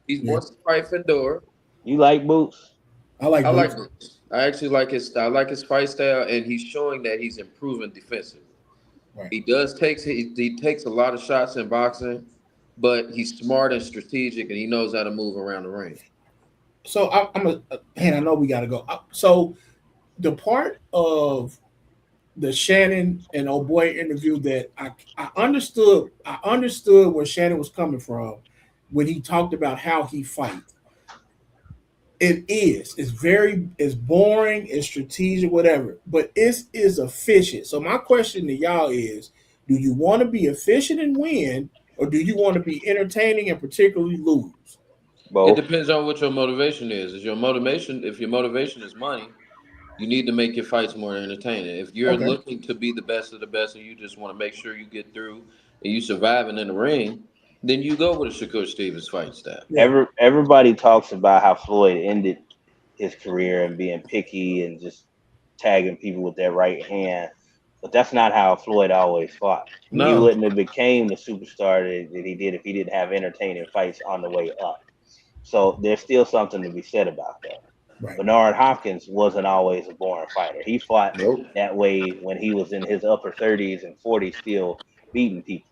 He wants to fight Fedor. You like Boots? I like Boots. I actually like his style. I like his fight style, and he's showing that he's improving defensively. Right. He takes a lot of shots in boxing, but he's smart and strategic, and he knows how to move around the ring. So I know we got to go. So the part of the Shannon and O'Boy interview that I understood where Shannon was coming from when he talked about how he fights. It's boring, it's strategic, whatever, but it is efficient. So my question to y'all is, do you want to be efficient and win, or do you want to be entertaining and particularly lose? Both. It depends on what your motivation is. If your motivation is money, you need to make your fights more entertaining. If you're looking to be the best of the best and you just want to make sure you get through and you surviving in the ring, then you go with a Shakur Stevens fight style. Everybody talks about how Floyd ended his career and being picky and just tagging people with that right hand. But that's not how Floyd always fought. No. He wouldn't have became the superstar that he did if he didn't have entertaining fights on the way up. So there's still something to be said about that. Right. Bernard Hopkins wasn't always a boring fighter. He fought that way when he was in his upper 30s and 40s, still beating people.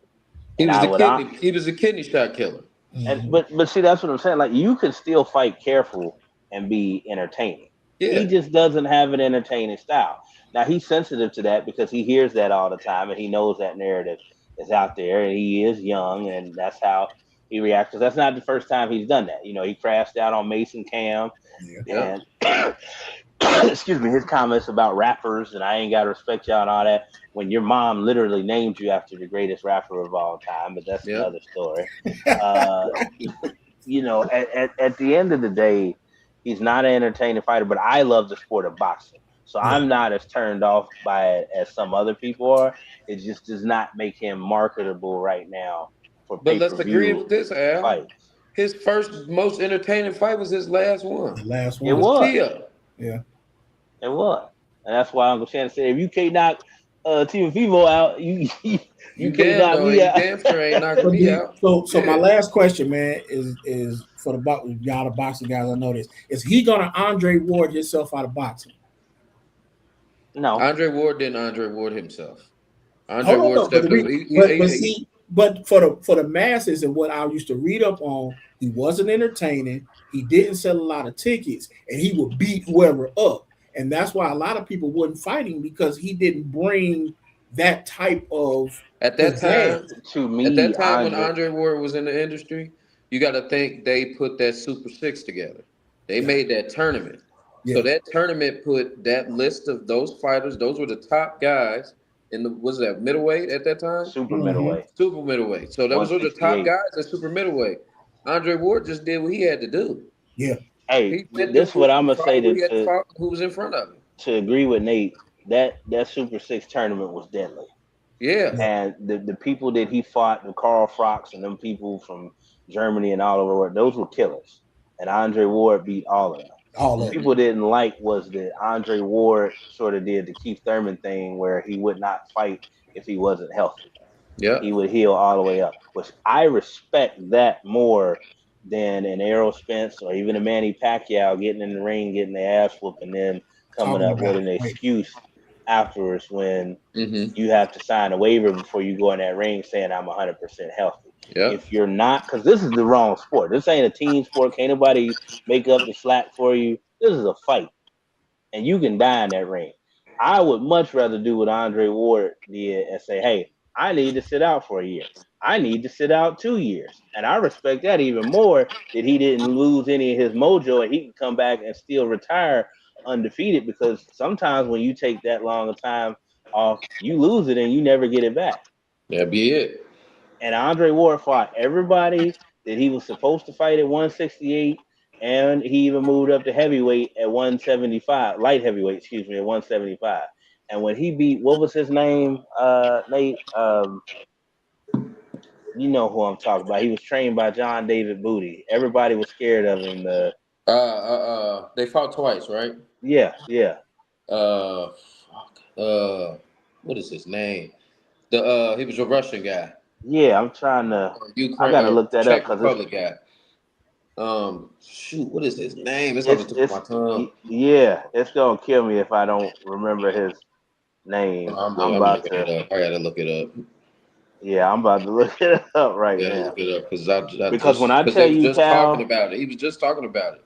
He was a kidney shot killer. And but see, that's what I'm saying. Like, you can still fight careful and be entertaining. Yeah. He just doesn't have an entertaining style. Now, he's sensitive to that because he hears that all the time and he knows that narrative is out there, and he is young, and that's how he reacts. Because that's not the first time he's done that. You know, he crashed out on Mason Cam, and excuse me, his comments about rappers and I ain't got to respect y'all and all that, when your mom literally named you after the greatest rapper of all time, but that's another story. You know, at the end of the day, he's not an entertaining fighter, but I love the sport of boxing. So I'm not as turned off by it as some other people are. It just does not make him marketable right now for pay-per-view. But let's agree with this, Al. Fights. His first most entertaining fight was his last one. It was. Yeah. It was. And that's why Uncle Shannon said, if you can't knock Tiafoe out, you can't knock me out. You damn sure ain't knocking me out. So my last question, man, is for y'all the boxing guys. I know this. Is he gonna Andre Ward himself out of boxing? No. Andre Ward didn't Andre Ward himself. Andre Ward stepped up. But for the masses and what I used to read up on, he wasn't entertaining. He didn't sell a lot of tickets, and he would beat whoever up. And that's why a lot of people wouldn't fight him, because he didn't bring that type of at that time when Andre Ward was in the industry. You got to think they put that Super Six together. They made that tournament. Yeah. So that tournament put that list of those fighters. Those were the top guys in the middleweight at that time. Super middleweight. So those were the top guys at super middleweight. Andre Ward just did what he had to do. Yeah. Hey, this is what I'm gonna say who was in front of him. To agree with Nate, that Super Six tournament was deadly. Yeah. And the people that he fought, the Carl Frocks and them people from Germany and all over, those were killers. And Andre Ward beat all of them. What people didn't like was that Andre Ward sort of did the Keith Thurman thing where he would not fight if he wasn't healthy. Yeah. He would heal all the way up, which I respect that more than an Errol Spence or even a Manny Pacquiao getting in the ring, getting their ass whooped, and then coming up with an excuse afterwards when you have to sign a waiver before you go in that ring saying I'm 100% healthy. Yep. If you're not, because this is the wrong sport. This ain't a team sport. Can't nobody make up the slack for you. This is a fight, and you can die in that ring. I would much rather do what Andre Ward did and say, hey, I need to sit out for a year. I need to sit out 2 years. And I respect that even more, that he didn't lose any of his mojo and he can come back and still retire undefeated, because sometimes when you take that long a time off, you lose it and you never get it back. That'd be it. And Andre Ward fought everybody that he was supposed to fight at 168. and he even moved up to heavyweight at 175, light heavyweight, excuse me, at 175. And when he beat, what was his name, Nate? You know who I'm talking about. He was trained by John David Booty. Everybody was scared of him. They fought twice, right? Yeah. What is his name? He was a Russian guy. Yeah, I'm trying to. Ukraine, I gotta look that Czech up because Republic guy. Shoot, what is his name? It's on the tip of my tongue. Yeah, it's gonna kill me if I don't remember his name. I'm about to. I gotta look it up. Yeah, I'm about to look it up right now. Look it up because when I tell you, Cal, talking about it, he was just talking about it.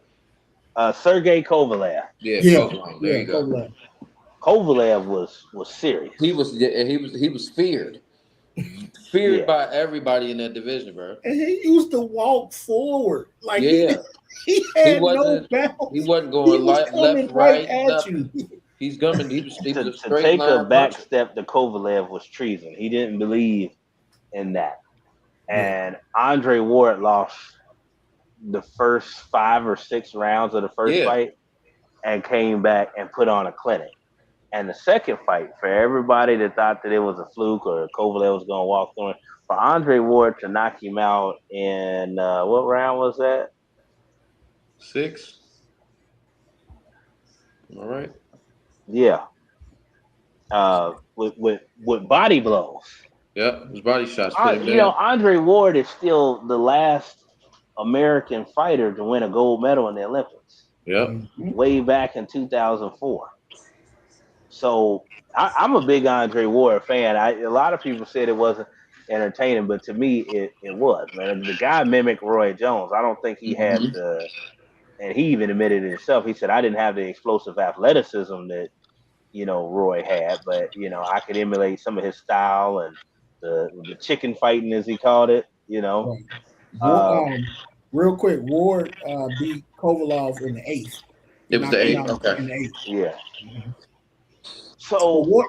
Sergey Kovalev. Kovalev. There you go. Kovalev was serious. He was feared. By everybody in that division, bro. And he used to walk forward. Like he had no bounce. He wasn't going left, right at you. He's coming. He was to take a back step to Kovalev was treason. He didn't believe in that. And Andre Ward lost the first 5 or 6 rounds of the first fight and came back and put on a clinic. And the second fight, for everybody that thought that it was a fluke or Kovalev was going to walk through it, for Andre Ward to knock him out in what round was that? 6. All right. Yeah. With body blows. Yep, his body shots. Andre Ward is still the last American fighter to win a gold medal in the Olympics. Yep. Way back in 2004. So I'm a big Andre Ward fan. A lot of people said it wasn't entertaining, but to me, it was. Man, the guy mimicked Roy Jones. I don't think he had the, and he even admitted it himself. He said, I didn't have the explosive athleticism that, Roy had, but, I could emulate some of his style and the chicken fighting, as he called it, Real quick, Ward beat Kovalev in the 8th. It was the 8th. Okay. In the 8th. Yeah. So what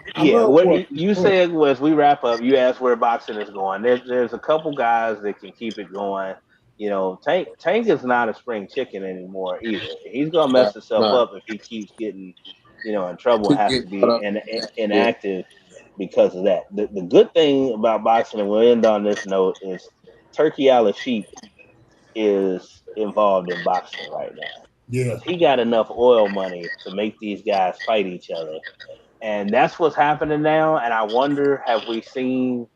you said was, we wrap up, you asked where boxing is going. There's a couple guys that can keep it going. Tank is not a spring chicken anymore either. He's gonna mess himself up if he keeps getting, in trouble, has to be inactive because of that. The good thing about boxing, and we'll end on this note, is Turkey Al-Sheep is involved in boxing right now. Yeah, he got enough oil money to make these guys fight each other. And that's what's happening now. And I wonder, have we seen,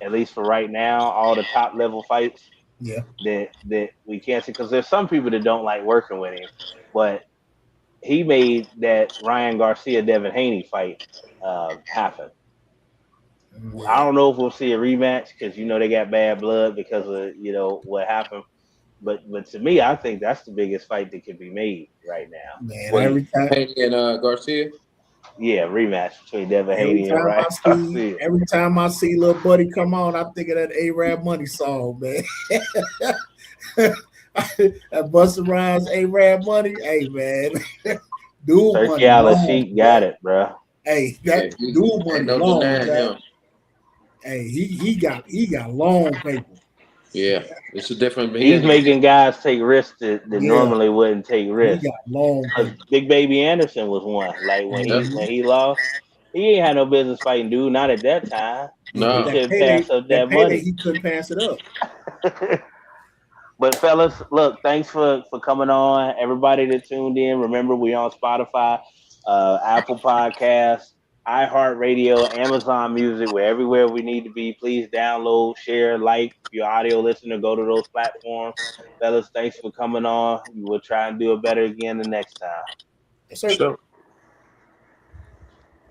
at least for right now, all the top level fights that we can't see? Because there's some people that don't like working with him, but he made that Ryan Garcia Devin Haney fight happen. I don't know if we'll see a rematch because they got bad blood because of what happened. But to me, I think that's the biggest fight that can be made right now. Man, every time Haney and Garcia. Yeah, rematch between Devin Haney and Ryan Garcia. Every time I see little buddy come on, I think of that A-Rab Money song, man. That Busta Rhymes A-Rab Money. Hey, man. Dude, Turkey Al-Sheep got it, bro. Hey, that dude money long, man. Hey, he got long paper. Yeah, it's a different. He's making guys take risks that normally wouldn't take risks. He got long paper. Big Baby Anderson was one. Like when he lost, he ain't had no business fighting dude. Not at that time. No, he couldn't pass up that money. He couldn't pass it up. But fellas, look, thanks for coming on. Everybody that tuned in, remember we on Spotify, Apple Podcasts, iHeartRadio, Amazon Music. We're everywhere we need to be. Please download, share, like. If you're audio listener, go to those platforms. Fellas, thanks for coming on. We'll try and do it better again the next time. Yes, sir.